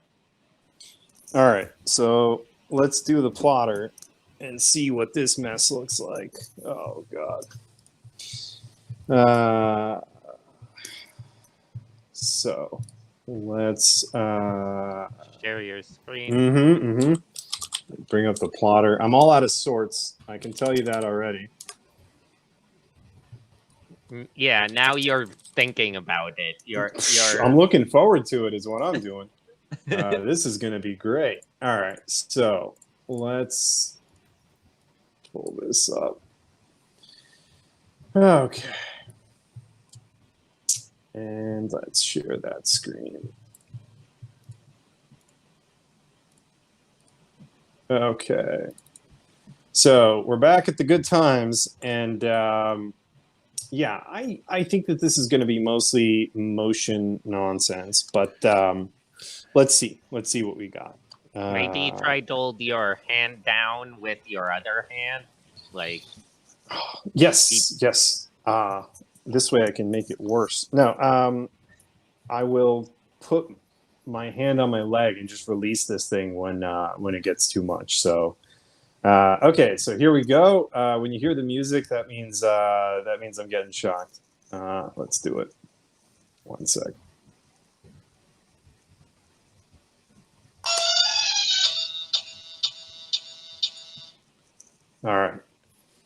All right, so let's do the plotter and see what this mess looks like. Oh god. So let's share your screen. Bring up the plotter. I'm all out of sorts. I can tell you that already. Yeah, now you're thinking about it. You're I'm looking forward to it is what I'm doing. This is going to be great. All right, so let's pull this up. Okay. And let's share that screen. Okay. So we're back at the good times, and yeah, I think that this is going to be mostly motion nonsense, but let's see what we got. Maybe you try to hold your hand down with your other hand, like. Yes. This way I can make it worse. No, I will put my hand on my leg and just release this thing when it gets too much. So, okay, so here we go. When you hear the music, that means I'm getting shocked. Let's do it. 1 sec. All right.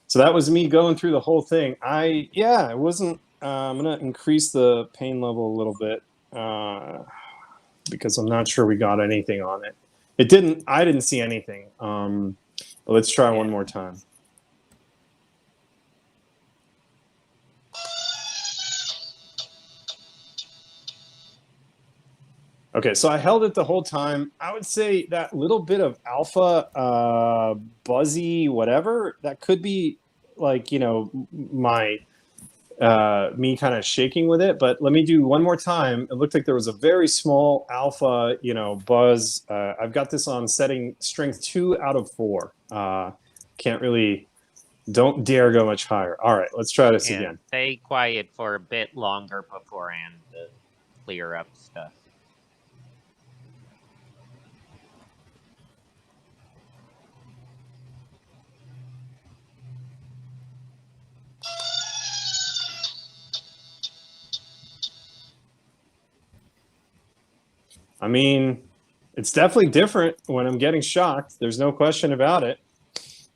So that was me going through the whole thing. It wasn't. I'm gonna increase the pain level a little bit because I'm not sure we got anything on it. It didn't. I didn't see anything. But let's try one more time. Okay, so I held it the whole time. I would say that little bit of alpha, buzzy, whatever, that could be like, my me kind of shaking with it. But let me do one more time. It looked like there was a very small alpha, buzz. I've got this on setting strength 2 out of 4. Don't dare go much higher. All right, let's try this again. Stay quiet for a bit longer beforehand to clear up stuff. I mean, it's definitely different when I'm getting shocked. There's no question about it.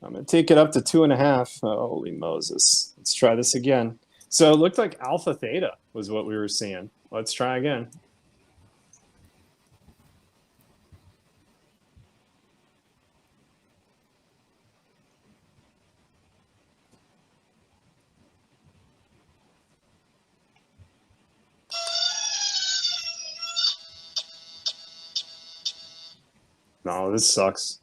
I'm going to take it up to 2.5. Oh, holy Moses. Let's try this again. So it looked like alpha theta was what we were seeing. Let's try again. No, this sucks.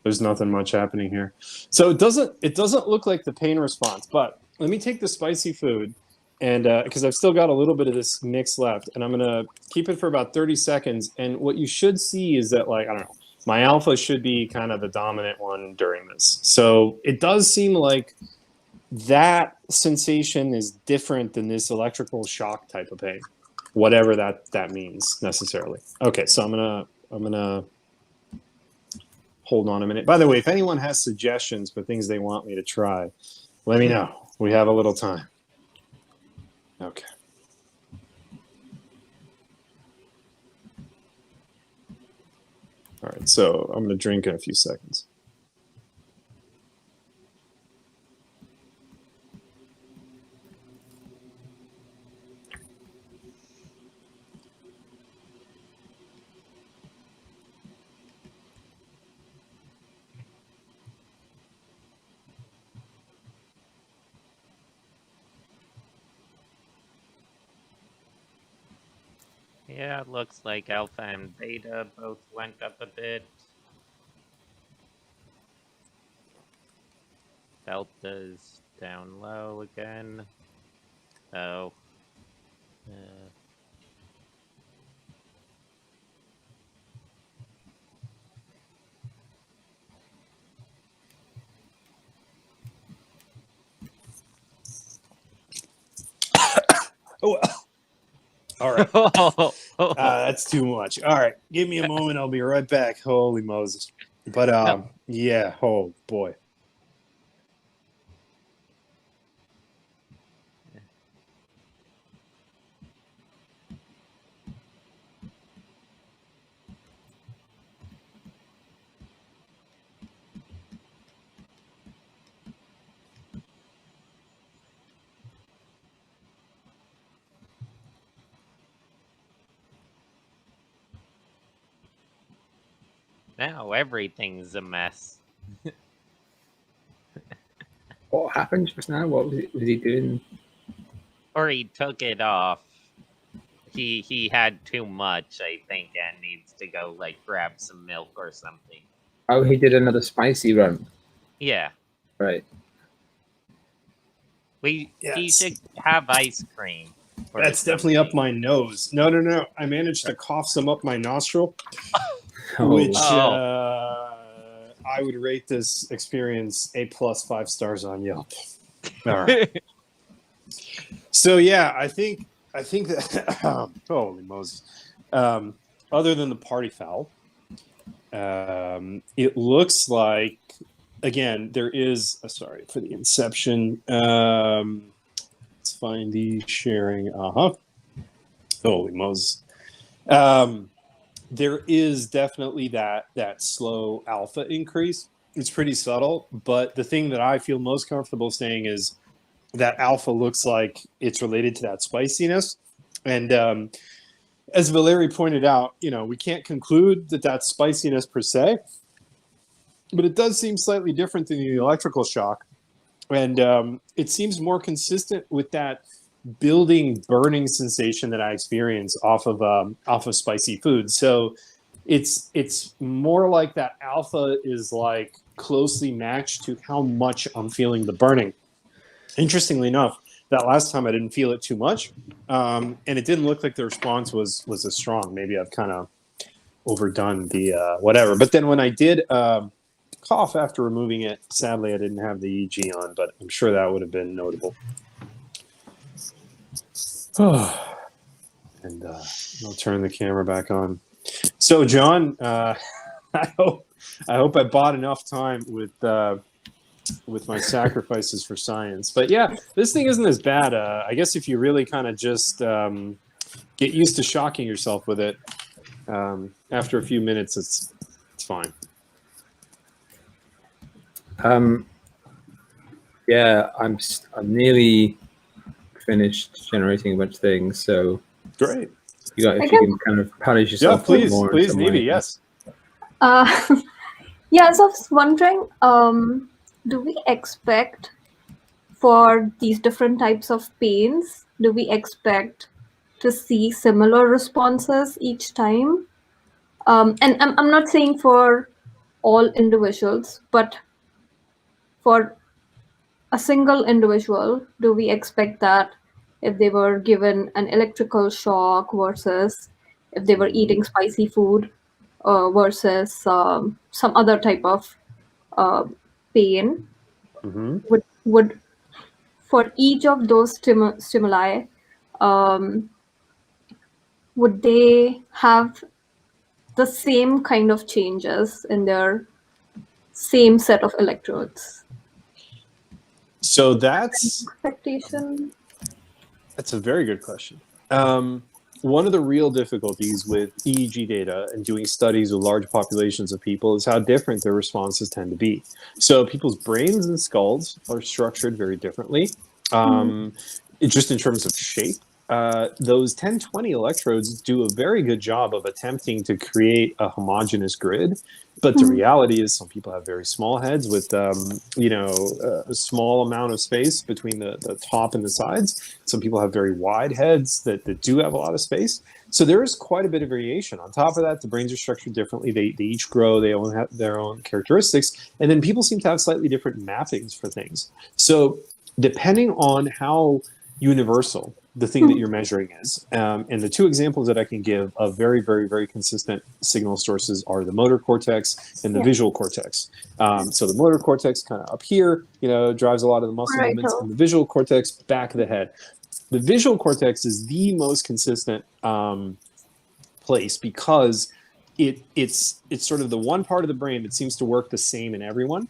There's nothing much happening here. So it doesn't look like the pain response, but let me take the spicy food and because I've still got a little bit of this mix left, and I'm gonna keep it for about 30 seconds. And what you should see is that, like, I don't know, my alpha should be kind of the dominant one during this. So it does seem like that sensation is different than this electrical shock type of pain, whatever that means necessarily. Okay, so I'm gonna hold on a minute. By the way, if anyone has suggestions for things they want me to try, let me know. We have a little time. Okay. All right, so I'm going to drink in a few seconds. Yeah, it looks like alpha and beta both went up a bit. Delta's down low again. So, Oh, all right. That's too much. All right, give me a moment. I'll be right back. Holy Moses. But yeah. Oh boy. now everything's a mess. What happened just now? What was he doing? Or he took it off. He had too much, I think, and needs to go like grab some milk or something. Oh, he did another spicy run. Yeah. Right. He Yes. should have ice cream. or That's definitely something. up my nose. No. I managed to cough some up my nostril, Oh. which Oh. I would rate this experience A+, 5 stars on Yelp. All right. So yeah, I think that holy Moses. Other than the party foul, it looks like, again, there is sorry for the inception. Let's find the sharing. Holy Moses. There is definitely that slow alpha increase. It's pretty subtle, but the thing that I feel most comfortable saying is that alpha looks like it's related to that spiciness. And as Valeri pointed out, we can't conclude that that's spiciness per se, but it does seem slightly different than the electrical shock. And it seems more consistent with that building burning sensation that I experience off of spicy food. So it's more like that alpha is like closely matched to how much I'm feeling the burning. Interestingly enough, that last time I didn't feel it too much, and it didn't look like the response was as strong. Maybe I've kind of overdone the whatever. But then when I did cough after removing it, sadly I didn't have the EEG on, but I'm sure that would have been notable. And I'll turn the camera back on. So John, I hope I bought enough time with my sacrifices for science. But yeah, this thing isn't as bad. I guess if you really kind of just get used to shocking yourself with it, after a few minutes, it's fine. Yeah, I'm nearly finished generating a bunch of things. So Great. if you can kind of punish Yeah, yourself please, more. please, in some Nivi, way. yes. Yeah, so I was wondering, do we expect for these different types of pains, do we expect to see similar responses each time? And I'm not saying for all individuals, but for a single individual, do we expect that if they were given an electrical shock versus if they were eating spicy food versus some other type of pain, would for each of those stimuli, would they have the same kind of changes in their same set of electrodes? So that's Expectation. a very good question. One of the real difficulties with EEG data and doing studies with large populations of people is how different their responses tend to be. So people's brains and skulls are structured very differently, just in terms of shape. Those 1020 electrodes do a very good job of attempting to create a homogeneous grid. But the reality is some people have very small heads with, a small amount of space between the top and the sides. Some people have very wide heads that do have a lot of space. So there is quite a bit of variation. On top of that, the brains are structured differently. They each grow. They all have their own characteristics. And then people seem to have slightly different mappings for things. So depending on how universal the thing that you're measuring is. And the two examples that I can give of very, very, very consistent signal sources are the motor cortex and the visual cortex. So the motor cortex kind of up here, drives a lot of the muscle movements, and the visual cortex back of the head. The visual cortex is the most consistent place because it's sort of the one part of the brain that seems to work the same in everyone.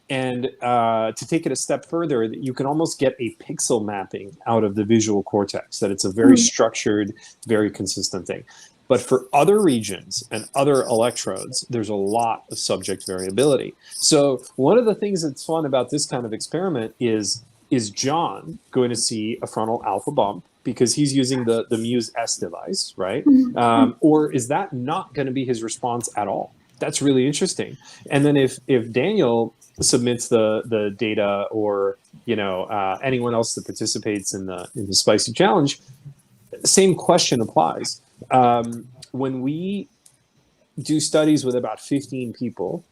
And to take it a step further, you can almost get a pixel mapping out of the visual cortex, that it's a very structured, very consistent thing. But for other regions and other electrodes, there's a lot of subject variability. So one of the things that's fun about this kind of experiment is John going to see a frontal alpha bump because he's using the Muse S device, right? Or is that not going to be his response at all? That's really interesting. And then if Daniel submits the data, or anyone else that participates in the spicy challenge, same question applies. When we do studies with about 15 people,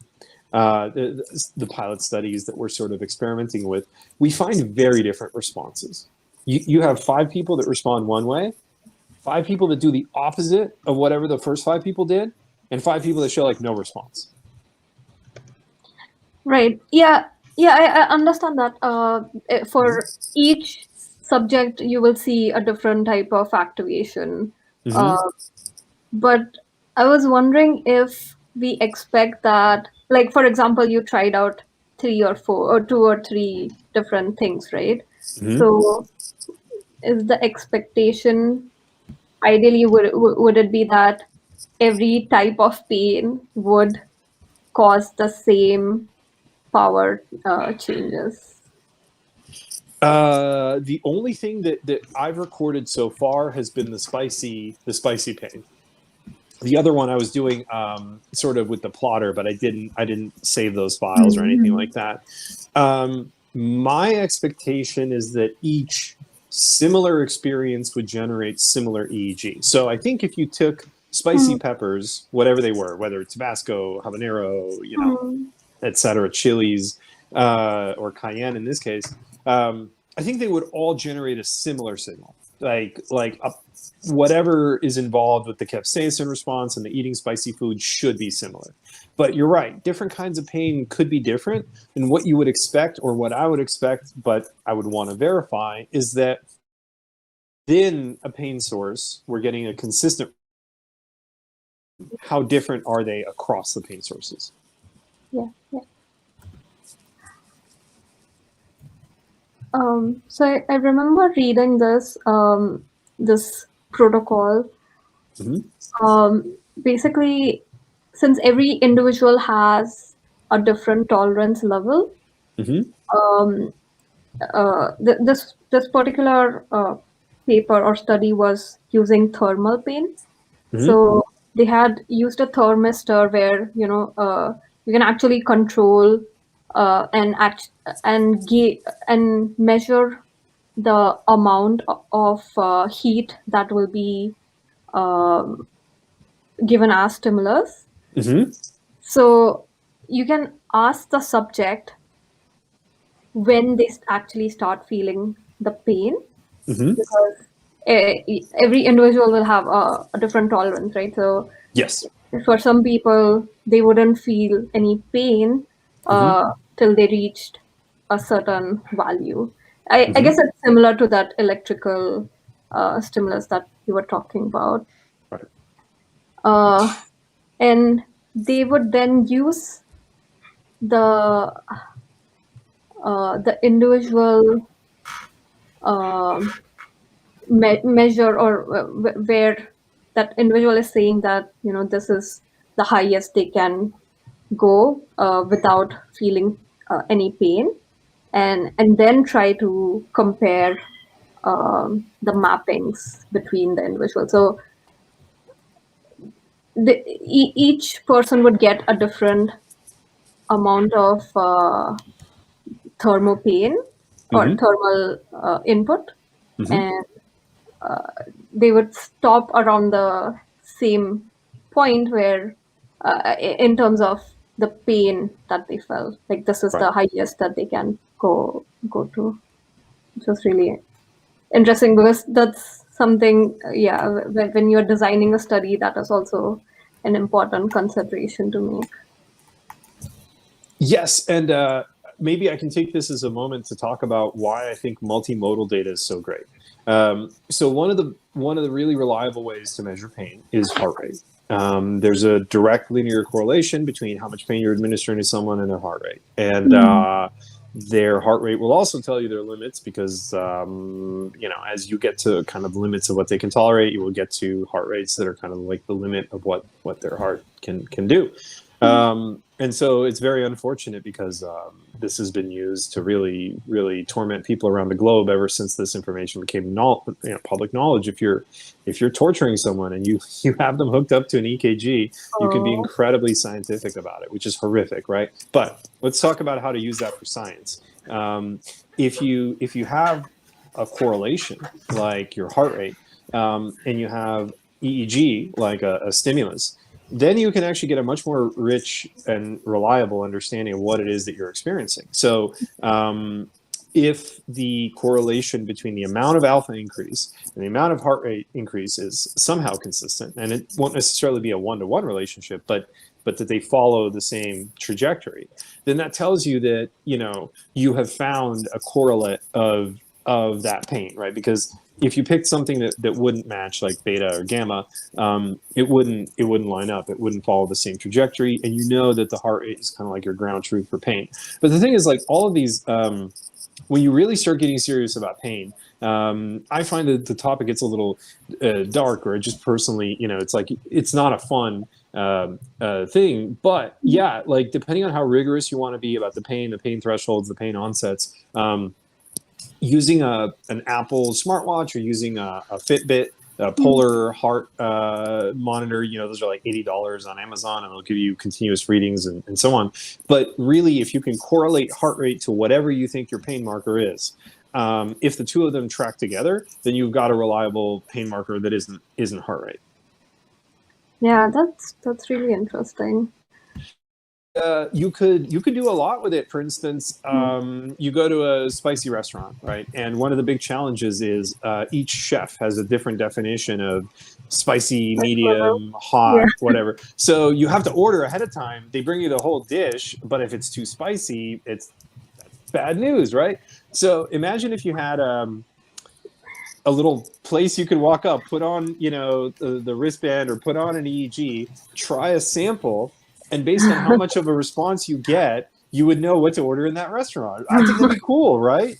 the pilot studies that we're sort of experimenting with, we find very different responses. You have 5 people that respond one way, 5 people that do the opposite of whatever the first 5 people did, and 5 people that show like no response. Right. Yeah. I understand that. For each subject, you will see a different type of activation. But I was wondering if we expect that, like, for example, you tried out 3 or 4 or 2 or 3 different things, right? So is the expectation ideally would it be that every type of pain would cause the same power changes? The only thing that I've recorded so far has been the spicy pain. The other one I was doing sort of with the plotter, but I didn't save those files or anything like that. My expectation is that each similar experience would generate similar EEG. So I think if you took spicy peppers, whatever they were, whether it's Tabasco, habanero, etc., chilies, or cayenne in this case, I think they would all generate a similar signal. Like whatever is involved with the capsaicin response and the eating spicy food should be similar. But you're right, different kinds of pain could be different. And what you would expect, or what I would expect, but I would want to verify, is that within a pain source, we're getting a consistent. How different are they across the pain sources? Yeah. So I remember reading this this protocol. Basically, since every individual has a different tolerance level, This particular paper or study was using thermal pain. So they had used a thermistor where you can actually control and measure the amount of heat that will be given as stimulus. So you can ask the subject when they actually start feeling the pain, because every individual will have a different tolerance, right? So Yes. for some people, they wouldn't feel any pain till they reached a certain value. I guess it's similar to that electrical stimulus that you were talking about. Right. And they would then use the individual measure, or where that individual is saying that this is the highest they can go without feeling any pain, and then try to compare the mappings between the individuals. So each person would get a different amount of thermopain or thermal input, and they would stop around the same point where in terms of the pain that they felt, like this is the highest that they can go to, which was really interesting, because that's something when you're designing a study, that is also an important consideration to make. Yes, and maybe I can take this as a moment to talk about why I think multimodal data is so great. So one of the really reliable ways to measure pain is heart rate. There's a direct linear correlation between how much pain you're administering to someone and their heart rate, and their heart rate will also tell you their limits, because as you get to kind of limits of what they can tolerate, you will get to heart rates that are kind of like the limit of what their heart can do. And so it's very unfortunate, because this has been used to really, really torment people around the globe ever since this information became public knowledge. If you're torturing someone and you have them hooked up to an EKG, you can be incredibly scientific about it, which is horrific, right? But let's talk about how to use that for science. If you have a correlation like your heart rate, and you have EEG like a stimulus, then you can actually get a much more rich and reliable understanding of what it is that you're experiencing. So if the correlation between the amount of alpha increase and the amount of heart rate increase is somehow consistent, and it won't necessarily be a one-to-one relationship, but that they follow the same trajectory, then that tells you that you have found a correlate of that pain, right? Because if you picked something that wouldn't match, like beta or gamma, it wouldn't line up. It wouldn't follow the same trajectory, and that the heart rate is kind of like your ground truth for pain. But the thing is, like all of these, when you really start getting serious about pain, I find that the topic gets a little dark, or just personally, it's like it's not a fun thing. But yeah, like depending on how rigorous you want to be about the pain thresholds, the pain onsets. Using an Apple smartwatch or using a Fitbit, a polar heart monitor, those are like $80 on Amazon, and they'll give you continuous readings and so on. But really, if you can correlate heart rate to whatever you think your pain marker is, if the two of them track together, then you've got a reliable pain marker that isn't heart rate. Yeah, that's really interesting. You could do a lot with it. For instance, you go to a spicy restaurant, right? And one of the big challenges is each chef has a different definition of spicy, medium, hot, whatever. So you have to order ahead of time. They bring you the whole dish, but if it's too spicy, that's bad news, right? So imagine if you had a little place you could walk up, put on the wristband or put on an EEG, try a sample. And based on how much of a response you get, you would know what to order in that restaurant. I think that'd be cool, right?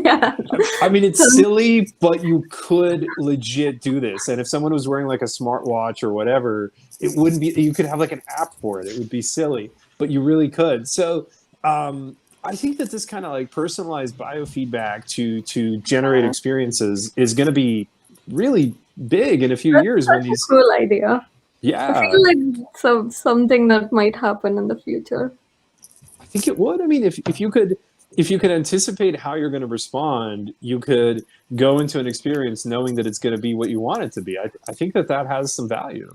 Yeah. I mean, it's silly, but you could legit do this. And if someone was wearing like a smartwatch or whatever, it wouldn't be, you could have like an app for it. It would be silly, but you really could. So I think that this kind of like personalized biofeedback to generate experiences is going to be really big in a few That's years when such a these, cool idea. I yeah, feel like something that might happen in the future. I think it would. I mean, if you could anticipate how you're going to respond, you could go into an experience knowing that it's going to be what you want it to be. I think that that has some value.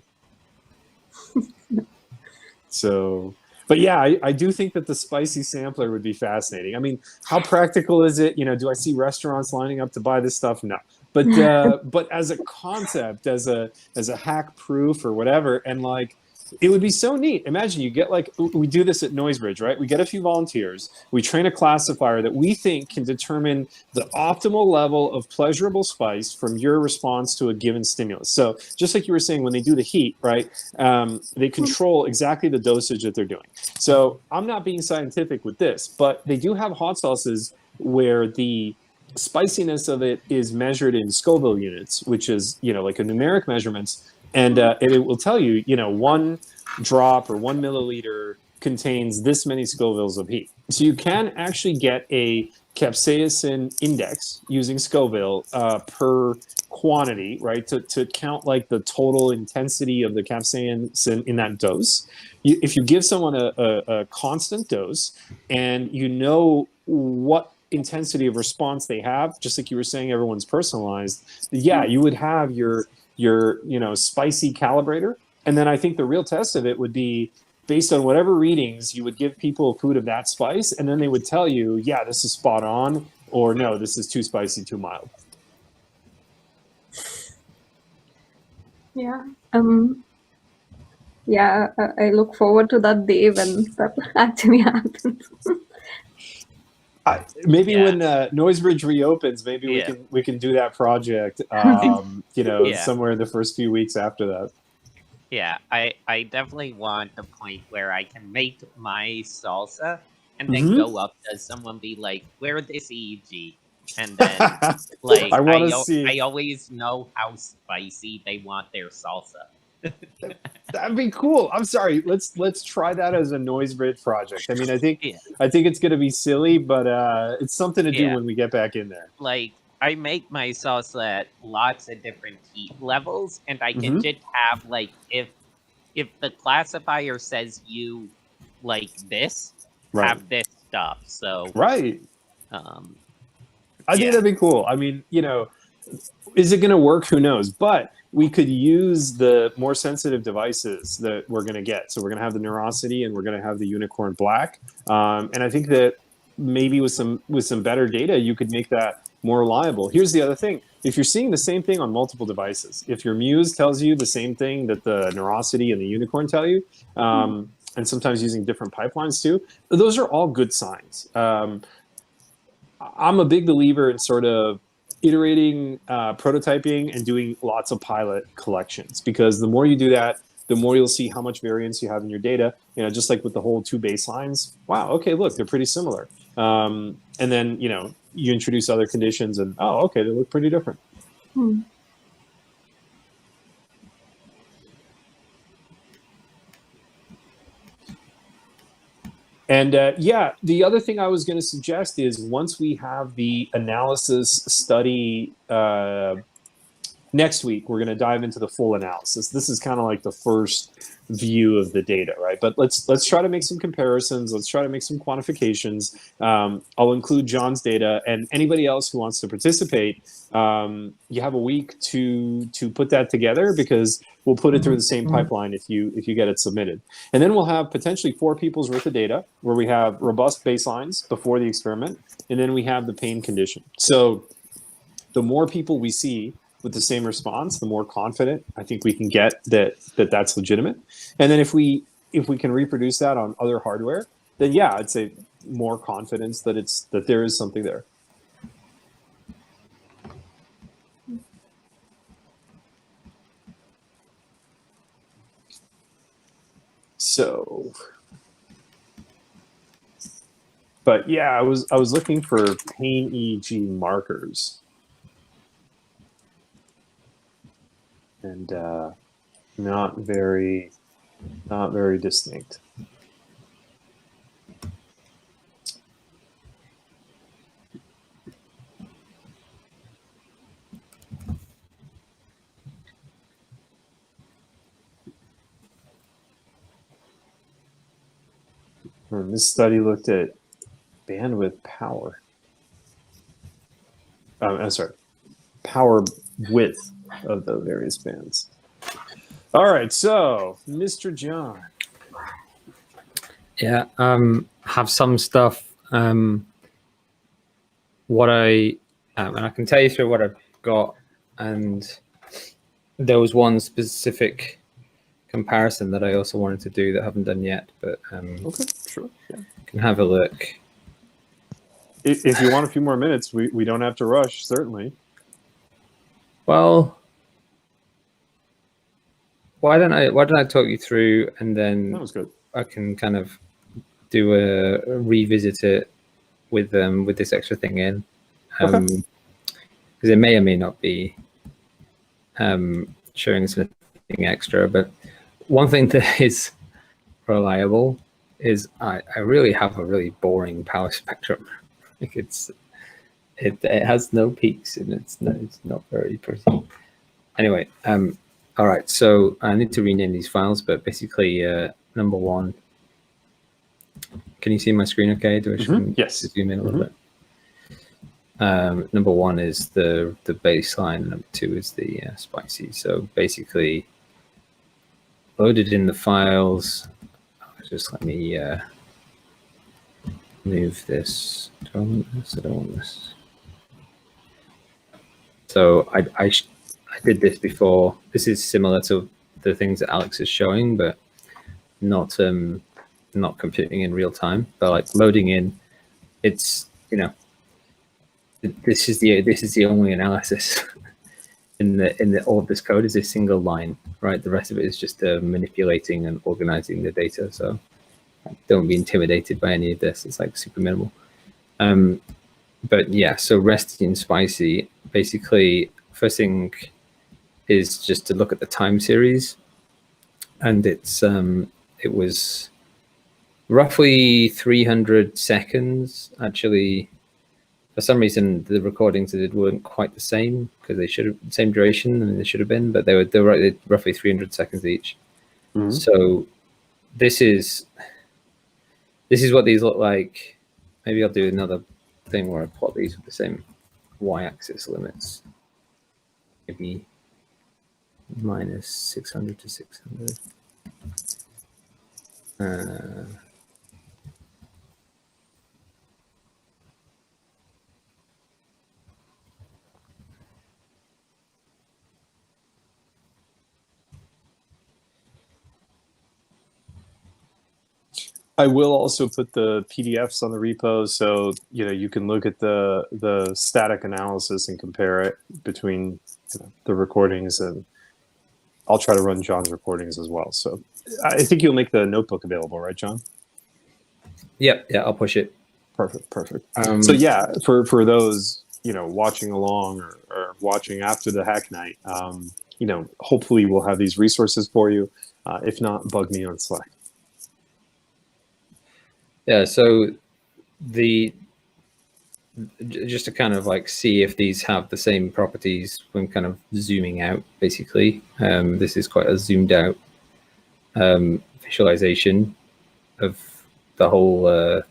So, but yeah, I do think that the spicy sampler would be fascinating. I mean, how practical is it? You know, do I see restaurants lining up to buy this stuff? No. But as a concept, as a hack proof or whatever, and like it would be so neat. Imagine you get like we do this at Noisebridge, right? We get a few volunteers, we train a classifier that we think can determine the optimal level of pleasurable spice from your response to a given stimulus. So just like you were saying, when they do the heat, right? They control exactly the dosage that they're doing. So I'm not being scientific with this, but they do have hot sauces where the spiciness of it is measured in Scoville units, which is, you know, like a numeric measurements. And it will tell you, you know, 1 drop or 1 milliliter contains this many Scovilles of heat. So you can actually get a capsaicin index using Scoville per quantity, right? To count like the total intensity of the capsaicin in that dose. If you give someone a constant dose and you know what intensity of response they have, just like you were saying, everyone's personalized. Yeah, you would have your spicy calibrator, and then I think the real test of it would be based on whatever readings you would give people food of that spice, and then they would tell you, yeah, this is spot on, or no, this is too spicy, too mild. Yeah. Yeah, I look forward to that day when that actually happens. Maybe when Noisebridge reopens, maybe Yeah. we can do that project. Somewhere in the first few weeks after that. Yeah, I definitely want the point where I can make my salsa and then go up to someone, be like, "Where this EEG?" And then like I want to see. I always know how spicy they want their salsa. That'd be cool. I'm sorry. Let's try that as a Noisebridge project. I mean, I think Yeah. it's going to be silly, but it's something to do Yeah. when we get back in there. Like I make my salsa at lots of different heat levels, and I can just have like if the classifier says you like this, Right. have this stuff. So Right. I think yeah. that'd be cool. I mean, you know, is it going to work? Who knows? But we could use the more sensitive devices that we're going to get. So we're going to have the Neurosity and we're going to have the Unicorn Black. And I think that maybe with some better data, you could make that more reliable. Here's the other thing. If you're seeing the same thing on multiple devices, if your Muse tells you the same thing that the Neurosity and the Unicorn tell you, and sometimes using different pipelines too, those are all good signs. I'm a big believer in sort of iterating, prototyping, and doing lots of pilot collections, because the more you do that, the more you'll see how much variance you have in your data. You know, just like with the whole 2 baselines. Wow, okay, look, they're pretty similar. And then, you know, you introduce other conditions and, oh, okay, they look pretty different. And the other thing I was going to suggest is once we have the analysis study next week, we're going to dive into the full analysis. This is kind of like the first view of the data, right? But let's try to make some comparisons. Let's try to make some quantifications. I'll include John's data, and anybody else who wants to participate. You have a week to put that together, because we'll put it through the same pipeline if you get it submitted. And then we'll have potentially 4 people's worth of data where we have robust baselines before the experiment, and then we have the pain condition. So the more people we see with the same response, the more confident I think we can get that's legitimate. And then if we can reproduce that on other hardware, then yeah, I'd say more confidence that there is something there. So But yeah, I was looking for pain EEG markers, and not very distinct. And this study looked at bandwidth power. I'm sorry, power width of the various bands. All right, so Mr. John. Yeah, have some stuff. What and I can tell you through what I've got, and there was one specific comparison that I also wanted to do that I haven't done yet, but Okay, sure. Yeah. can have a look. If you want a few more minutes, we don't have to rush, certainly. Well, why don't I talk you through, and then That was good. I can kind of do a revisit it with this extra thing in, because it may or may not be showing something extra. But one thing that is reliable is I really have a really boring power spectrum. Like it has no peaks, and it's not very pretty. Anyway, all right. So I need to rename these files, but basically, number one. Can you see my screen? Okay. Do I yes. zoom in a little bit? Number one is the baseline. Number two is the spicy. So basically, loaded in the files. Just let me move this. Do I want this? I don't want this. So I did this before. This is similar to the things that Alex is showing, but not computing in real time. But like loading in, it's this is the only analysis in all of this code is a single line, right? The rest of it is just manipulating and organizing the data. So don't be intimidated by any of this. It's like super minimal. But yeah, so resting in spicy, basically first thing is just to look at the time series, and it was roughly 300 seconds. Actually, for some reason, the recordings that did weren't quite the same, because they should have same duration, and they should have been, but they were roughly 300 seconds each. So this is what these look like. Maybe I'll do another thing where I plot these with the same y-axis limits. Maybe minus 600 to 600. I will also put the PDFs on the repo, so you can look at the static analysis and compare it between the recordings, and I'll try to run John's recordings as well. So I think you'll make the notebook available, right, John? Yeah, I'll push it. Perfect. So yeah, for those watching along or watching after the hack night, hopefully we'll have these resources for you. If not, bug me on Slack. Yeah, so just to kind of like see if these have the same properties when kind of zooming out, basically. This is quite a zoomed out visualization of the whole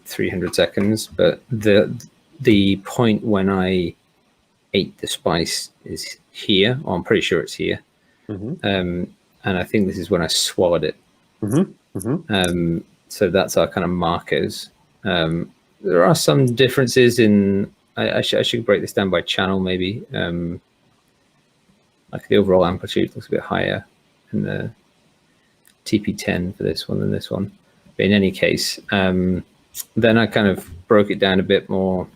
300 seconds, but the point when I ate the spice is here, or I'm pretty sure it's here. And I think this is when I swallowed it. So that's our kind of markers. There are some differences in, I should break this down by channel maybe. Like the overall amplitude looks a bit higher in the TP10 for this one than this one. But in any case, then I kind of broke it down a bit more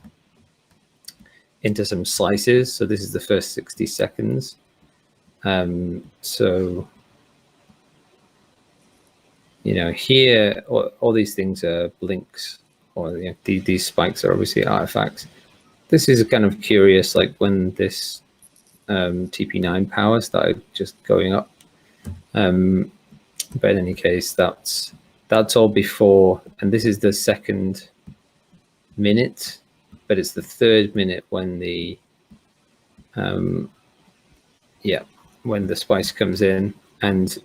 into some slices. So this is the first 60 seconds. So here all these things are blinks, or these spikes are obviously artifacts. This is kind of curious, like when this TP9 power started just going up. But in any case, that's all before, and this is the second minute, but it's the third minute when the when the spice comes in. And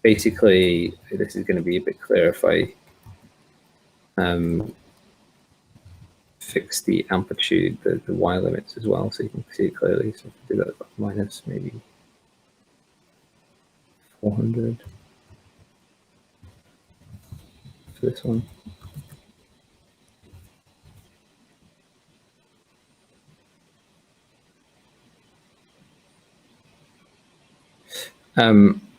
basically this is going to be a bit clearer if I fix the amplitude, the Y limits as well, so you can see it clearly. So if I do that minus maybe 400 for this one.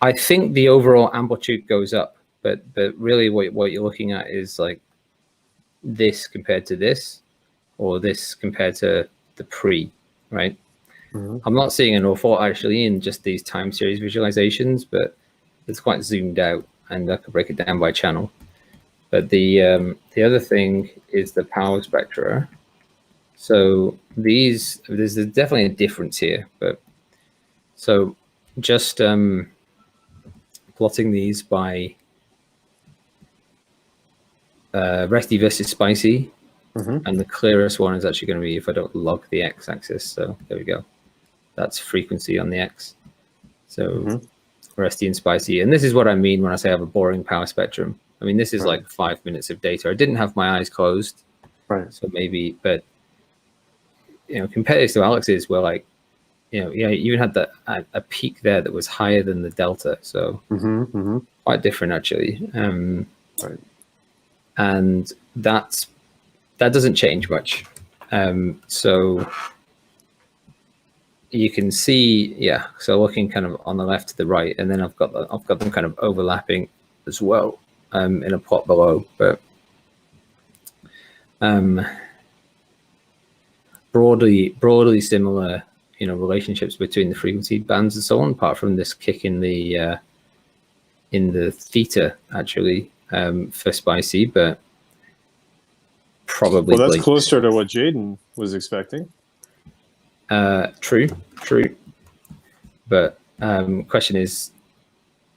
I think the overall amplitude goes up, but really what you're looking at is like this compared to this, or this compared to the pre, right? I'm not seeing an awful lot actually in just these time series visualizations, but it's quite zoomed out, and I could break it down by channel. But the other thing is the power spectra. So there's definitely a difference here, but so just plotting these by resty versus spicy, and the clearest one is actually going to be if I don't log the x-axis. So there we go. That's frequency on the x. So resty and spicy, and this is what I mean when I say I have a boring power spectrum. I mean, this is like 5 minutes of data. I didn't have my eyes closed, so maybe, but compared to Alex's, where like you even had a peak there that was higher than the delta, so quite different actually. And that doesn't change much. So you can see, so looking kind of on the left to the right, and then I've got them kind of overlapping as well in a plot below, but broadly similar, relationships between the frequency bands and so on, apart from this kick in the theta actually for spicy, but probably that's closer to what Jaden was expecting. True, but question is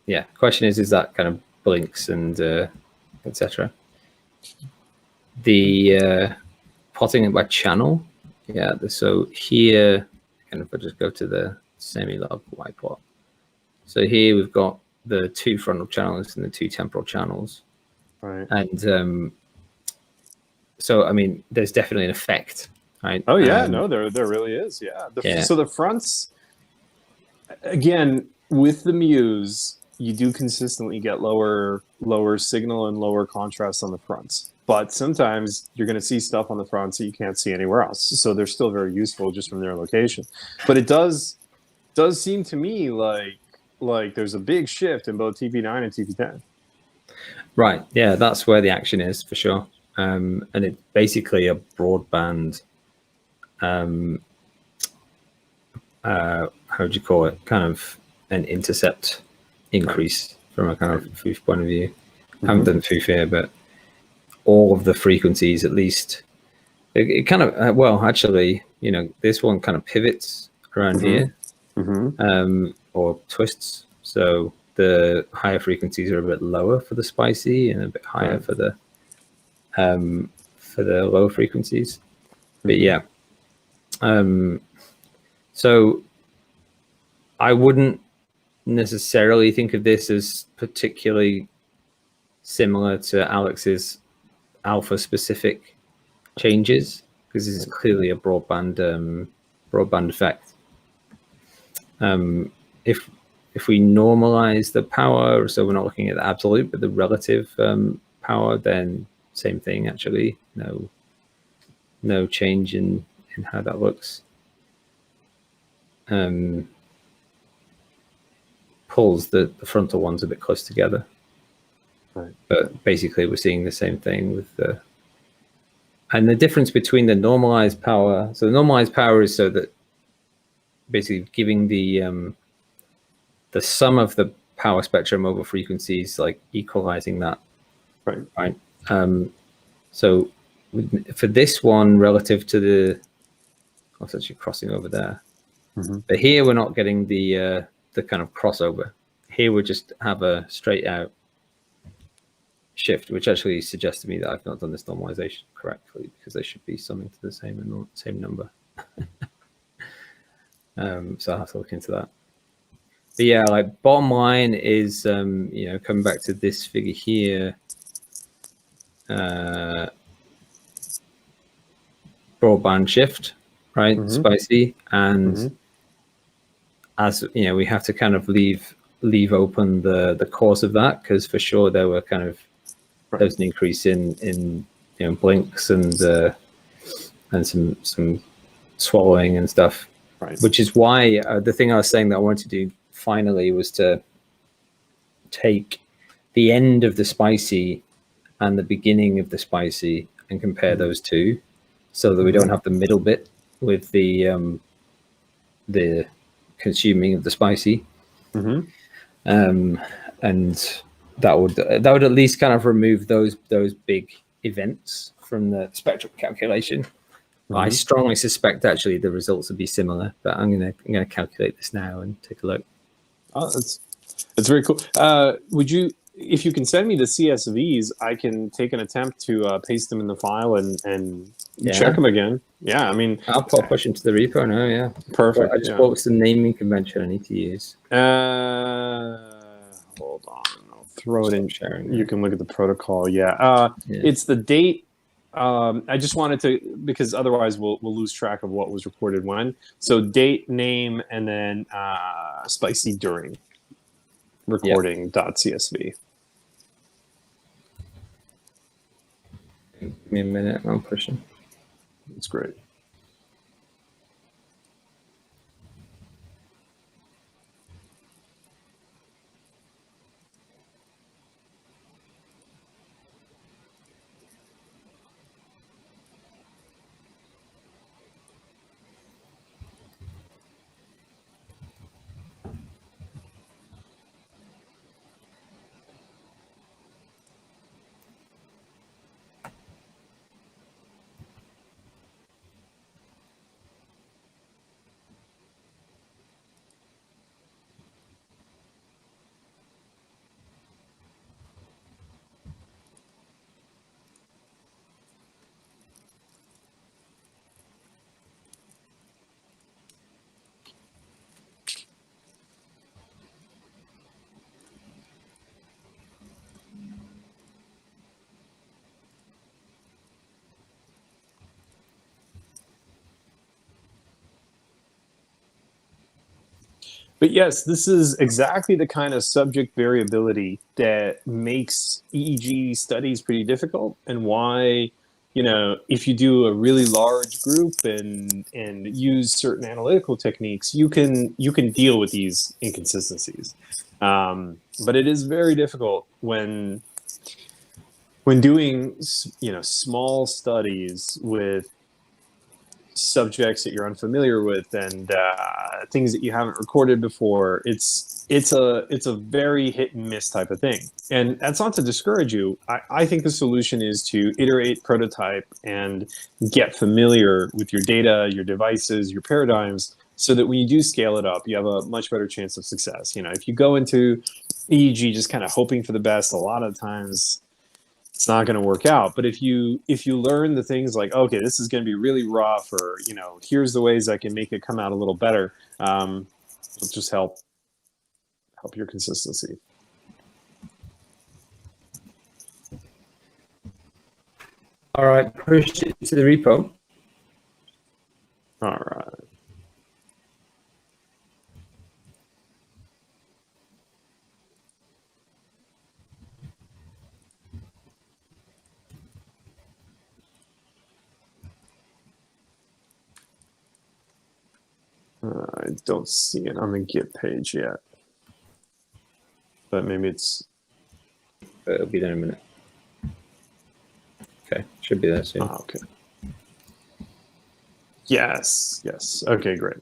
that kind of blinks and etc. The plotting it by channel, so here, and if I just go to the semi-log Y plot, so here we've got the 2 frontal channels and the 2 temporal channels, right? And so I mean, there's definitely an effect, right? Oh yeah, no, there really is. So the fronts, again, with the Muse, you do consistently get lower signal and lower contrast on the fronts, but sometimes you're going to see stuff on the fronts that you can't see anywhere else, so they're still very useful just from their location. But it does seem to me like there's a big shift in both TP9 and TP10. Right, yeah, that's where the action is for sure. And it's basically a broadband, how would you call it, kind of an intercept increase from a kind of FOOF point of view. I haven't done FOOF here, but all of the frequencies, at least, it kind of, well, actually, this one kind of pivots around here, or twists. So the higher frequencies are a bit lower for the spicy and a bit higher for the low frequencies. But yeah, so I wouldn't necessarily think of this as particularly similar to Alex's alpha specific changes, because this is clearly a broadband effect. If we normalize the power, so we're not looking at the absolute but the relative power, then same thing actually. No change in how that looks. Pulls the frontal ones a bit close together, but basically we're seeing the same thing with the, and the difference between the normalized power. So the normalized power is so that basically giving the sum of the power spectrum over frequencies, like equalizing that. Right. So for this one, relative to the, I was actually crossing over there. But here we're not getting the kind of crossover. Here we just have a straight out shift, which actually suggests to me that I've not done this normalization correctly, because they should be summing to the same number. So I'll have to look into that. But yeah, like bottom line is, coming back to this figure here, broadband shift, right? Spicy, and as you know, we have to kind of leave open the cause of that, because for sure there were kind of there was an increase in blinks and some swallowing and stuff, which is why the thing I was saying that I wanted to do finally was to take the end of the spicy and the beginning of the spicy and compare those two, so that we don't have the middle bit with the consuming of the spicy. And that would at least kind of remove those big events from the spectral calculation. I strongly suspect actually the results would be similar, but I'm gonna calculate this now and take a look. Oh, that's very cool. Would you, if you can send me the CSVs, I can take an attempt to paste them in the file and check them again. Yeah, I mean, I'll push into the repo now. Yeah, perfect. Well, what was the naming convention I need to use? Hold on, I'll throw it in. Sharing. You can look at the protocol. Yeah, it's the date. I just wanted to, because otherwise we'll lose track of what was recorded when. So date, name, and then spicy during recording.csv. Give me a minute, I'm pushing. That's great. But yes, this is exactly the kind of subject variability that makes EEG studies pretty difficult, and why, if you do a really large group and use certain analytical techniques, you can deal with these inconsistencies. But it is very difficult when doing small studies with subjects that you're unfamiliar with and things that you haven't recorded before. It's a very hit and miss type of thing, and that's not to discourage you. I think the solution is to iterate, prototype, and get familiar with your data, your devices, your paradigms, so that when you do scale it up, you have a much better chance of success. If you go into EEG just kind of hoping for the best, a lot of times it's not going to work out. But if you learn the things like, okay, this is going to be really rough, or here's the ways I can make it come out a little better, it'll just help your consistency. All right, push it to the repo. All right. I don't see it on the Git page yet, but maybe it's. It'll be there in a minute. Okay, should be there soon. Oh, okay. Yes. Okay, great.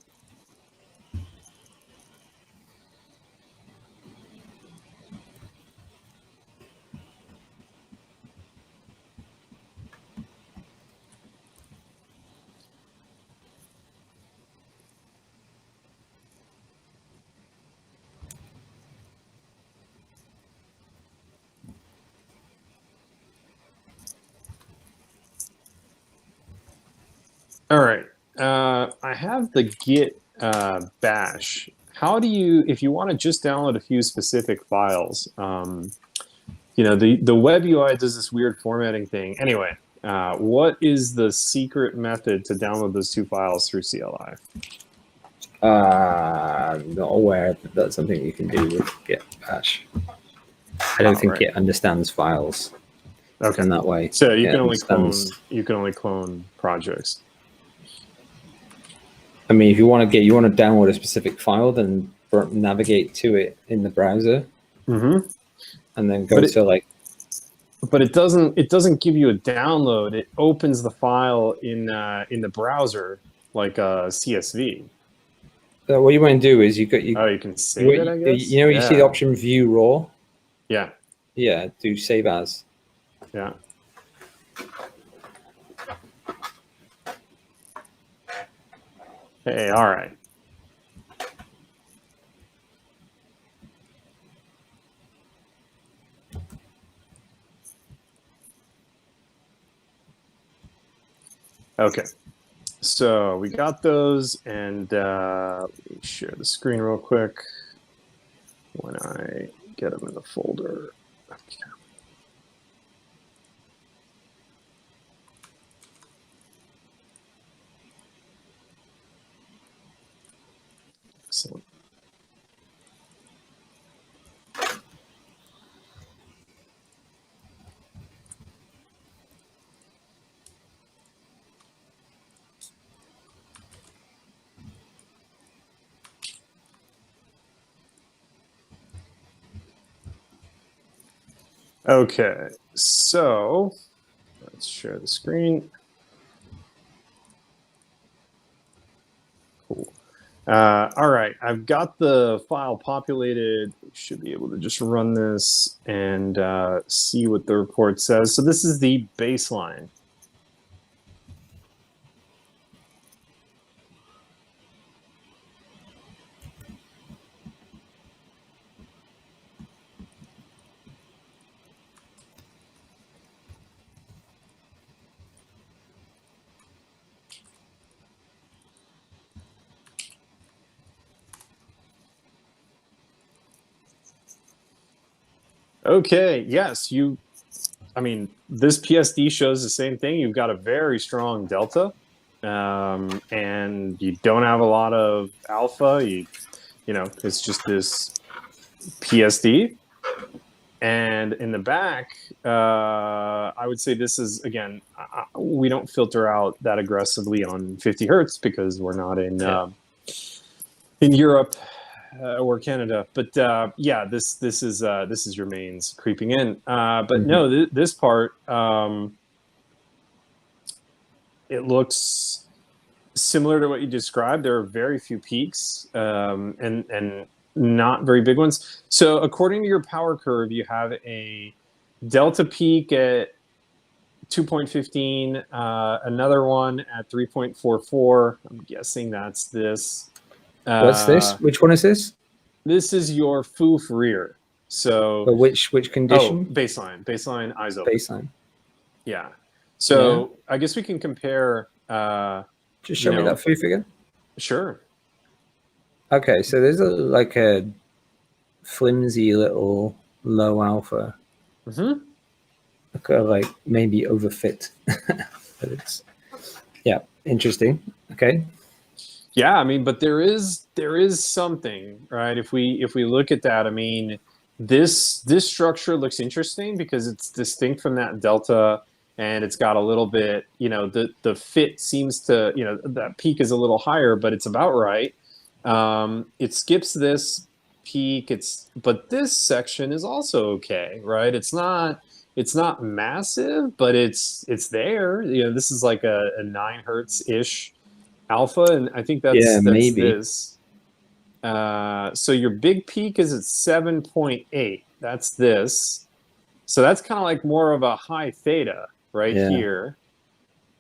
All right. I have the Git bash. How do you, if you want to just download a few specific files, you know, the web UI does this weird formatting thing. Anyway, what is the secret method to download those 2 files through CLI? I'm not aware that that's something you can do with Git bash. I don't think it understands files in that way. So you It can only clone. understands- You can only clone projects. I mean, if you want to download a specific file, then navigate to it in the browser, and then go to like. But it doesn't give you a download. It opens the file in the browser like a CSV. What you want to do is you can save it. I guess. You know, you see the option View Raw. Yeah. Yeah. Do Save As. Yeah. Hey, all right. Okay. So we got those, and let me share the screen real quick when I get them in the folder. Okay. Excellent. Okay, so let's share the screen. Cool. All right, I've got the file populated. We should be able to just run this and see what the report says. So this is the baseline. Okay, yes, I mean, this PSD shows the same thing. You've got a very strong delta, and you don't have a lot of alpha. You know, it's just this PSD. And in the back, I would say this is, again, we don't filter out that aggressively on 50 hertz because we're not in Europe or Canada. But yeah, this is your mains creeping in. But no, this part, it looks similar to what you described. There are very few peaks and not very big ones. So according to your power curve, you have a delta peak at 2.15, another one at 3.44. I'm guessing that's this. What's this? Which one is this? This is your FOOF rear. So but which condition? Oh, baseline ISO. Baseline. Yeah. So I guess we can compare. Just show me that FOOF again. Sure. Okay, so there's like a flimsy little low alpha. Like maybe overfit, but it's interesting. Okay. Yeah, I mean, but there is something, right? If we look at that, I mean, this structure looks interesting because it's distinct from that delta, and it's got a little bit, you know, the fit seems to, you know, that peak is a little higher, but it's about right. It skips this peak, but this section is also okay, right? It's not massive, but it's there. You know, this is like a 9 hertz ish alpha, and I think that's maybe this. So your big peak is at 7.8. That's this. So that's kind of like more of a high theta right here,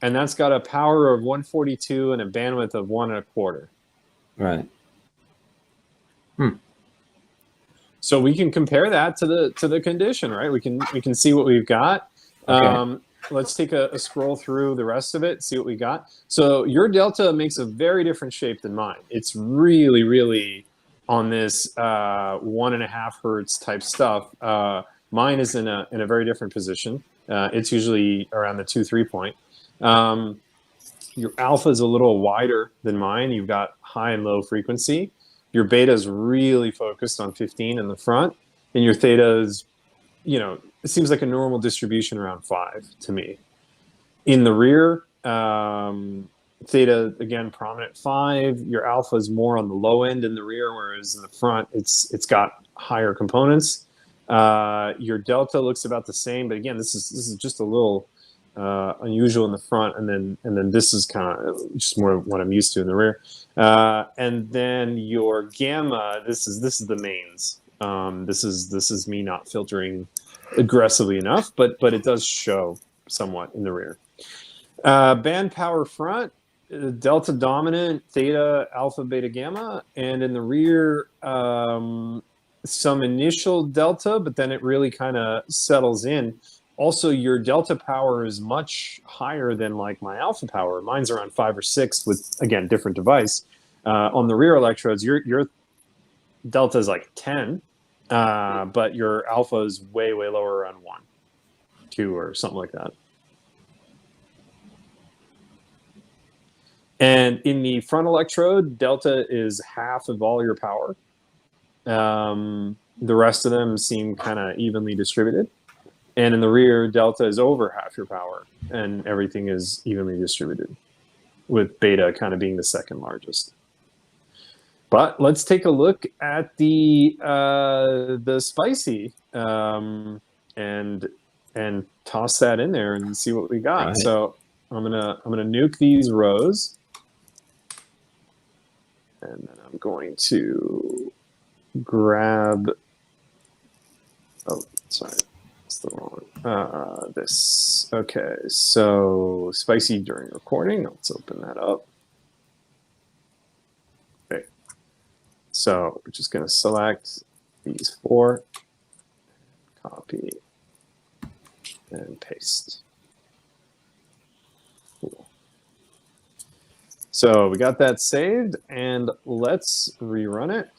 and that's got a power of 142 and a bandwidth of 1.25. Right. So we can compare that to the condition, right? We can see what we've got. Okay. let's take a scroll through the rest of it, see what we got. So your delta makes a very different shape than mine. It's really, really on this 1.5 hertz type stuff. Mine is in a very different position. It's usually around the 2-3 point. Your alpha is a little wider than mine. You've got high and low frequency. Your beta is really focused on 15 in the front, and your theta is, you know, it seems like a normal distribution around 5 to me. In the rear, theta, again, prominent 5. Your alpha is more on the low end in the rear, whereas in the front, it's got higher components. Your delta looks about the same, but again, this is just a little unusual in the front, and then this is kind of just more what I'm used to in the rear. And then your gamma, this is the mains. This is me not filtering aggressively enough, but it does show somewhat in the rear. Band power front, delta dominant, theta, alpha, beta, gamma, and in the rear, some initial delta, but then it really kind of settles in. Also, your delta power is much higher than like my alpha power. Mine's around 5 or 6 with, again, different device. On the rear electrodes, your delta is like 10, but your alpha is way, way lower, around 1, 2, or something like that. And in the front electrode, delta is half of all your power. The rest of them seem kind of evenly distributed. And in the rear, delta is over half your power, and everything is evenly distributed, with beta kind of being the second largest. But let's take a look at the spicy and toss that in there and see what we got. Right. So I'm gonna nuke these rows, and then I'm going to grab. Oh, sorry. The wrong this. Okay, so spicy during recording. Let's open that up. Okay, so we're just going to select these 4, copy, and paste. Cool. So we got that saved, and let's rerun it.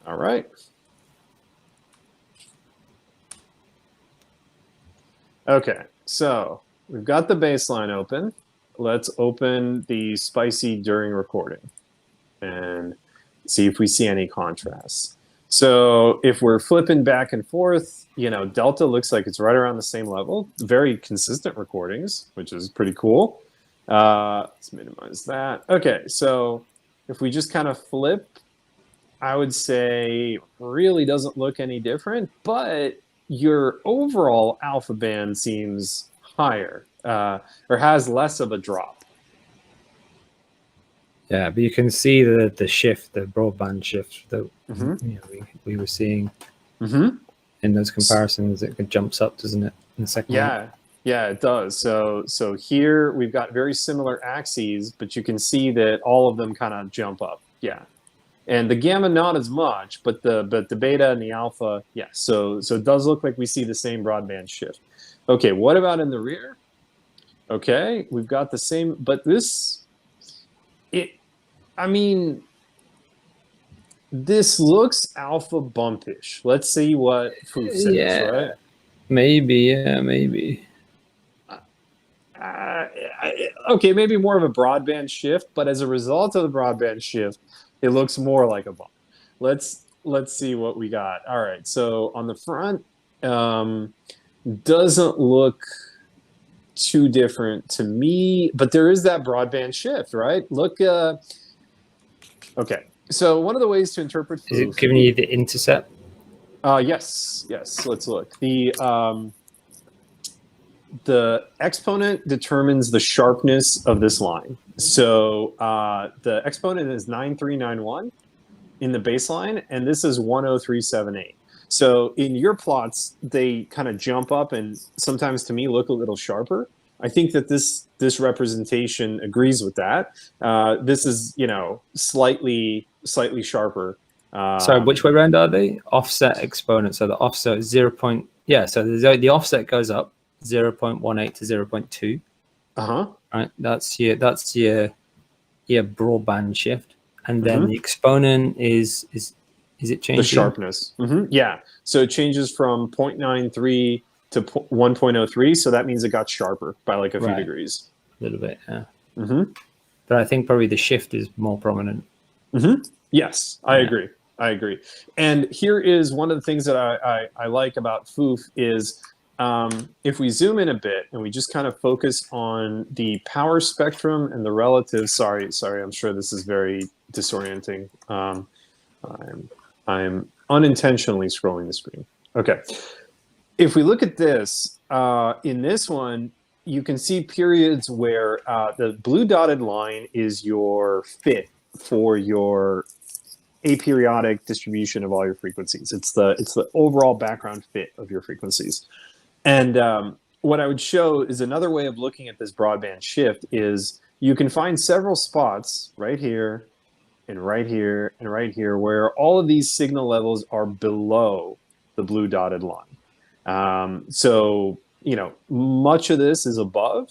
All right. Okay, so we've got the baseline open. Let's open the spicy during recording and see if we see any contrast. So if we're flipping back and forth, you know, delta looks like it's right around the same level. Very consistent recordings, which is pretty cool. Let's minimize that. Okay, so if we just kind of flip, I would say really doesn't look any different, but your overall alpha band seems higher or has less of a drop. Yeah, but you can see the shift, the broadband shift that you know, we were seeing in those comparisons. It jumps up, doesn't it, in the second one? Yeah, it does. So here we've got very similar axes, but you can see that all of them kind of jump up. Yeah. And the gamma not as much, but the beta and the alpha, yes. So it does look like we see the same broadband shift. Okay, what about in the rear? Okay, we've got the same, but this, I mean, this looks alpha bumpish. Let's see what Foof says, right? Maybe, yeah, maybe. Okay, maybe more of a broadband shift, but as a result of the broadband shift, it looks more like a bump. Let's see what we got. All right, so on the front, doesn't look too different to me, but there is that broadband shift, right? Look, okay. So one of the ways to interpret Is it giving you the intercept? Yes. Let's look. The exponent determines the sharpness of this line. So the exponent is 9391 in the baseline, and this is 10378. So in your plots, they kind of jump up and sometimes to me look a little sharper. I think that this representation agrees with that. This is, you know, slightly sharper. So which way around are they? Offset exponent. So the offset is 0. Yeah. So the offset goes up 0.18 to 0.2. Right. That's your broadband shift, and then the exponent is it changing? The sharpness. Yeah. So it changes from 0.93 to 1.03. So that means it got sharper by like a few degrees. A little bit. Yeah. But I think probably the shift is more prominent. Yes, I agree. I agree. And here is one of the things that I like about FOOF is if we zoom in a bit and we just kind of focus on the power spectrum and the relative. Sorry, I'm sure this is very disorienting. I'm unintentionally scrolling the screen. Okay. If we look at this, in this one, you can see periods where the blue dotted line is your fit for your aperiodic distribution of all your frequencies. It's the overall background fit of your frequencies. And what I would show is another way of looking at this broadband shift is you can find several spots right here and right here and right here where all of these signal levels are below the blue dotted line. So, you know, much of this is above,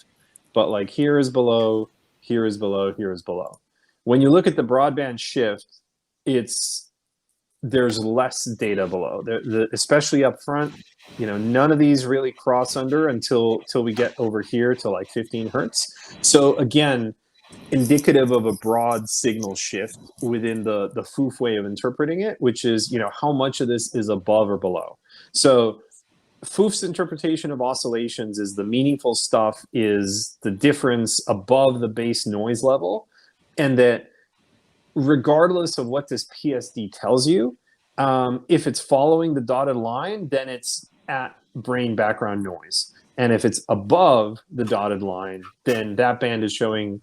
but like here is below, here is below, here is below. When you look at the broadband shift, there's less data below, especially up front. You know, none of these really cross under until we get over here to like 15 hertz. So again, indicative of a broad signal shift within the FOOF way of interpreting it, which is, you know, how much of this is above or below. So FOOF's interpretation of oscillations is the meaningful stuff is the difference above the base noise level, and that regardless of what this PSD tells you, if it's following the dotted line, then it's at brain background noise. And if it's above the dotted line, then that band is showing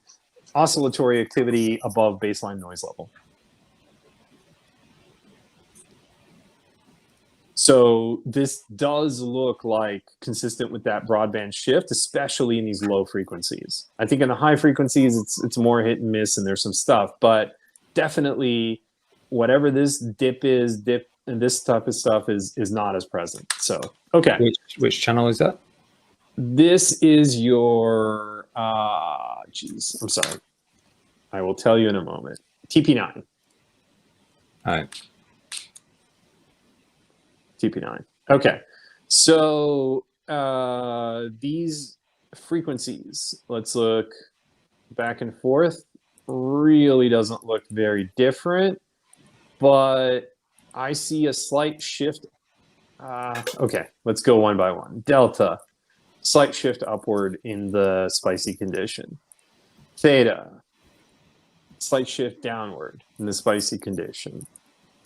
oscillatory activity above baseline noise level. So this does look like consistent with that broadband shift, especially in these low frequencies. I think in the high frequencies, it's more hit and miss and there's some stuff, but definitely whatever this dip and this type of stuff is not as present. So, okay. Which channel is that? This is your, geez, I'm sorry. I will tell you in a moment. TP9. All right. TP9. Okay. So these frequencies, let's look back and forth, really doesn't look very different, but I see a slight shift. Okay, let's go one by one. Delta, slight shift upward in the spicy condition. Theta, slight shift downward in the spicy condition.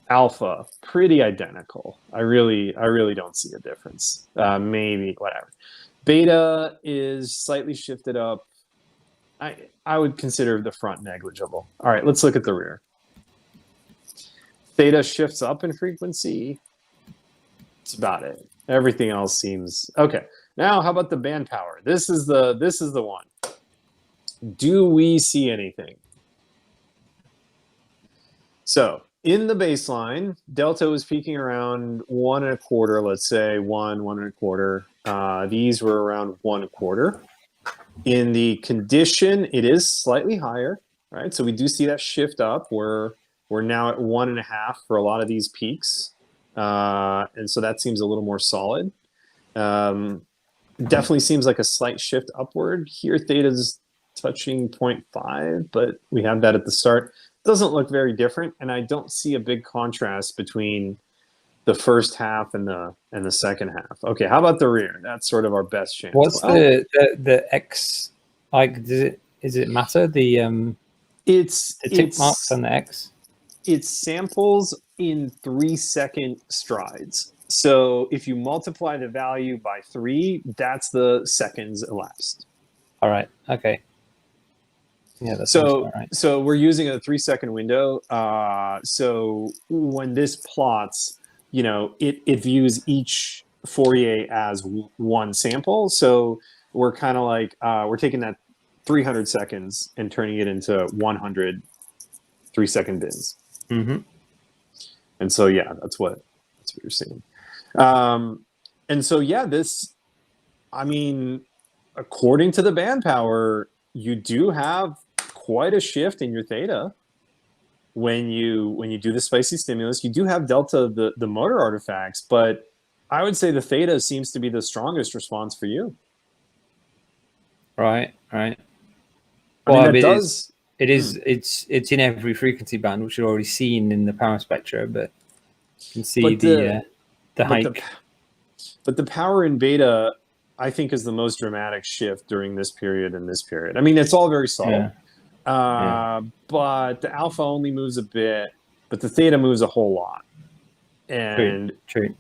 Alpha, pretty identical. I really don't see a difference. Maybe, whatever. Beta is slightly shifted up. I would consider the front negligible. All right, let's look at the rear. Theta shifts up in frequency. That's about it. Everything else seems okay. Now, how about the band power? This is the one. Do we see anything? So in the baseline, delta was peaking around 1 1/4. Let's say 1 1/4. These were around 1 1/4. In the condition, it is slightly higher, right? So we do see that shift up. We're now at 1 1/2 for a lot of these peaks. And so that seems a little more solid. Definitely seems like a slight shift upward. Here, theta's touching 0.5, but we have that at the start. Doesn't look very different, and I don't see a big contrast between the first half and the second half. Okay, how about the rear? That's sort of our best chance. What's the X like? Does it matter the tick marks on the X? It samples in 3-second strides. So if you multiply the value by 3, that's the seconds elapsed. All right. Okay. Yeah, that's right. So we're using a 3-second window. So when this plots, you know, it views each Fourier as one sample. So we're kind of like, we're taking that 300 seconds and turning it into 100 3-second bins. Mm-hmm. And so, yeah, that's what you're seeing. And so, yeah, this, I mean, according to the band power, you do have quite a shift in your theta when you do the spicy stimulus. You do have delta, the motor artifacts, but I would say the theta seems to be the strongest response for you. Right. I Well, mean, that does. it's in every frequency band, which you've already seen in the power spectra, but you can see But the but hike. But the power in beta, I think, is the most dramatic shift during this period and this period. I mean, it's all very subtle, but the alpha only moves a bit, but the theta moves a whole lot. And True.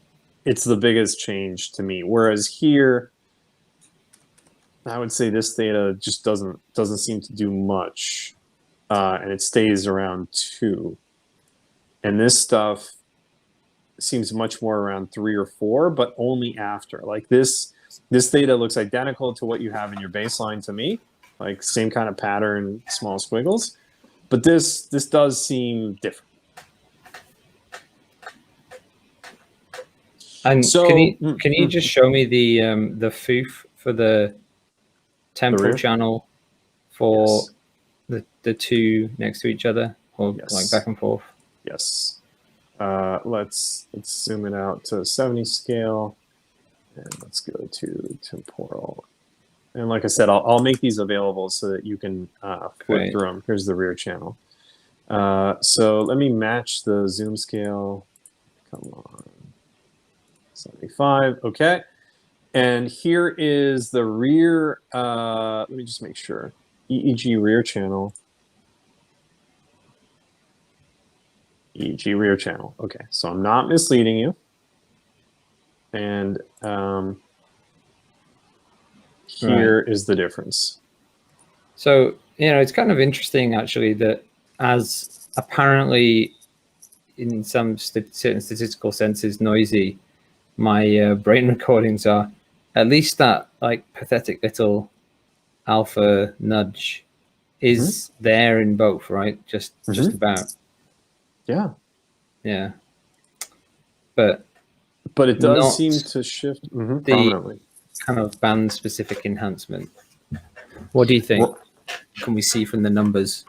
It's the biggest change to me. Whereas here, I would say this theta just doesn't seem to do much, and it stays around 2. And this stuff seems much more around 3 or 4, but only after. Like this theta looks identical to what you have in your baseline to me, like same kind of pattern, small squiggles. But this does seem different. And so, can you just show me the FOOF for the temporal channel for the two next to each other, or like back and forth? Yes. Let's zoom it out to 70 scale, and let's go to temporal. And like I said, I'll make these available so that you can flip through them. Here's the rear channel. So let me match the zoom scale. Come on. 75. Okay. And here is the rear. Let me just make sure. EEG rear channel. EEG rear channel. Okay, so I'm not misleading you. And here is the difference. So, you know, it's kind of interesting actually that as apparently in some certain statistical senses noisy, my brain recordings are, at least that like pathetic little alpha nudge is there in both, right? Just about. Yeah. Yeah. But it does seem to shift prominently. Kind of band specific enhancement. What do you think? Can we see from the numbers?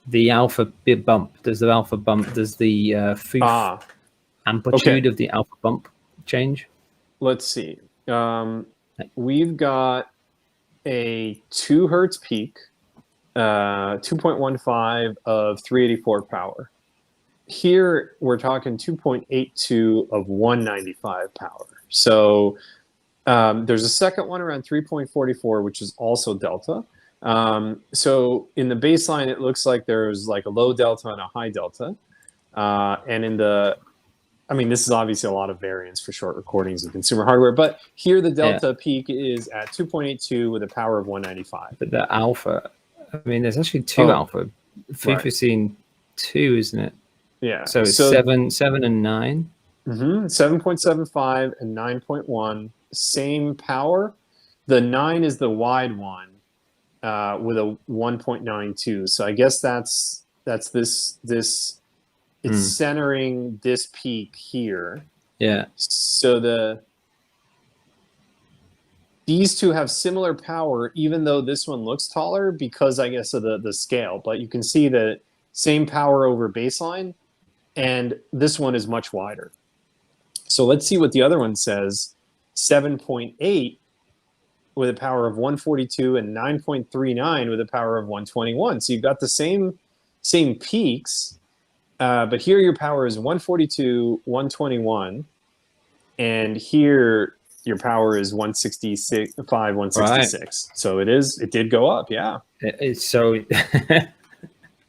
The alpha bump. Does the alpha bump? Does the FOOF amplitude of the alpha bump change? Let's see. We've got a 2 hertz peak, 2.15 of 384 power. Here we're talking 2.82 of 195 power. So there's a second one around 3.44, which is also delta. So in the baseline, it looks like there's like a low delta and a high delta. And in the, I mean, this is obviously a lot of variance for short recordings of consumer hardware, but here the delta peak is at 2.82 with a power of 195. But the alpha, I mean, there's actually 2 alpha. FOOF is seen 2, isn't it? Yeah. So it's 7 and 9. 7.75 and 9.1, same power. The 9 is the wide one with a 1.92. So I guess that's this. It's centering this peak here. Yeah. So these two have similar power, even though this one looks taller because I guess of the scale. But you can see the same power over baseline, and this one is much wider. So let's see what the other one says. 7.8 with a power of 142 and 9.39 with a power of 121. So you've got the same peaks, but here your power is 142, 121, and here your power is 166, 166. Right. So it did go up, yeah. It's so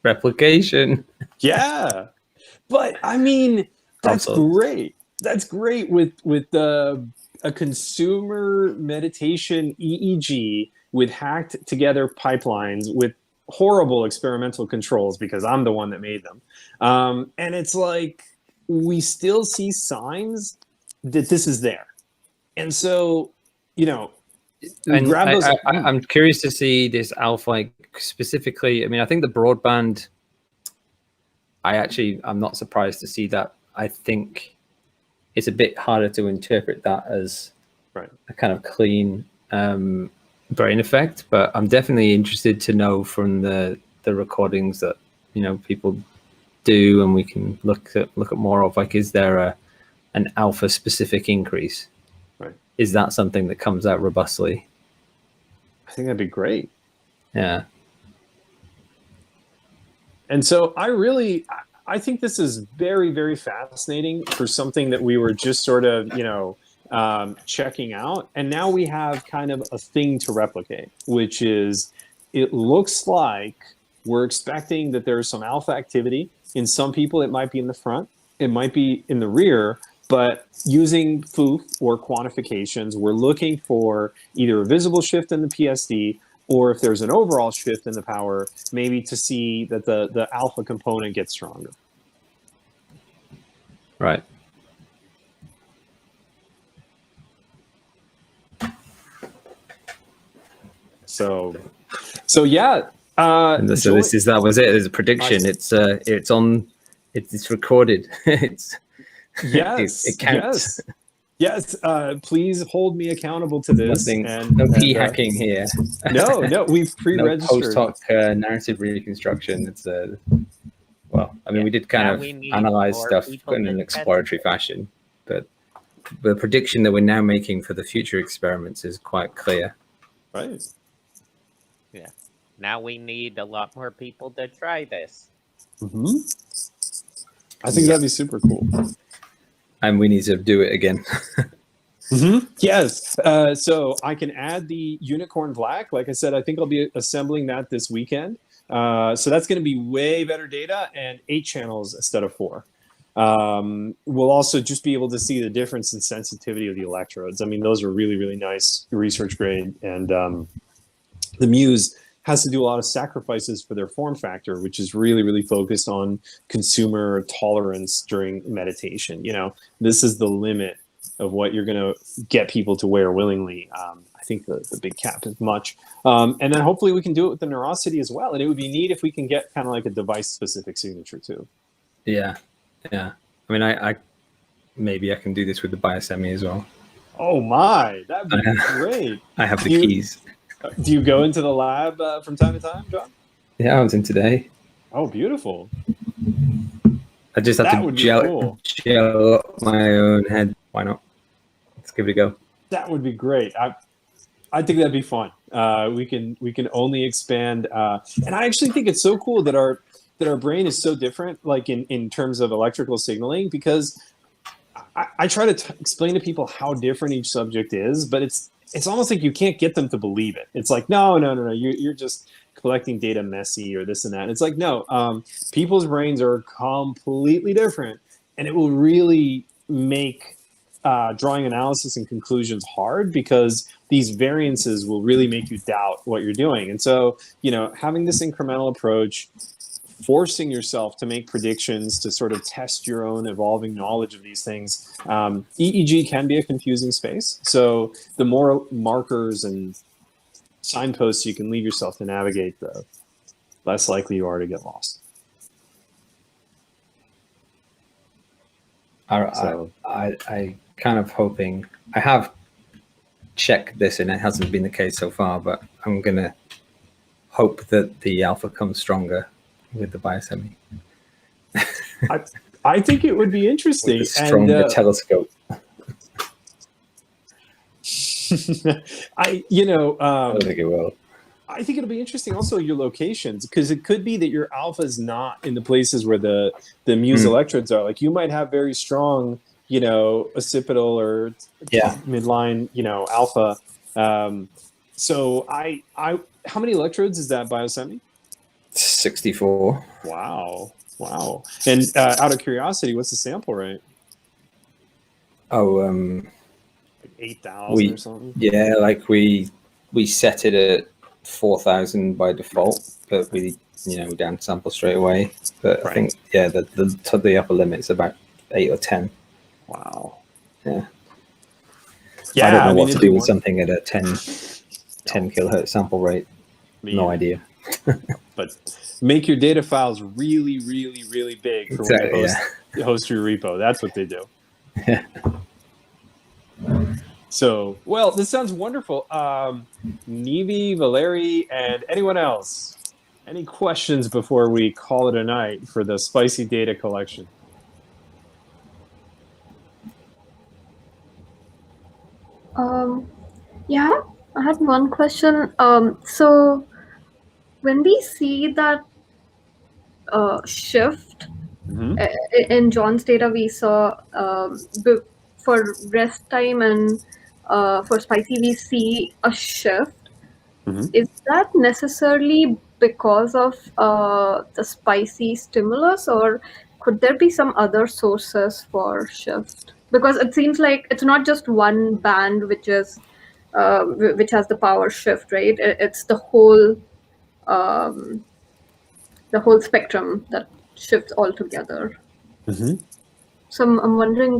replication. Yeah, but I mean that's great. That's great with a consumer meditation EEG with hacked together pipelines with horrible experimental controls because I'm the one that made them. And it's like, we still see signs that this is there. And so, you know, we And grab those. I'm curious to see this alpha, like, specifically. I mean, I think the broadband, I'm not surprised to see that. I think it's a bit harder to interpret that as a kind of clean brain effect, but I'm definitely interested to know from the recordings that, you know, people do, and we can look at more of, like, is there an alpha specific increase? Right. Is that something that comes out robustly? I think that'd be great. Yeah. And so I think this is very, very fascinating for something that we were just sort of, you know, checking out. And now we have kind of a thing to replicate, which is, it looks like we're expecting that there's some alpha activity. In some people, it might be in the front, it might be in the rear, but using FOOF or quantifications, we're looking for either a visible shift in the PSD, or if there's an overall shift in the power, maybe to see that the alpha component gets stronger. Right. So yeah. And so that was it. There's a prediction. It's recorded. Yes. It counts. Yes. Please hold me accountable to this. No key hacking here. No, we've pre-registered. No post hoc narrative reconstruction. It's well, I mean, we did kind of analyze stuff in an exploratory fashion, but the prediction that we're now making for the future experiments is quite clear. Right. Yeah. Now we need a lot more people to try this. Mm-hmm. I think that'd be super cool. And we need to do it again. Mm-hmm. Yes. So I can add the unicorn black. Like I said, I think I'll be assembling that this weekend. So that's going to be way better data, and 8 channels instead of 4. We'll also just be able to see the difference in sensitivity of the electrodes. I mean, those are really, really nice research grade. And the Muse has to do a lot of sacrifices for their form factor, which is really, really focused on consumer tolerance during meditation. You know, this is the limit of what you're going to get people to wear willingly. I think the big cap is much. And then hopefully we can do it with the Neurosity as well. And it would be neat if we can get kind of like a device-specific signature too. Yeah. I mean, I maybe I can do this with the Biosemi as well. Oh my, that'd be great. I have the keys. Do you go into the lab from time to time, John? Yeah, I was in today. Oh, beautiful. I just have to gel up my own head. Why not? Let's give it a go. That would be great. I think that'd be fun. We can only expand. And I actually think it's so cool that our brain is so different, like in terms of electrical signaling, because I try to explain to people how different each subject is, but it's almost like you can't get them to believe it. It's like, no, you're just collecting data messy or this and that. And it's like, no, people's brains are completely different, and it will really make drawing analysis and conclusions hard, because these variances will really make you doubt what you're doing. And so, you know, having this incremental approach, forcing yourself to make predictions, to sort of test your own evolving knowledge of these things. EEG can be a confusing space. So the more markers and signposts you can leave yourself to navigate, the less likely you are to get lost. I kind of hoping, I have checked this and it hasn't been the case so far, but I'm going to hope that the alpha comes stronger with the Biosemi. I think it would be interesting. With a stronger telescope. I don't think it will. I think it'll be interesting also your locations, because it could be that your alpha is not in the places where the Muse electrodes are. Like you might have very strong, occipital or midline, alpha. So how many electrodes is that Biosemi? 64. Wow. And out of curiosity, what's the sample rate? Oh, 8,000 or something. Yeah, like we set it at 4,000 by default, but we down sample straight away. But I think the upper limit's about 8 or 10. Wow. Yeah. Yeah, I don't know what mean, to do with something at a 10 kilohertz sample rate. No idea. But make your data files really, really, really big for when you host your repo. That's what they do. Yeah. So, well, this sounds wonderful. Nivi, Valeri, and anyone else? Any questions before we call it a night for the spicy data collection? Yeah, I had one question. So when we see that shift in John's data, we saw for rest time and for spicy, we see a shift. Is that necessarily because of the spicy stimulus, or could there be some other sources for shift? Because it seems like it's not just one band which is which has the power shift, right? It's the whole spectrum that shifts altogether. So I'm wondering,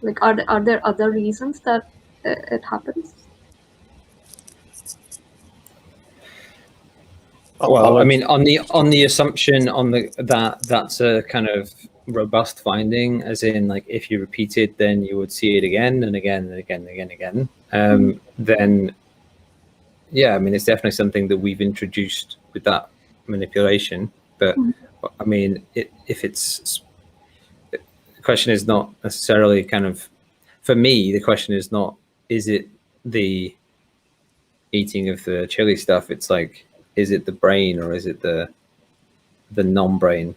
like, are there other reasons that it happens? Well, I mean, on the assumption that's a kind of robust finding, as in, like, if you repeat it, then you would see it again and again and again and again and again. Then, yeah, I mean, it's definitely something that we've introduced with that manipulation. But I mean, if it's the question is not necessarily kind of, for me, the question is not, is it the eating of the chili stuff? It's like, is it the brain or is it the non-brain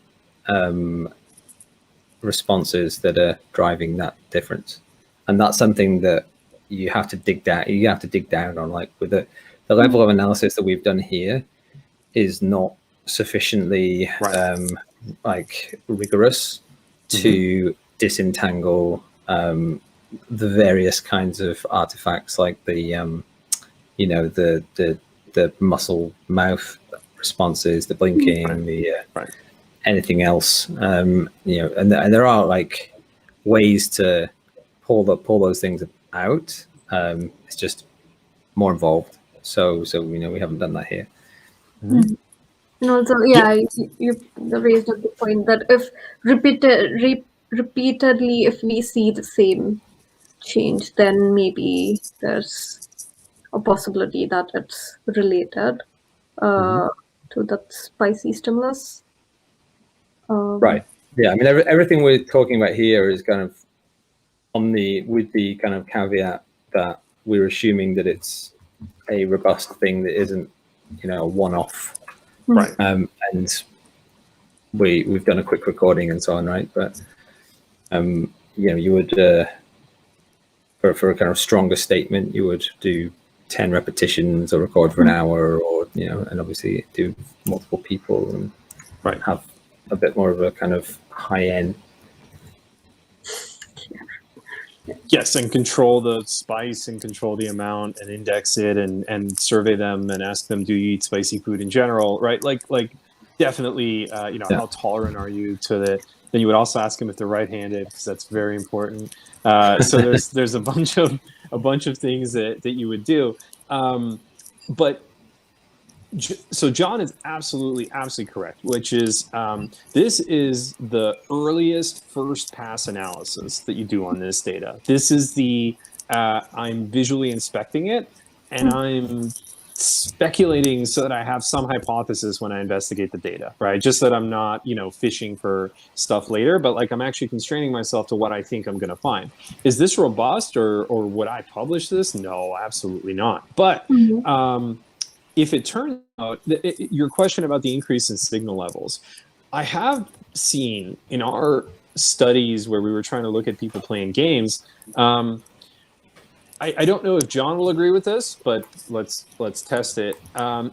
responses that are driving that difference? And that's something that you have to dig down. You have to dig down on. Like, with the level of analysis that we've done here is not sufficiently like rigorous to disentangle the various kinds of artifacts, like the you know, the muscle mouth responses, the blinking, the anything else, you know, and there are, like, ways to pull those things out. It's just more involved. So you know, we haven't done that here. And also, you raised up the point that if repeatedly, if we see the same change, then maybe there's a possibility that it's related to that spicy stimulus. Right. Yeah. I mean, everything we're talking about here is kind of with the kind of caveat that we're assuming that it's a robust thing that isn't, you know, a one-off. Right. And we've done a quick recording and so on, right? But you know, you would for a kind of stronger statement, you would do 10 repetitions or record for an hour, or, you know, and obviously do multiple people and have a bit more of a kind of high end. Yes, and control the spice and control the amount and index it and survey them and ask them, do you eat spicy food in general, right? Like definitely, you know, how tolerant are you to the? Then you would also ask them if they're right-handed, because that's very important. So there's a bunch of things that you would do, but. So John is absolutely correct, which is this is the earliest first pass analysis that you do on this data. This is the I'm visually inspecting it, and I'm speculating so that I have some hypothesis when I investigate the data, right? Just that I'm not, you know, fishing for stuff later, but, like, I'm actually constraining myself to what I think I'm going to find. Is this robust, or would I publish this? No, absolutely not. But if it turns out, your question about the increase in signal levels, I have seen in our studies where we were trying to look at people playing games, I don't know if John will agree with this, but let's test it.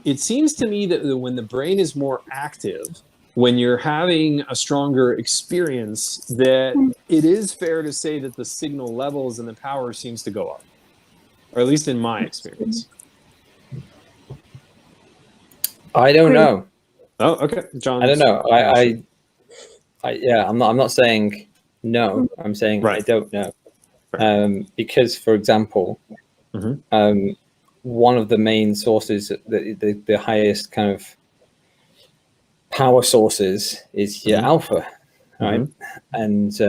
It seems to me that when the brain is more active, when you're having a stronger experience, that it is fair to say that the signal levels and the power seems to go up, or at least in my experience. I don't know. Oh, okay, John. I don't know. I yeah, I'm not saying No, I'm saying Right. I don't know. Right. Because, for example, one of the main sources, the highest kind of power sources is your alpha, right? And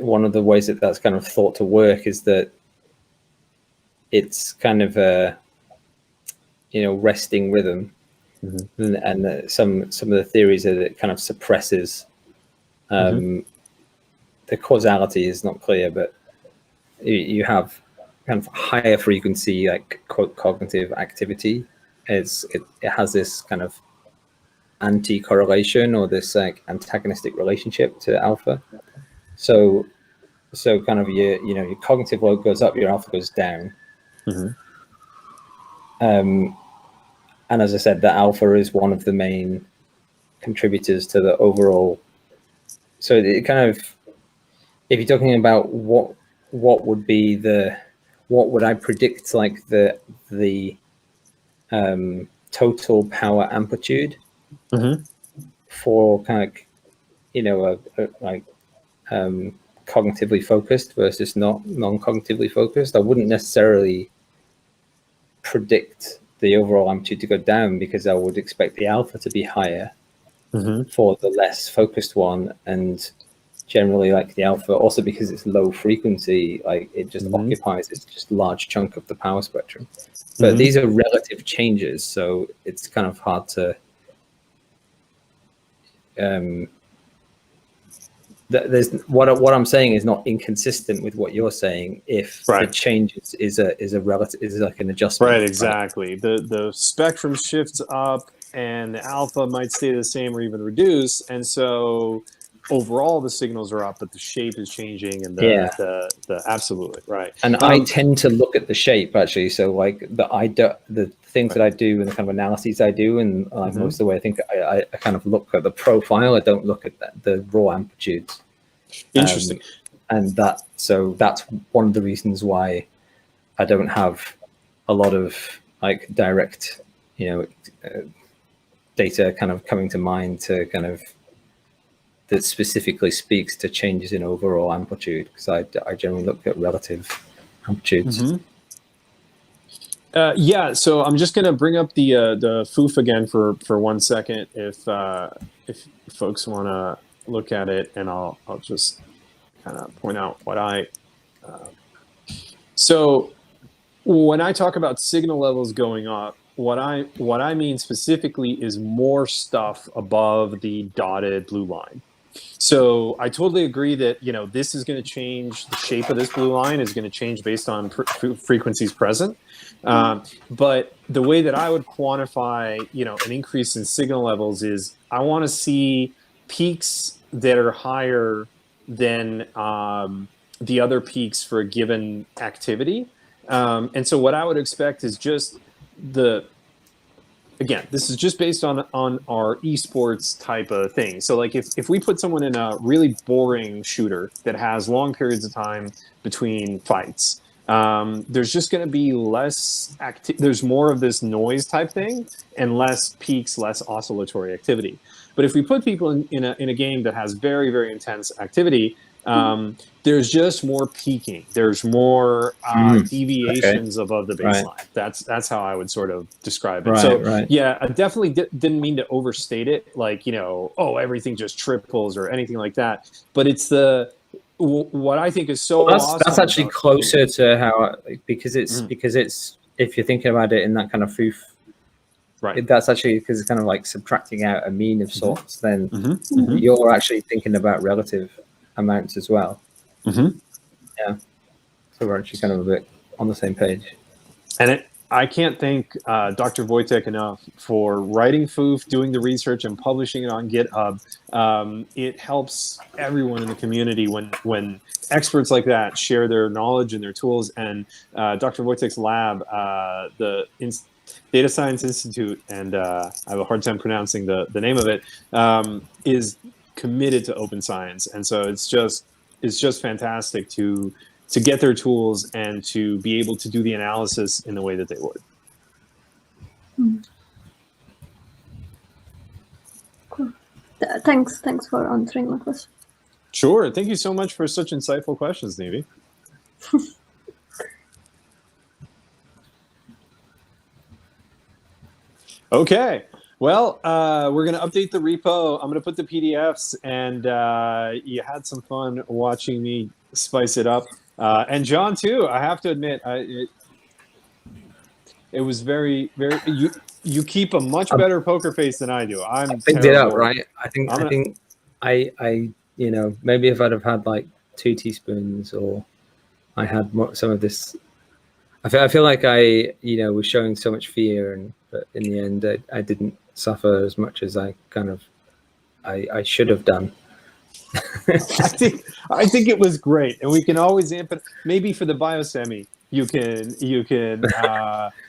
one of the ways that that's kind of thought to work is that it's kind of a resting rhythm, and some of the theories are that it kind of suppresses the causality is not clear, but you have kind of higher frequency, like quote cognitive activity. It has this kind of anti-correlation or this like antagonistic relationship to alpha. So kind of your cognitive load goes up, your alpha goes down. And as I said, the alpha is one of the main contributors to the overall. So it kind of, if you're talking about what would be what would I predict like the total power amplitude for kind of cognitively focused versus non-cognitively focused, I wouldn't necessarily predict the overall amplitude to go down, because I would expect the alpha to be higher for the less focused one, and generally like the alpha also because it's low frequency, like it just occupies this just large chunk of the power spectrum. But these are relative changes, so it's kind of hard to there's what I'm saying is not inconsistent with what you're saying if the change is a relative, is like an adjustment. Right, exactly. The spectrum shifts up and the alpha might stay the same or even reduce, and so overall the signals are up, but the shape is changing, and the absolutely right. And I tend to look at the shape actually. So like the things that I do and the kind of analyses I do, and most of the way I think I kind of look at the profile. I don't look at the raw amplitudes. Interesting. And that's one of the reasons why I don't have a lot of like direct, data kind of coming to mind to kind of that specifically speaks to changes in overall amplitude, because I generally look at relative amplitudes. Yeah, so I'm just going to bring up the FOOF again for 1 second, if folks want to look at it, and I'll just kind of point out what so when I talk about signal levels going up, what I mean specifically is more stuff above the dotted blue line. So I totally agree that this is going to change. The shape of this blue line is going to change based on frequencies present. But the way that I would quantify an increase in signal levels is I want to see peaks that are higher than the other peaks for a given activity. And so what I would expect is just again, this is just based on our esports type of thing. So like if we put someone in a really boring shooter that has long periods of time between fights, there's just going to be less there's more of this noise type thing and less peaks, less oscillatory activity. But if we put people in a game that has very, very intense activity, there's just more peaking. There's more deviations above the baseline. That's how I would sort of describe it. Yeah, I definitely didn't mean to overstate it, like everything just triples or anything like that. But it's what I think is so awesome. That's actually closer to how because it's if you're thinking about it in that kind of FOOF. Right. That's actually because it's kind of like subtracting out a mean of sorts. Then you're actually thinking about relative amounts as well. Yeah. So we're actually kind of a bit on the same page. And I can't thank Dr. Wojtek enough for writing FOOF, doing the research, and publishing it on GitHub. It helps everyone in the community when experts like that share their knowledge and their tools. And Dr. Wojtek's lab, the Data Science Institute, and I have a hard time pronouncing the name of it, is committed to open science. And so it's just fantastic to get their tools and to be able to do the analysis in the way that they would. Cool. Thanks for answering my question. Sure. Thank you so much for such insightful questions, Navy. Okay. Well, we're going to update the repo. I'm going to put the PDFs, and you had some fun watching me spice it up. And John, too, I have to admit, it was very, very... You keep a much better poker face than I do. I'm picked terrible. it up, right? I think I you know, maybe if I'd have had like 2 teaspoons, or I had some of this, I feel like I, you know, was showing so much fear, but in the end I didn't suffer as much as I kind of I should have done. I think it was great, and we can always amp it. Maybe for the biosemi, you can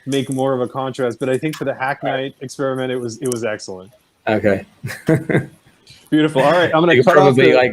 make more of a contrast. But I think for the hack night experiment, it was excellent. Okay. Beautiful. All right, I'm going to You cut off probably the... like